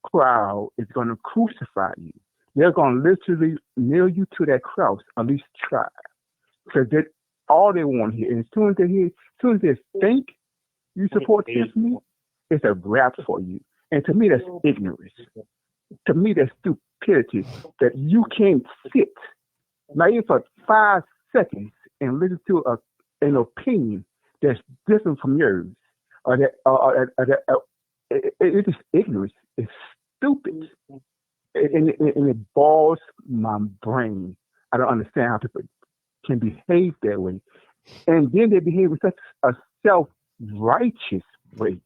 crowd is going to crucify you. They're going to literally nail you to that cross, at least try. Because that's all they want to hear. And as soon as they think you support Tiffany, it's a wrap for you. And to me, that's ignorance. To me, that's stupidity. That you can't sit, not even for 5 seconds, and listen to an opinion that's different from yours, or that it's just ignorance. It's stupid. And it boils my brain. I don't understand how people can behave that way. And then they behave in such a self-righteous way.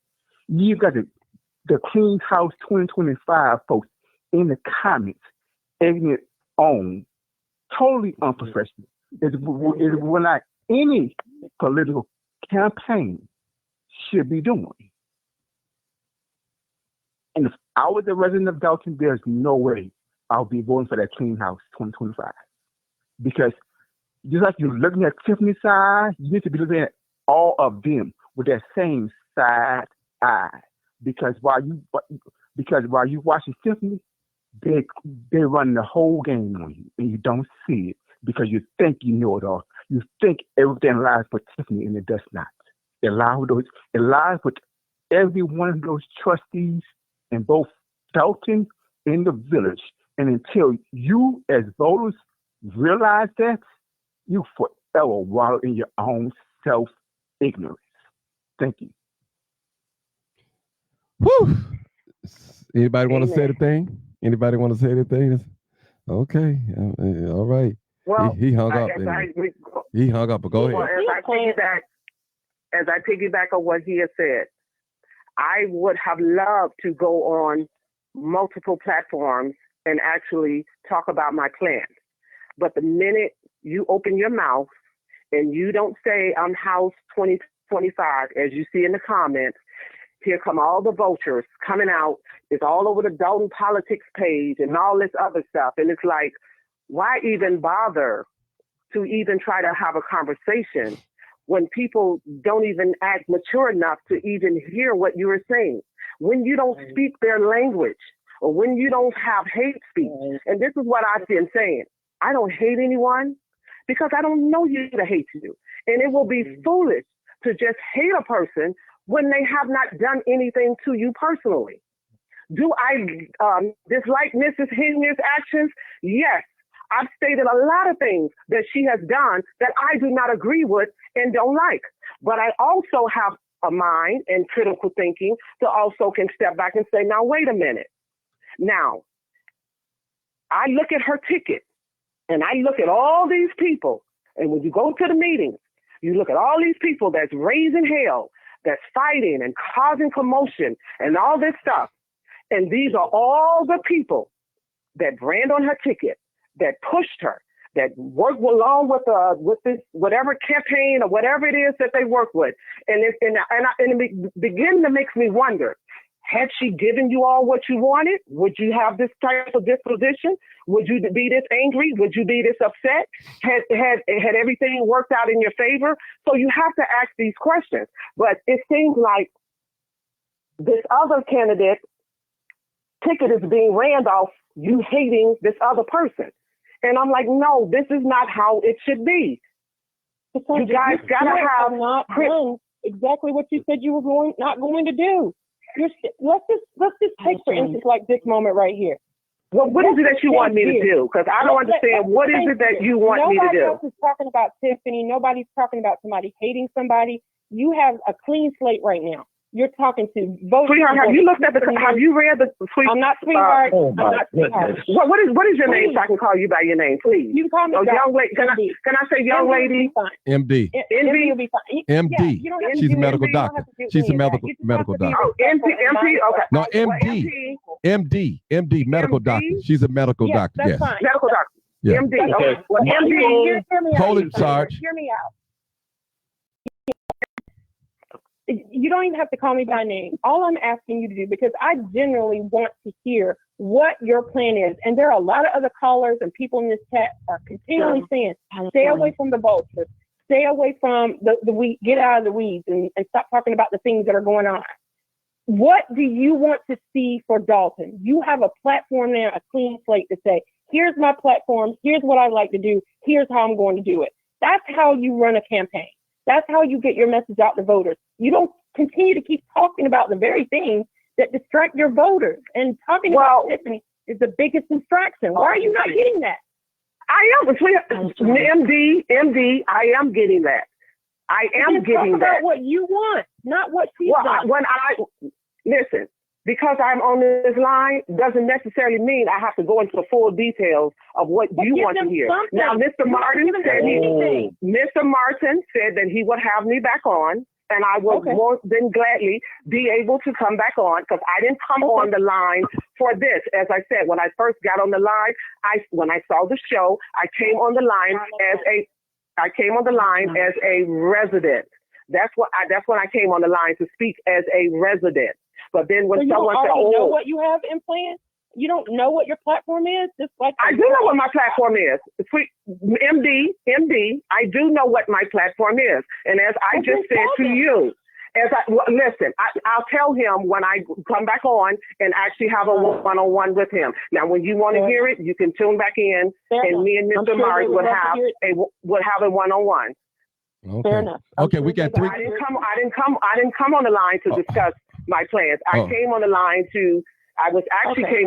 You got the Clean House 2025 folks in the comments, egging it on, totally unprofessional. It will not any political campaign should be doing. And if I was a resident of Dalton, there's no way I'll be voting for that Clean House 2025. Because just like you're looking at Tiffany's side, you need to be looking at all of them with that same side eye. Because while you watching Tiffany, they run the whole game on you, and you don't see it because you think you know it all. You think everything lies for Tiffany, and it does not. It lies with every one of those trustees in both Dalton and the village. And until you, as voters, realize that, you forever wallow in your own self-ignorance. Thank you. Whew. Anybody want to say anything? Anybody want to say anything? Okay. All right. Well, he hung up. He hung up. But go ahead. As I piggyback on what he has said, I would have loved to go on multiple platforms and actually talk about my plan. But the minute you open your mouth and you don't say I'm House 2025, as you see in the comments, here come all the vultures coming out. It's all over the Dalton Politics page and all this other stuff. And it's like, why even bother to even try to have a conversation when people don't even act mature enough to even hear what you are saying? When you don't speak their language, or when you don't have hate speech. And this is what I've been saying. I don't hate anyone because I don't know you to hate you. And it will be foolish to just hate a person when they have not done anything to you personally. Do I dislike Mrs. Henry's actions? Yes. I've stated a lot of things that she has done that I do not agree with and don't like. But I also have a mind and critical thinking to also can step back and say, now, wait a minute. Now, I look at her ticket and I look at all these people. And when you go to the meetings, you look at all these people that's raising hell, that's fighting and causing commotion and all this stuff. And these are all the people that brand on her ticket, that pushed her, that worked along with this whatever campaign or whatever it is that they work with. And it begin to make me wonder, had she given you all what you wanted? Would you have this type of disposition? Would you be this angry? Would you be this upset? Had everything worked out in your favor? So you have to ask these questions. But it seems like this other candidate ticket is being ran off you hating this other person. And I'm like, no, this is not how it should be. You guys gotta have not done exactly what you said you were not going to do. Let's just take, for instance, like this moment right here. Well, what is it that you want me to do? Because I don't understand. What is it that you want me to do? Nobody else is talking about Tiffany. Nobody's talking about somebody hating somebody. You have a clean slate right now. You're talking to voters. Sweetheart, have you looked at have you read the sweetheart? I'm not sweetheart. Oh I'm not sweetheart. What is your name so I can call you by your name, please? You can call me young lady. Can I say young lady? MD. MD will be fine. MD. Yeah, she's a medical doctor. She's a medical doctor. Oh, MD. Okay. No, MD. MD. Medical doctor. She's a medical doctor. Yes. Fine. Medical doctor. Yeah. MD. Okay. Well, MD. Hold it, Sarge. Hear me out. You don't even have to call me by name. All I'm asking you to do, because I genuinely want to hear what your plan is. And there are a lot of other callers and people in this chat are continually saying, stay away from the vultures, stay away from the weed, get out of the weeds and stop talking about the things that are going on. What do you want to see for Dalton? You have a platform now, a clean slate to say, here's my platform, here's what I like to do, here's how I'm going to do it. That's how you run a campaign. That's how you get your message out to voters. You don't continue to keep talking about the very things that distract your voters. And talking about Tiffany is the biggest distraction. Why are you not getting that? I am. MD, I am getting that. I am getting that. About what you want, not what she's done. Listen, because I'm on this line doesn't necessarily mean I have to go into the full details of what you want to hear. Something. Now, Mr. Martin said that he would have me back on, and I would more than gladly be able to come back on, because I didn't come on the line for this. As I said, when I first got on the line, when I saw the show, I came on the line as a resident. That's when I came on the line to speak as a resident. But then when someone said, "Oh, you know what you have in plan? You don't know what your platform is." Just like I do know what my platform is. MD, I do know what my platform is. And as I just said to you, I'll tell him when I come back on and actually have a one-on-one with him. Now, when you want to hear it, you can tune back in, and me and Mr. Mark would have a one-on-one. Okay. Fair enough. Okay, we got 3. I didn't come on the line to discuss my plans. I came on the line came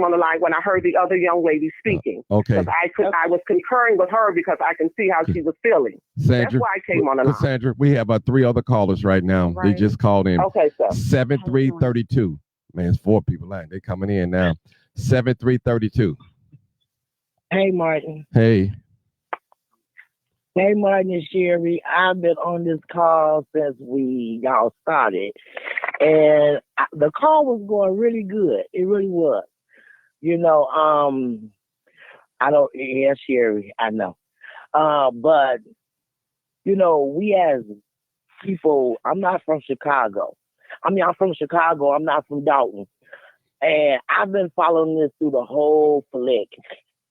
on the line when I heard the other young lady speaking. Okay. Because I was concurring with her because I can see how she was feeling. Sandra, that's why I came on the line. Sandra, we have 3 other callers right now. Right. They just called in. Okay, sir. 7332. Man, it's 4 people line. They coming in now. 7332. Hey, Martin. Hey. Hey, Martin and Sherry. I've been on this call since y'all started. And the call was going really good. It really was. Sherry, I know. But, we as people, I'm not from Chicago. I'm from Chicago. I'm not from Dalton. And I've been following this through the whole flick.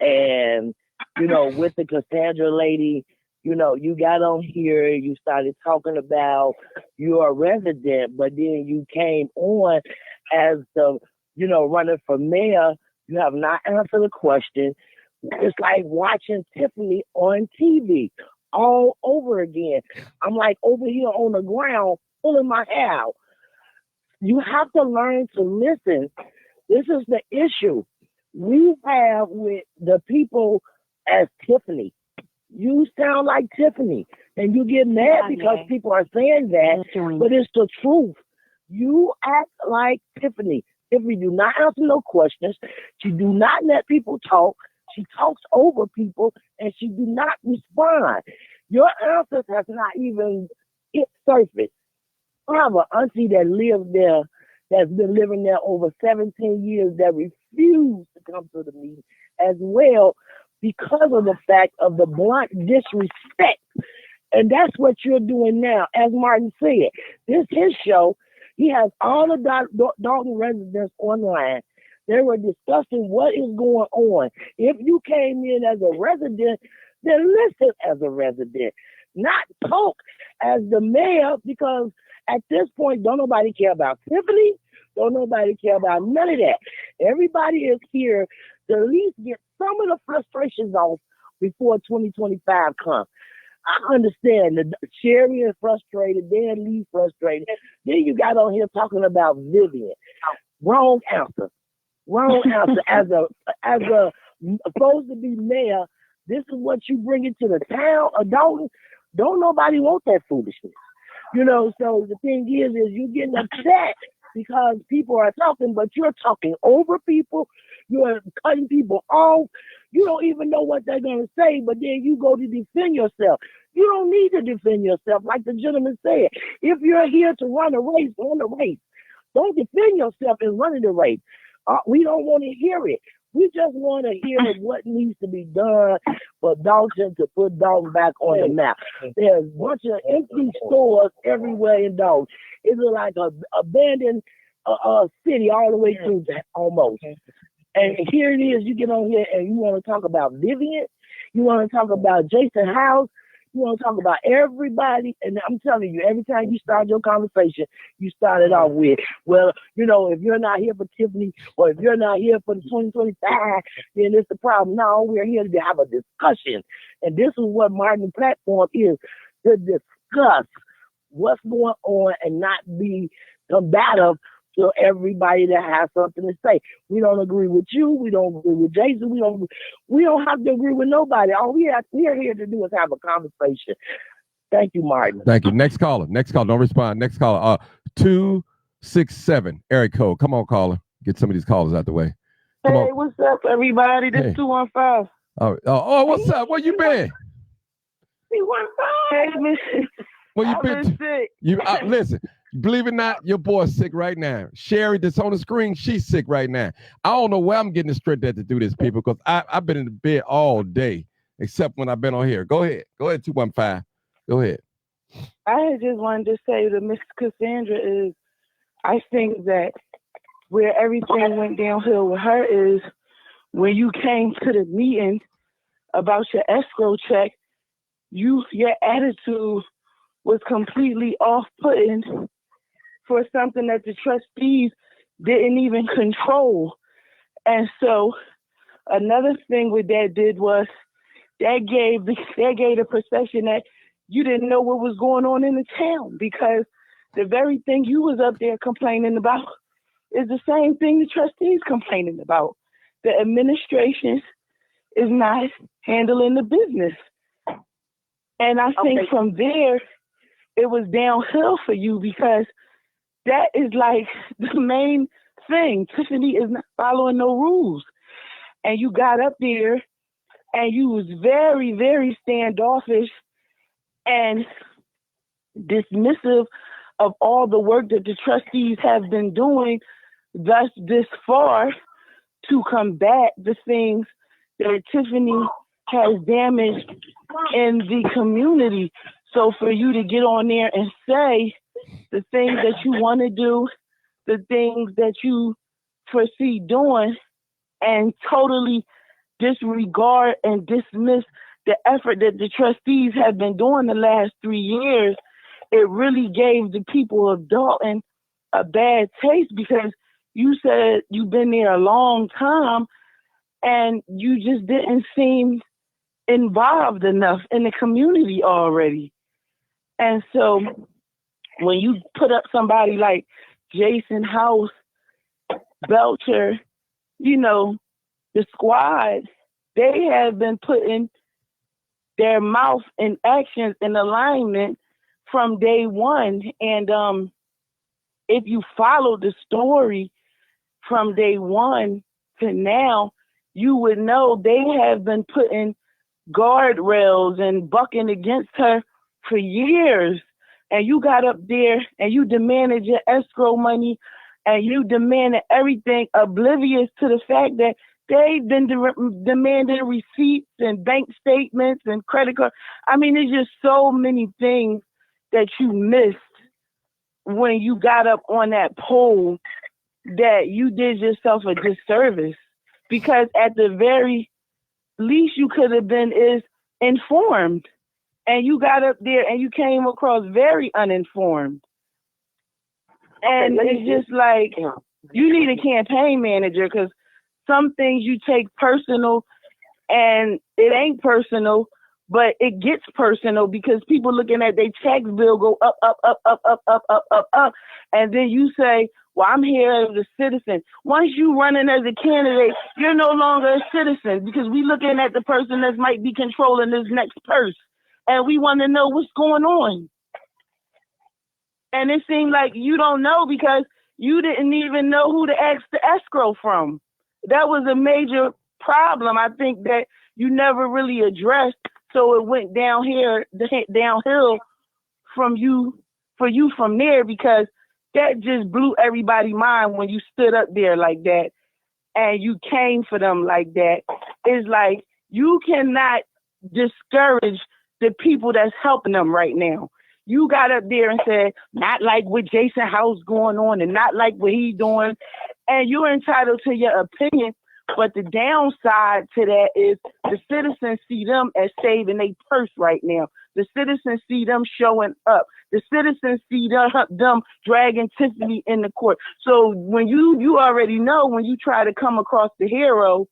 And, with the Casundra lady, you got on here, you started talking about you're a resident, but then you came on as the, running for mayor. You have not answered the question. It's like watching Tiffany on TV all over again. I'm like over here on the ground pulling my hair out. You have to learn to listen. This is the issue we have with the people as Tiffany. You sound like Tiffany, and you get mad because people are saying that, but it's the truth. You act like Tiffany. Tiffany do not answer no questions. She do not let people talk. She talks over people, and she do not respond. Your answers have not even hit surface. I have an auntie that lived there, that's been living there over 17 years, that refused to come to the meeting as well, because of the fact of the blunt disrespect. And that's what you're doing now. As Martin said, this is his show. He has all the Dalton residents online. They were discussing what is going on. If you came in as a resident, then listen as a resident, not talk as the mayor, because at this point, don't nobody care about Tiffany. Don't nobody care about none of that. Everybody is here to at least get some of the frustrations off before 2025 comes. I understand that Sherry is frustrated, Dan Lee frustrated. Then you got on here talking about Vivian. Wrong answer. As a supposed to be mayor, this is what you bring into the town of Dalton. Don't nobody want that foolishness. So the thing is you're getting upset because people are talking, but you're talking over people. You're cutting people off. You don't even know what they're going to say, but then you go to defend yourself. You don't need to defend yourself. Like the gentleman said, if you're here to run a race, run a race. Don't defend yourself in running the race. We don't want to hear it. We just want to hear what needs to be done for Dalton to put Dalton back on the map. There's a bunch of empty stores everywhere in Dalton. It's like a abandoned city all the way through that almost. And here it is, you get on here and you want to talk about Vivian, you want to talk about Jason House, you want to talk about everybody. And I'm telling you, every time you start your conversation, you start it off with, well, if you're not here for Tiffany, or if you're not here for the 2025, then it's the problem. No, we're here to have a discussion. And this is what Martin's platform is, to discuss what's going on and not be combative to everybody that has something to say. We don't agree with you. We don't agree with Jason. We don't have to agree with nobody. All we are here to do is have a conversation. Thank you, Martin. Thank you. Next caller. Don't respond. Next caller. 267 area code. Come on, caller. get some of these callers out the way. Come Hey, on. what's up, everybody? This Hey. 215. Oh, what's up? Where you been? 215. Where you I've been? been sick. Listen. Believe it or not, your boy's sick right now. Sherry, that's on the screen, she's sick right now. I don't know where I'm getting the strength at to do this, people, because I've been in the bed all day, except when I've been on here. Go ahead, 215. Go ahead. I just wanted to say to Miss Cassandra is, I think that where everything went downhill with her is when you came to the meeting about your escrow check, your attitude was completely off-putting for something that the trustees didn't even control. And so another thing what that did was that gave the perception that you didn't know what was going on in the town, because the very thing you was up there complaining about is the same thing the trustees complaining about. The administration is not handling the business. And I think from there, it was downhill for you, because that is like the main thing. Tiffany is not following no rules. And you got up there and you was very, very standoffish and dismissive of all the work that the trustees have been doing thus this far to combat the things that Tiffany has damaged in the community. So for you to get on there and say the things that you want to do, the things that you foresee doing, and totally disregard and dismiss the effort that the trustees have been doing the last 3 years, it really gave the people of Dalton a bad taste, because you said you've been there a long time and you just didn't seem involved enough in the community already. And so when you put up somebody like Jason House, Belcher, the squad, they have been putting their mouth and actions in alignment from day one. And if you follow the story from day one to now, you would know they have been putting guardrails and bucking against her for years. And you got up there and you demanded your escrow money and you demanded everything, oblivious to the fact that they've been demanding receipts and bank statements and credit card. I mean, there's just so many things that you missed when you got up on that pole that you did yourself a disservice. Because at the very least you could have been is informed. And you got up there and you came across very uninformed. And it's just like, you need a campaign manager, because some things you take personal and it ain't personal, but it gets personal because people looking at their tax bill go up, up, up, up, up, up, up, up, up. And then you say, well, I'm here as a citizen. Once you running as a candidate, you're no longer a citizen, because we looking at the person that might be controlling this next purse. And we want to know what's going on. And it seemed like you don't know because you didn't even know who to ask the escrow from. That was a major problem, I think, that you never really addressed. So it went downhill from you from there, because that just blew everybody's mind when you stood up there like that and you came for them like that. It's like you cannot discourage the people that's helping them right now. You got up there and said, not like what Jason House going on and not like what he doing. And you're entitled to your opinion. But the downside to that is the citizens see them as saving their purse right now. The citizens see them showing up. The citizens see them dragging Tiffany in the court. So when you already know when you try to come across the hero,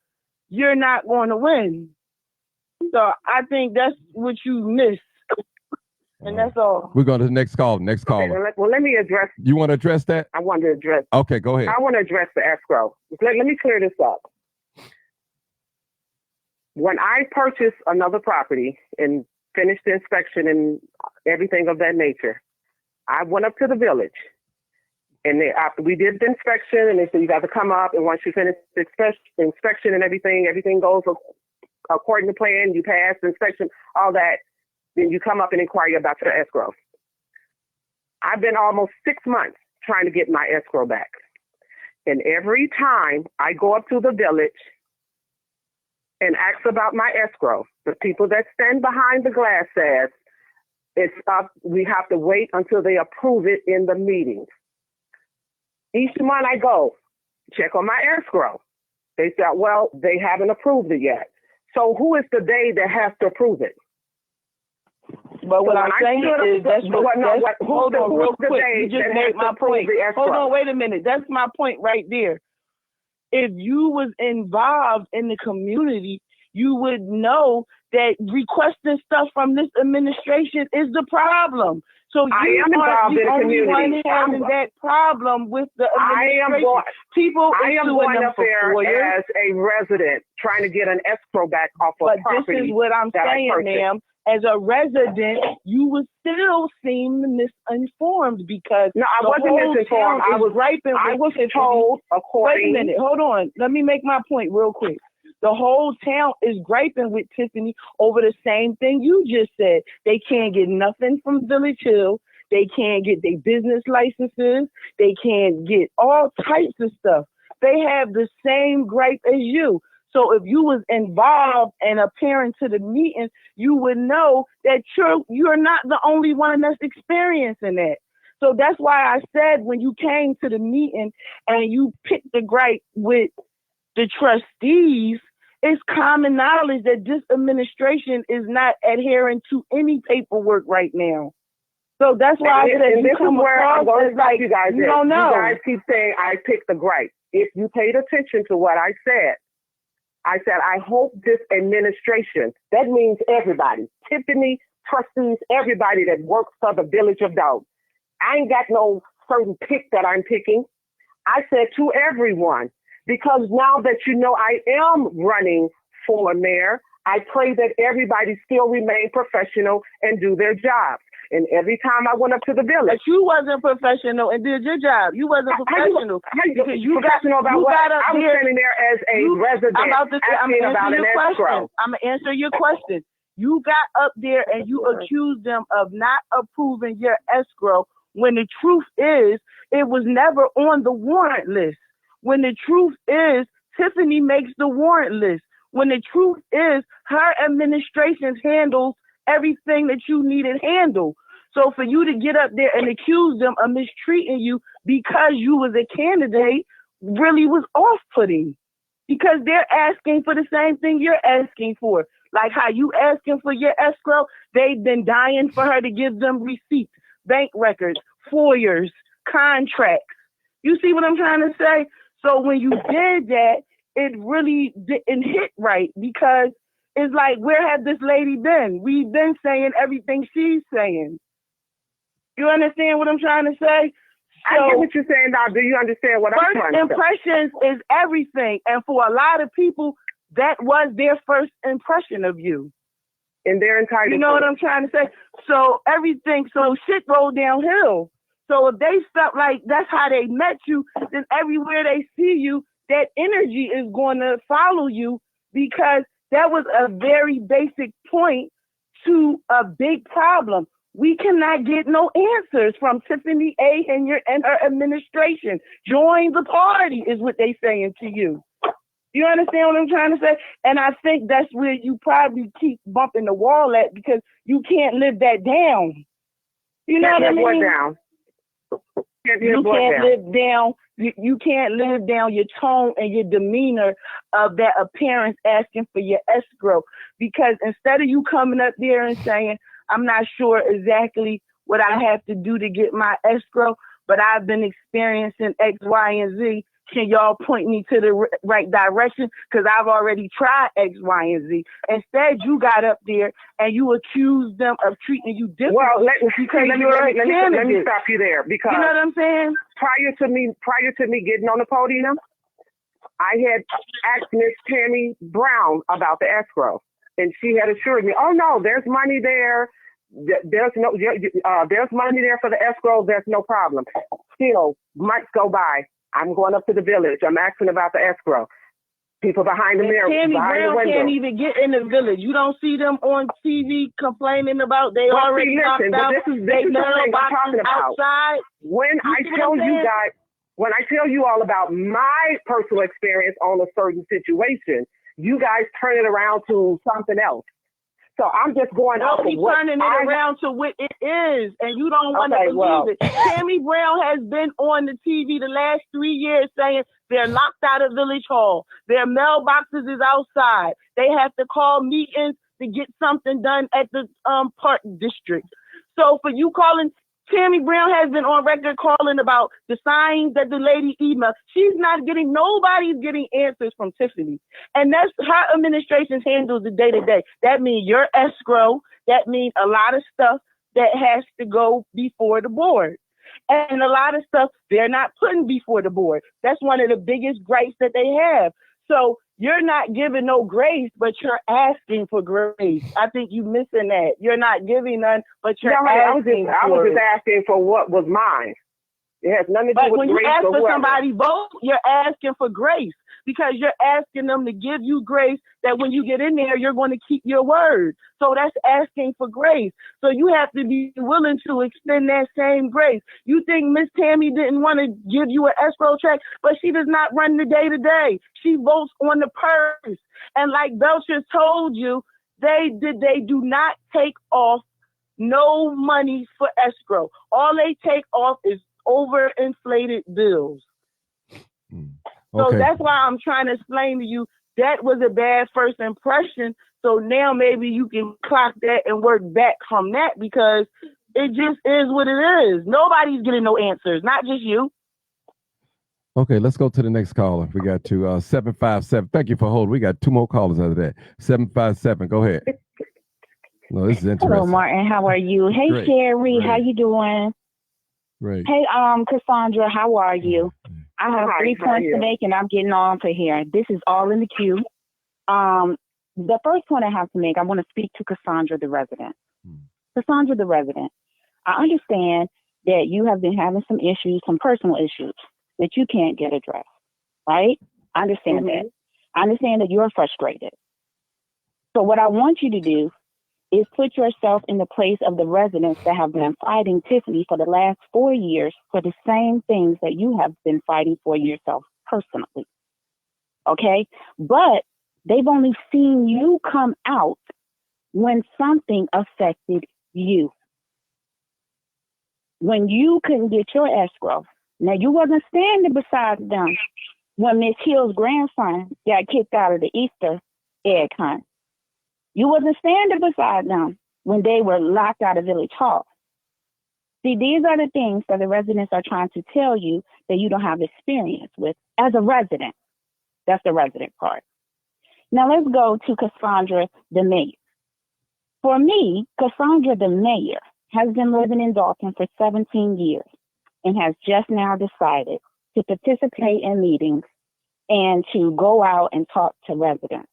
you're not going to win. So I think that's what you missed. And that's all. We're going to the next call. Okay, well, let me address. You want to address that? I want to address. Okay, go ahead. I want to address the escrow. Let me clear this up. When I purchased another property and finished the inspection and everything of that nature, I went up to the village And after we did the inspection, and they said, you got to come up, and once you finish the inspection and everything goes according to plan, you pass the inspection, all that, then you come up and inquire about your escrow. I've been almost 6 months trying to get my escrow back. And every time I go up to the village and ask about my escrow, the people that stand behind the glass says, it's up, we have to wait until they approve it in the meetings. Each month I go, check on my escrow. They said, well, they haven't approved it yet. So who is the day that has to approve it? But what I'm saying is hold on real quick. You just made my point. Hold on, wait a minute. That's my point right there. If you was involved in the community, you would know that requesting stuff from this administration is the problem. So you are the only one having that problem with the administration. I am going up there as a resident trying to get an escrow back off of property. But this is what I'm saying, ma'am. As a resident, you would still seem misinformed because no, I wasn't misinformed. I was told according. Wait a minute, hold on. Let me make my point real quick. The whole town is griping with Tiffany over the same thing you just said. They can't get nothing from Village Hill. They can't get their business licenses. They can't get all types of stuff. They have the same gripe as you. So if you was involved and appearing to the meeting, you would know that you're not the only one that's experiencing that. So that's why I said when you came to the meeting and you picked the gripe with the trustees, it's common knowledge that this administration is not adhering to any paperwork right now. So that's why I said this is where I'm going to stop you guys. You don't know. You guys keep saying I picked the gripe. If you paid attention to what I said, I hope this administration, that means everybody, Tiffany, trustees, everybody that works for the Village of Dogs. I ain't got no certain pick that I'm picking. I said to everyone, because now that you know I am running for mayor, I pray that everybody still remain professional and do their jobs. And every time I went up to the village. But you wasn't professional and did your job. You wasn't professional. You professional about what? I was standing there as a resident asking about an escrow. I'm going to answer your question. You got up there and you accused them of not approving your escrow when the truth is it was never on the warrant list. When the truth is Tiffany makes the warrant list. When the truth is her administration handles everything that you needed handled. So for you to get up there and accuse them of mistreating you because you was a candidate really was off-putting, because they're asking for the same thing you're asking for. Like how you asking for your escrow, they've been dying for her to give them receipts, bank records, FOIAs, contracts. You see what I'm trying to say? So when you did that, it really didn't hit right, because it's like, where had this lady been? We've been saying everything she's saying. You understand what I'm trying to say? So, I get what you're saying now. Do you understand what I'm trying to say? First impressions is everything. And for a lot of people, that was their first impression of you. And they're entitled. You know what I'm trying to say? So shit rolled downhill. So if they felt like that's how they met you, then everywhere they see you, that energy is going to follow you, because that was a very basic point to a big problem. We cannot get no answers from Tiffany A. and her administration. Join the party is what they saying to you. You understand what I'm trying to say? And I think that's where you probably keep bumping the wall at, because you can't live that down. You know what I mean? You can't live down. You can't live down your tone and your demeanor of that appearance asking for your escrow, because instead of you coming up there and saying, I'm not sure exactly what I have to do to get my escrow, but I've been experiencing X, Y, and Z. Can y'all point me to the right direction? Because I've already tried X, Y, and Z. Instead, you got up there and you accused them of treating you differently. Well, let me stop you there, because you know what I'm saying? Prior to me getting on the podium, I had asked Miss Tammy Brown about the escrow, and she had assured me, "Oh no, there's money there. There's money there for the escrow. There's no problem." Still, months go by. I'm going up to the village. I'm asking about the escrow. People behind the mirror, Tammy behind Brown the window. can't even get in the village. You don't see them on TV complaining about they already locked out. This is the thing I'm talking about. Outside. When I tell you guys, when I tell you all about my personal experience on a certain situation, you guys turn it around to something else. So I'm just going off of what turning it around to what it is, and you don't want to believe it. Tammy Brown has been on the TV the last 3 years saying they're locked out of Village Hall. Their mailboxes is outside. They have to call meetings to get something done at the Park District. So for you calling, Tammy Brown has been on record calling about the signs that the lady emailed. Nobody's getting answers from Tiffany. And that's how administrations handle the day-to-day. That means your escrow. That means a lot of stuff that has to go before the board. And a lot of stuff they're not putting before the board. That's one of the biggest gripes that they have. So you're not giving no grace, but you're asking for grace. I think you're missing that. You're not giving none, but you're asking. I was just asking for what was mine. It has nothing to do with when grace. You ask for whoever. somebody vote, you're asking for grace because you're asking them to give you grace that when you get in there, you're going to keep your word. So that's asking for grace. So you have to be willing to extend that same grace. You think Miss Tammy didn't want to give you an escrow check, but she does not run the day-to-day. She votes on the purse. And like Belcher told you, they do not take off no money for escrow. All they take off is overinflated bills. So that's why I'm trying to explain to you that was a bad first impression. So now maybe you can clock that and work back from that because it just is what it is. Nobody's getting no answers, not just you. Okay, let's go to the next caller. We got to 757. Thank you for holding. We got two more callers out of that. 757, go ahead. No, this is interesting. Hello, Martin. How are you? Hey, Great. Sherry. Great. How you doing? Great. Hey, Cassandra. How are you? I have 3 points to make, and I'm getting on for here. This is all in the queue. The first point I have to make, I want to speak to Cassandra, the resident. Cassandra, the resident. I understand that you have been having some issues, some personal issues that you can't get addressed, right? I understand that. I understand that you're frustrated. So what I want you to do is put yourself in the place of the residents that have been fighting Tiffany for the last 4 years for the same things that you have been fighting for yourself personally. Okay? But they've only seen you come out when something affected you. When you couldn't get your escrow. Now, you wasn't standing beside them when Miss Hill's grandson got kicked out of the Easter egg hunt. You wasn't standing beside them when they were locked out of Village Hall. See, these are the things that the residents are trying to tell you that you don't have experience with as a resident. That's the resident part. Now let's go to Cassandra, the mayor. For me, Cassandra, the mayor, has been living in Dalton for 17 years and has just now decided to participate in meetings and to go out and talk to residents.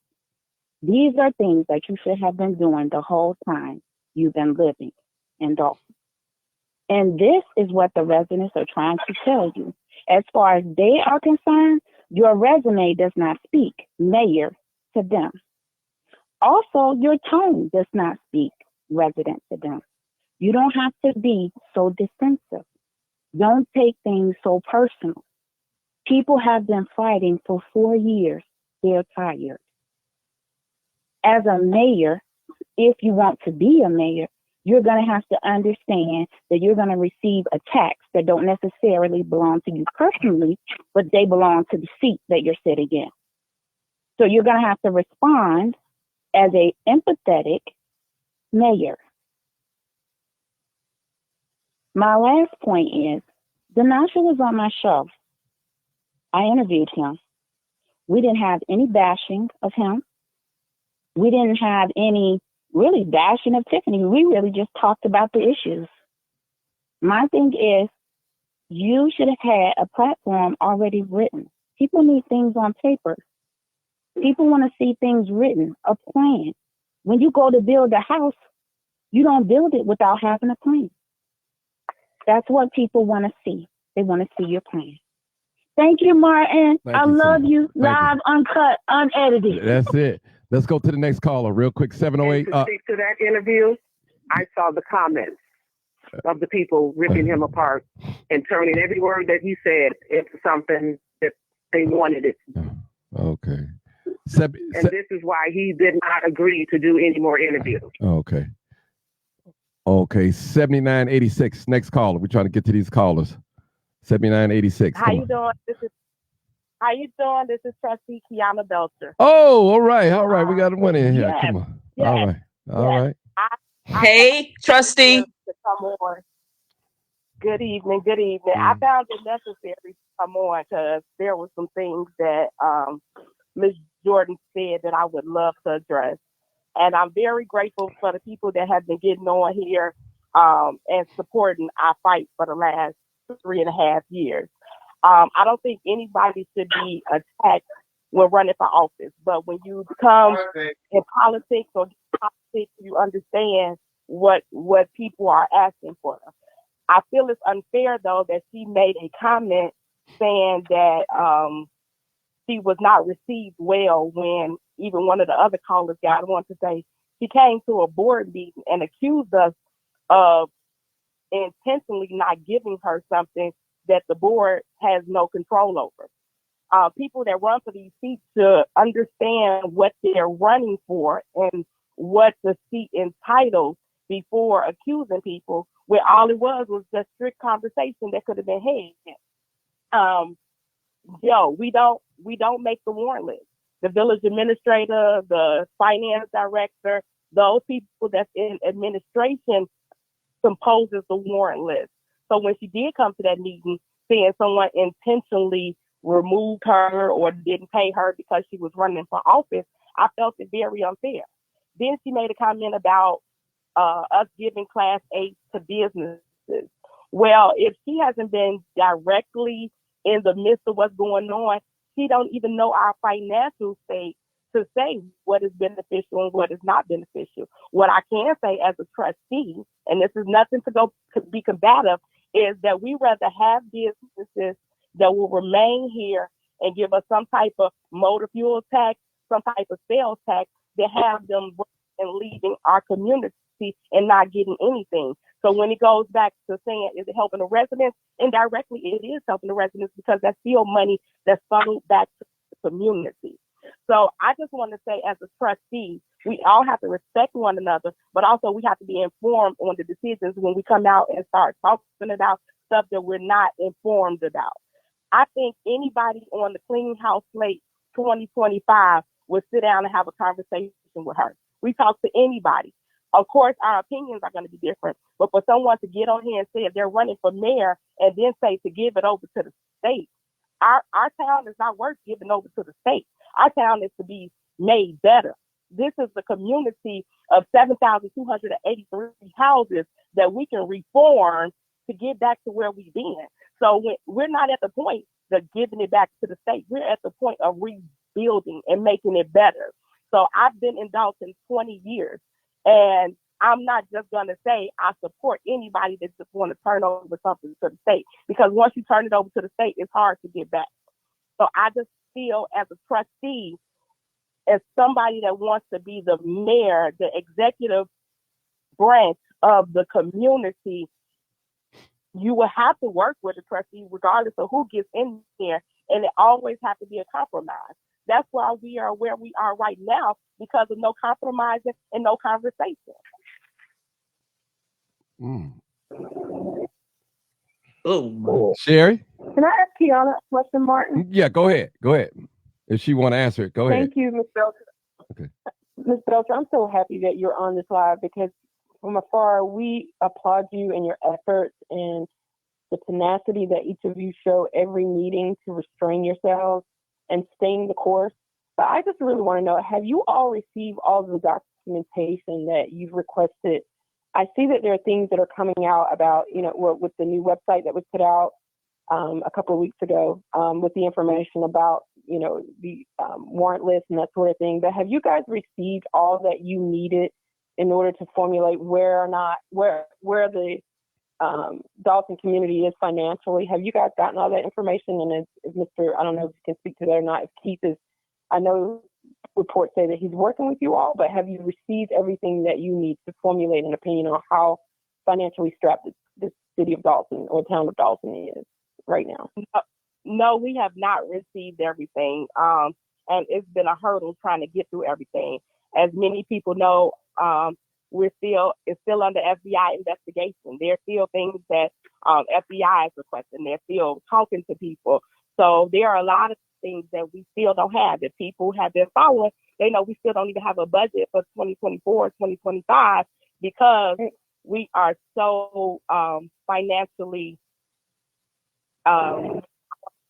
These are things that you should have been doing the whole time you've been living in Dalton. And this is what the residents are trying to tell you. As far as they are concerned, your resume does not speak mayor to them. Also, your tone does not speak resident to them. You don't have to be so defensive. Don't take things so personal. People have been fighting for 4 years. They're tired. As a mayor, if you want to be a mayor, you're going to have to understand that you're going to receive attacks that don't necessarily belong to you personally, but they belong to the seat that you're sitting in. So you're going to have to respond as a empathetic mayor. My last point is, Dinasha was on my show. I interviewed him. We didn't have any bashing of him. We didn't have any really bashing of Tiffany. We really just talked about the issues. My thing is, you should have had a platform already written. People need things on paper. People want to see things written, a plan. When you go to build a house, you don't build it without having a plan. That's what people want to see. They want to see your plan. Thank you, Martin. I love you. Live, uncut, unedited. That's it. Let's go to the next caller real quick. 708. To speak to that interview, I saw the comments of the people ripping him apart and turning every word that he said into something that they wanted it. Okay. And this is why he did not agree to do any more interviews. Okay. Okay. 7986. Next caller. We're trying to get to these callers. 7986. How you doing? This is Trustee Kiana Belcher. Oh, all right. All right. We got one in here. Yes, Come on. yes, All right. All right. Hey, Trustee. To come on. Good evening. Good evening. I found it necessary to come on because there were some things that Ms. Jordan said that I would love to address. And I'm very grateful for the people that have been getting on here and supporting our fight for the last 3.5 years. I don't think anybody should be attacked when running for office, but when you become in politics or politics, you understand what people are asking for. I feel it's unfair though that she made a comment saying that she was not received well when even one of the other callers got on to say she came to a board meeting and accused us of intentionally not giving her something that the board has no control over. People that run for these seats should understand what they're running for and what the seat entitles before accusing people, where all it was just strict conversation that could have been had. We don't make the warrant list. The village administrator, the finance director, those people that's in administration composes the warrant list. So when she did come to that meeting saying someone intentionally removed her or didn't pay her because she was running for office, I felt it very unfair. Then she made a comment about us giving Class 8 to businesses. Well, if she hasn't been directly in the midst of what's going on, she don't even know our financial state to say what is beneficial and what is not beneficial. What I can say as a trustee, and this is nothing to be combative, is that we rather have businesses that will remain here and give us some type of motor fuel tax, some type of sales tax, that have them and leaving our community and not getting anything. So when it goes back to saying, is it helping the residents? Indirectly, it is helping the residents because that's still money that's funneled back to the community. So I just want to say, as a trustee, we all have to respect one another, but also we have to be informed on the decisions when we come out and start talking about stuff that we're not informed about. I think anybody on the Clean House Slate 2025 would sit down and have a conversation with her. We talk to anybody. Of course, our opinions are going to be different, but for someone to get on here and say if they're running for mayor and then say to give it over to the state, our town is not worth giving over to the state. Our town is to be made better. This is the community of 7,283 houses that we can reform to get back to where we've been. So we're not at the point of giving it back to the state. We're at the point of rebuilding and making it better. So I've been in Dalton 20 years, and I'm not just going to say I support anybody that just want to turn over something to the state, because once you turn it over to the state, it's hard to get back. So I just feel as a trustee, as somebody that wants to be the mayor, the executive branch of the community, you will have to work with a trustee regardless of who gets in there, and it always has to be a compromise. That's why we are where we are right now, because of no compromising and no conversation. Oh, Sherry? Can I ask Kiana a question, Martin? Yeah, go ahead. Go ahead. If she want to answer it, go ahead. Thank you, Ms. Belcher. Okay. Ms. Belcher, I'm so happy that you're on this live, because from afar, we applaud you and your efforts and the tenacity that each of you show every meeting to restrain yourselves and staying the course. But I just really want to know, have you all received all the documentation that you've requested? I see that there are things that are coming out about, with the new website that was put out a couple of weeks ago with the information about, the warrant list and that sort of thing. But have you guys received all that you needed in order to formulate where the Dalton community is financially. Have you guys gotten all that information? And is Mr. I don't know if you can speak to that or not. If Keith is, I know reports say that he's working with you all, but have you received everything that you need to formulate an opinion on how financially strapped the city of Dalton or town of Dalton is right now? No, we have not received everything. And it's been a hurdle trying to get through everything. As many people know, it's still under FBI investigation. There's still things that FBI is requesting. They're still talking to people. So there are a lot of things that we still don't have. If people have been following, they know we still don't even have a budget for 2024, 2025 because we are so financially, say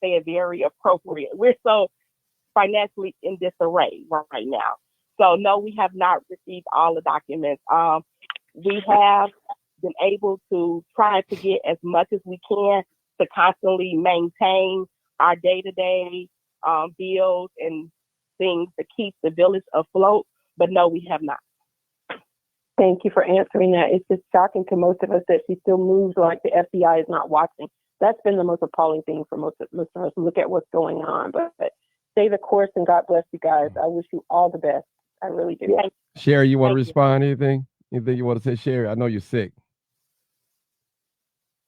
it very appropriate. We're so financially in disarray right now. So no, we have not received all the documents. We have been able to try to get as much as we can to constantly maintain our day-to-day bills and things to keep the village afloat. But no, we have not. Thank you for answering that. It's just shocking to most of us that she still moves like the FBI is not watching. That's been the most appalling thing for most of us. Look at what's going on. But stay the course and God bless you guys. I wish you all the best. I really do. Sherry, you want to respond to anything? Anything you want to say, Sherry? I know you're sick.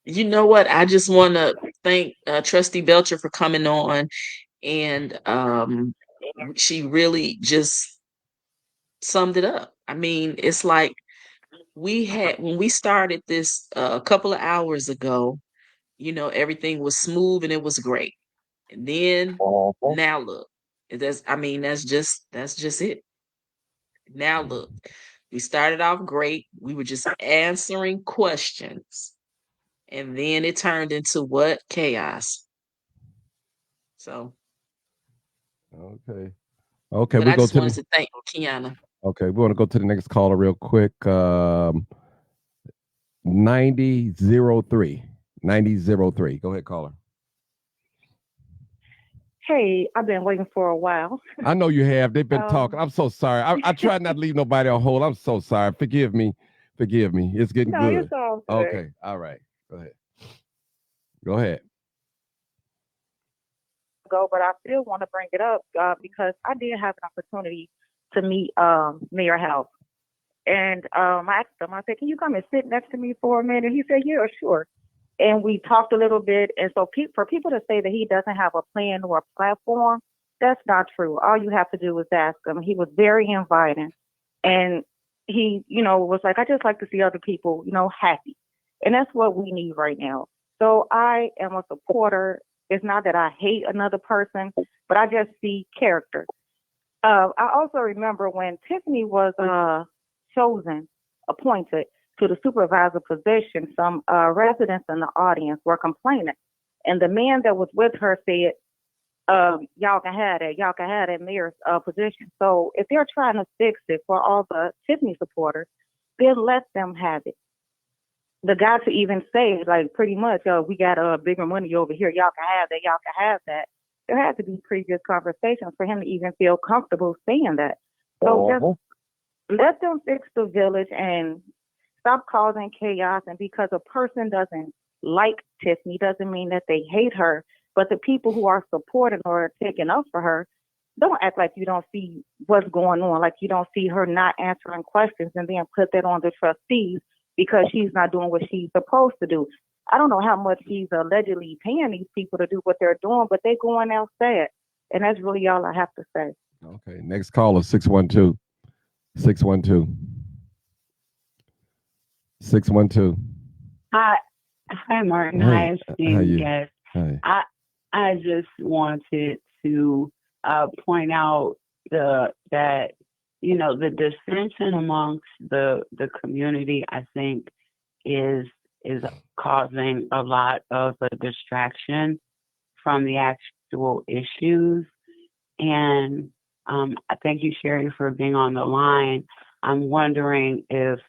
You know what? I just want to thank Trustee Belcher for coming on, and she really just summed it up. I mean, it's like when we started this a couple of hours ago, everything was smooth and it was great. And then now look, that's just it. Now look, we started off great. We were just answering questions. And then it turned into what? Chaos. So. Okay. But I just wanted to thank Kiana. Okay, we want to go to the next caller real quick. 9003. 9003. Go ahead, caller. Hey, I've been waiting for a while. I know you have. They've been talking. I'm so sorry. I try not to leave nobody on hold. I'm so sorry. Forgive me. It's getting good. It's all good. Okay. All right. Go ahead. But I still want to bring it up because I did have an opportunity to meet Mayor House. And I asked him, I said, can you come and sit next to me for a minute? He said, yeah, sure. And we talked a little bit. And so for people to say that he doesn't have a plan or a platform, that's not true. All you have to do is ask him. He was very inviting. And he, was like, I just like to see other people, happy. And that's what we need right now. So I am a supporter. It's not that I hate another person, but I just see character. I also remember when Tiffany was appointed to the supervisor position, some residents in the audience were complaining. And the man that was with her said, y'all can have that mayor's position. So if they're trying to fix it for all the Tiffany supporters, then let them have it. The guy to even say, like, pretty much, we got bigger money over here, y'all can have that. There had to be pretty good conversations for him to even feel comfortable saying that. So just let them fix the village and stop causing chaos. And because a person doesn't like Tiffany doesn't mean that they hate her. But the people who are supporting or taking up for her, don't act like you don't see what's going on, like you don't see her not answering questions and then put that on the trustees because she's not doing what she's supposed to do. I don't know how much he's allegedly paying these people to do what they're doing, but they're going outside. And that's really all I have to say. Okay, next caller, 612. 612. 612. Hi, Martin. Hi, esteemed guest. Hi. I just wanted to point out that the dissension amongst the community, I think, is causing a lot of a distraction from the actual issues. And I thank you, Sherry, for being on the line. I'm wondering if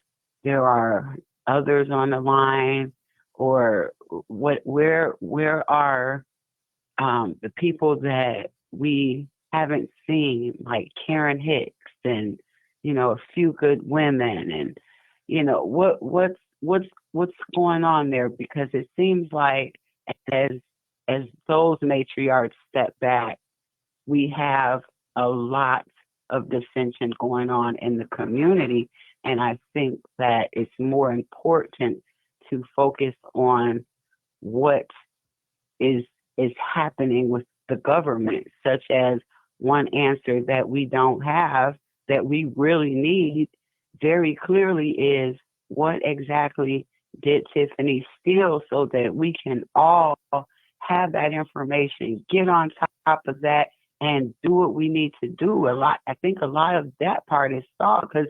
there are others on the line, or where are the people that we haven't seen, like Karen Hicks and a few good women, and what's what's going on there? Because it seems like as those matriarchs step back, we have a lot of dissension going on in the community. And I think that it's more important to focus on what is happening with the government, such as one answer that we don't have that we really need very clearly is what exactly did Tiffany steal, so that we can all have that information, get on top of that, and do what we need to do. I think a lot of that part is stalled because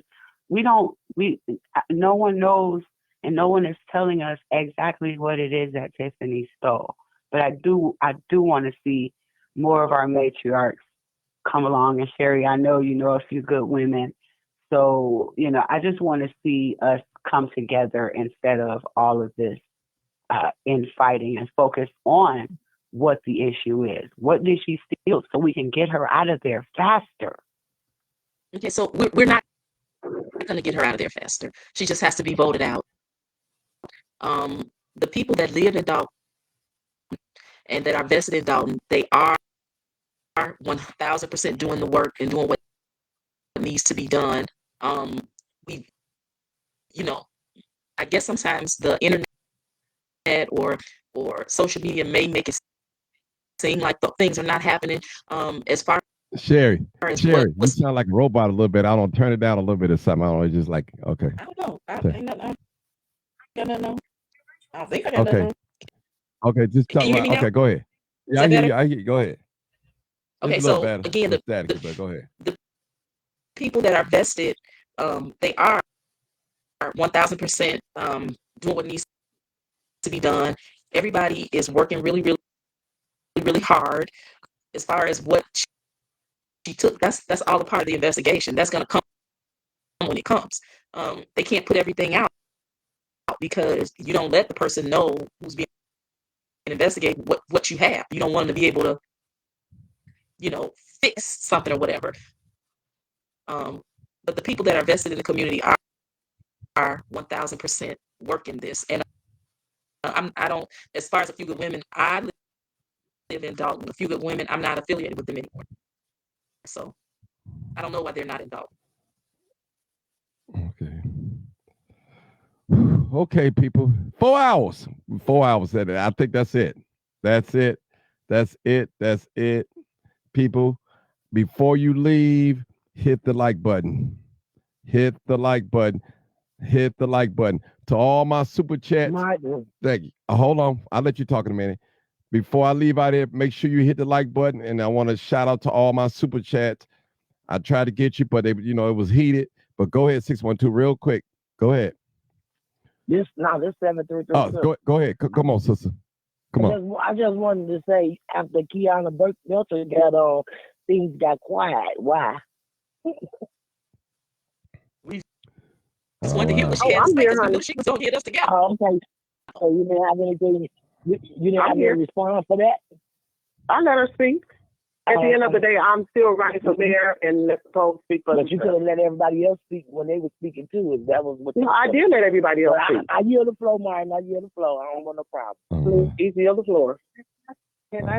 no one knows and no one is telling us exactly what it is that Tiffany stole. But I do want to see more of our matriarchs come along. And Sherry, I know you know a few good women. So, I just want to see us come together instead of all of this infighting, and focus on what the issue is. What did she steal so we can get her out of there faster? Okay, so we're not going to get her out of there faster. She just has to be voted out. The people that live in Dalton and that are vested in Dalton, they are 1,000% doing the work and doing what needs to be done. I guess sometimes the internet or social media may make it seem like things are not happening. As far Sherry, as you sound like a robot a little bit. I don't turn it down a little bit or something. I don't know. It's just like, okay. I don't know. I think I got nothing. Okay, just talk about. Okay, go ahead. Yeah, I hear you. I hear you. Go ahead. Okay, so again, but go ahead. The people that are vested, they are 1,000% doing what needs to be done. Everybody is working really, really, really hard. As far as what she took, that's all a part of the investigation. That's going to come when it comes. They can't put everything out because you don't let the person know who's being investigated what you have. You don't want them to be able to, fix something or whatever. But the people that are vested in the community are 1,000% working this. And I don't, as far as A Few Good Women, I live in Dalton. A Few Good Women, I'm not affiliated with them anymore. So I don't know why they're not in Dalton. Okay, people. 4 hours. 4 hours. I think that's it. That's it. People, before you leave, hit the like button. Hit the like button. To all my super chats. Thank you. Hold on. I'll let you talk in a minute. Before I leave out here, make sure you hit the like button. And I want to shout out to all my super chats. I tried to get you, but it was heated. But go ahead, 612, real quick. Go ahead. This 733. Oh, go ahead. Come on, sister. Come on. I just wanted to say, after Kiana Belcher got on, things got quiet. Why? We just wanted to hear what she had to say because we knew she was going to get us together. Oh, okay. So you didn't have anything? You didn't have any response for that? I let her speak. At the end of the day, I'm still running for mayor and let the folks speak for But you could have let everybody else speak when they were speaking too. If that was what. No, I did let everybody else speak. I yield the floor, Martin. I yield the floor. I don't want no problem. Please yield the floor.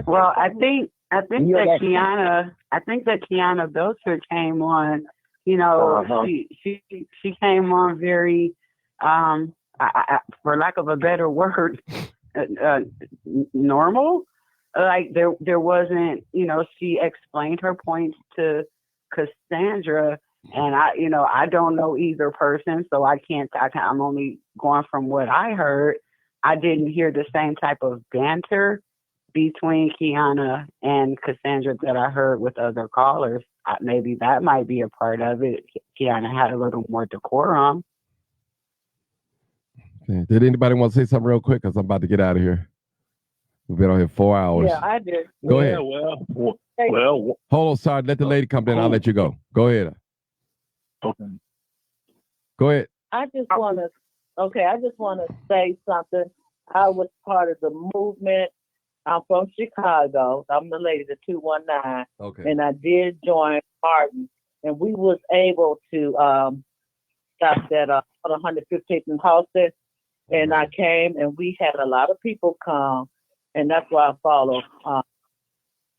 Well, I think that Kiana Belcher came on. She came on very, for lack of a better word, normal. Like there wasn't, she explained her points to Cassandra, and I don't know either person, so I'm only going from what I heard. I didn't hear the same type of banter between Kiana and Cassandra that I heard with other callers. Maybe that might be a part of it. Kiana had a little more decorum. Okay. Did anybody want to say something real quick? Because I'm about to get out of here. We've been on here 4 hours. Yeah, I did. Go ahead. Well. Hold on, sorry. Let the lady come in. I'll let you go. Go ahead. Okay. Go ahead. I just want to say something. I was part of the movement. I'm from Chicago. I'm the lady, the 219. Okay. And I did join Martin, and we was able to stop that on 115th and Halsted. And I came, and we had a lot of people come, and that's why I follow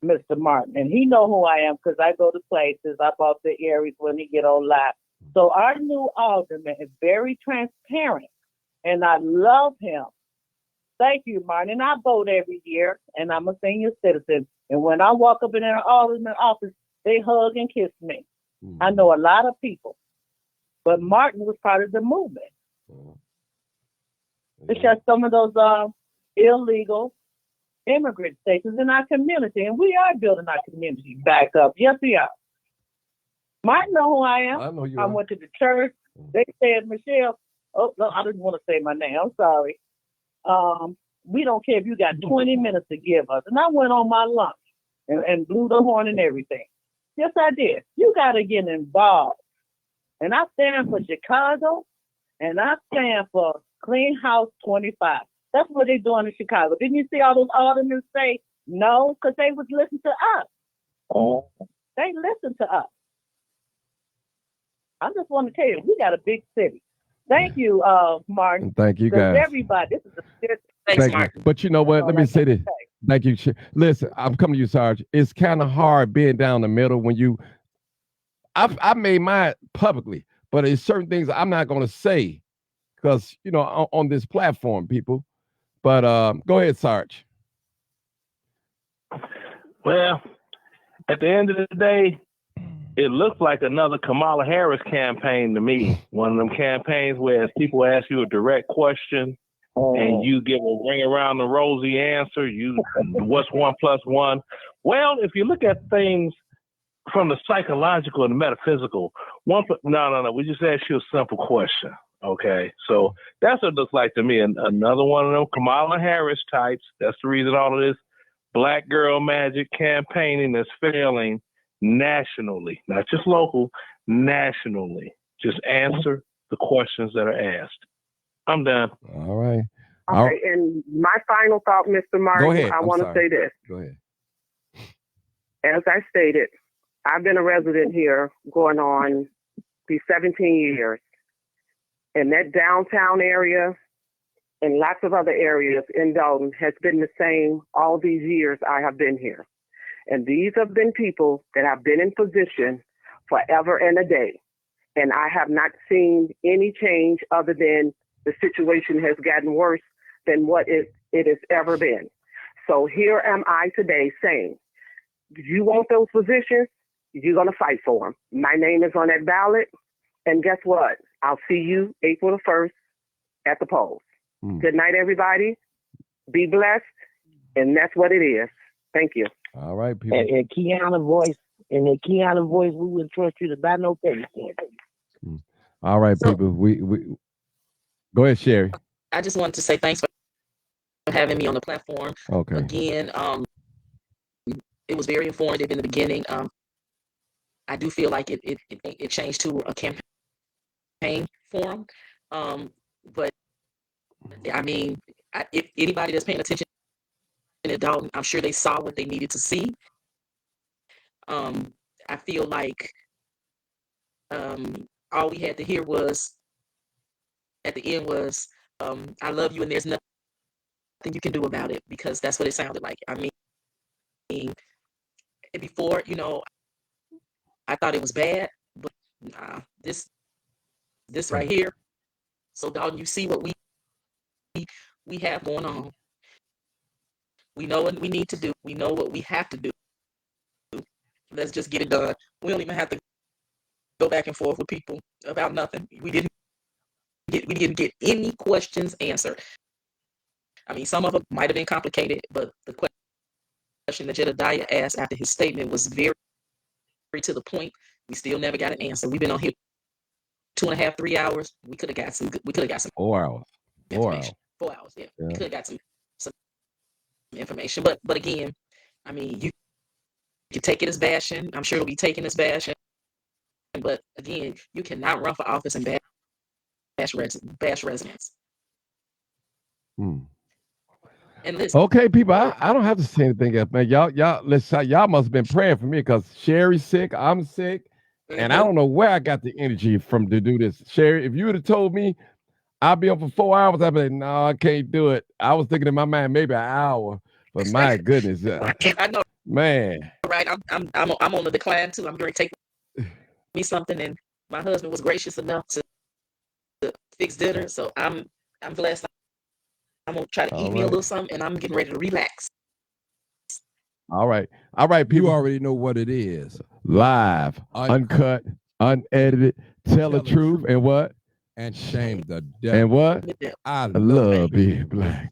Mr. Martin. And he know who I am because I go to places. I bought the areas when he get on live. So our new alderman is very transparent, and I love him. Thank you, Martin. And I vote every year, and I'm a senior citizen. And when I walk up in an alderman office, they hug and kiss me. I know a lot of people, but Martin was part of the movement. Because some of those illegal immigrant stations in our community, and we are building our community back up. Yes, we are. Martin know who I am. I know you. I went to the church. They said, Michelle, oh, no, I didn't want to say my name. I'm sorry. We don't care if you got 20 minutes to give us. And I went on my lunch and blew the horn and everything. Yes, I did. You got to get involved. And I stand for Chicago, and I stand for Clean House 25. That's what they're doing in Chicago. Didn't you see all those aldermen say no? Because they was listening to us. Oh. They listened to us. I just want to tell you, we got a big city. Thank you, Martin. Thank you, guys. Everybody, this is a Thanks, Martin. But you know what? Let me say this. Thank you. Listen, I'm coming to you, Sarge. It's kind of hard being down the middle when you. I made mine publicly, but there's certain things I'm not going to say because on this platform, people. But go ahead, Sarge. Well, at the end of the day, it looks like another Kamala Harris campaign to me. One of them campaigns where people ask you a direct question and you give a ring around the rosy answer. What's 1 + 1? Well, if you look at things from the psychological and metaphysical, no. We just asked you a simple question. Okay, so that's what it looks like to me. And another one of them Kamala Harris types. That's the reason all of this black girl magic campaigning is failing nationally, not just local, nationally. Just answer the questions that are asked. I'm done. All right. Okay, and my final thought, Mr. Martin, go ahead. I want to say this. Go ahead. As I stated, I've been a resident here going on be 17 years. And that downtown area and lots of other areas in Dalton has been the same all these years I have been here. And these have been people that have been in position forever and a day. And I have not seen any change other than the situation has gotten worse than what it has ever been. So here am I today saying, you want those positions? You're going to fight for them. My name is on that ballot. And guess what? I'll see you April the 1st at the polls. Good night, everybody. Be blessed. And that's what it is. Thank you. All right, people. And Kiana voice, we would trust you to buy no thing. All right, people. We go ahead, Sherry. I just wanted to say thanks for having me on the platform. Okay. Again, it was very informative in the beginning. I do feel like it changed to a campaign forum. But I mean, if anybody that's paying attention in Dalton, I'm sure they saw what they needed to see. I feel like all we had to hear was at the end was, I love you and there's nothing you can do about it, because that's what it sounded like. I mean, before, I thought it was bad, but this right here. So Dalton, you see what we have going on. We know what we need to do. We know what we have to do. Let's just get it done. We don't even have to go back and forth with people about nothing. We didn't get any questions answered. I mean, some of them might have been complicated, but the question that Jedediah asked after his statement was very to the point. We still never got an answer. We've been on here 2.5, 3 hours. We could have got some 4 hours. 4 hours. 4 hours. Yeah. We could have got some information. But again, I mean, you can take it as bashing. I'm sure it'll be taken as bashing. But again, you cannot run for office and bash residents. And listen, okay, people, I don't have to say anything else, man. Y'all must have been praying for me, because Sherry's sick, I'm sick, and I don't know where I got the energy from to do this. Sherry, if you would have told me I'll be on for 4 hours. I'll be like, no, I can't do it. I was thinking in my mind maybe an hour, but my goodness, I know, man. Right, I'm on the decline too. I'm going to take me something, and my husband was gracious enough to fix dinner, so I'm blessed. I'm gonna try to eat me a little something, and I'm getting ready to relax. All right, people. You already know what it is. Live, uncut, unedited, tell the truth, and what? And shame the devil. And what? I love being black.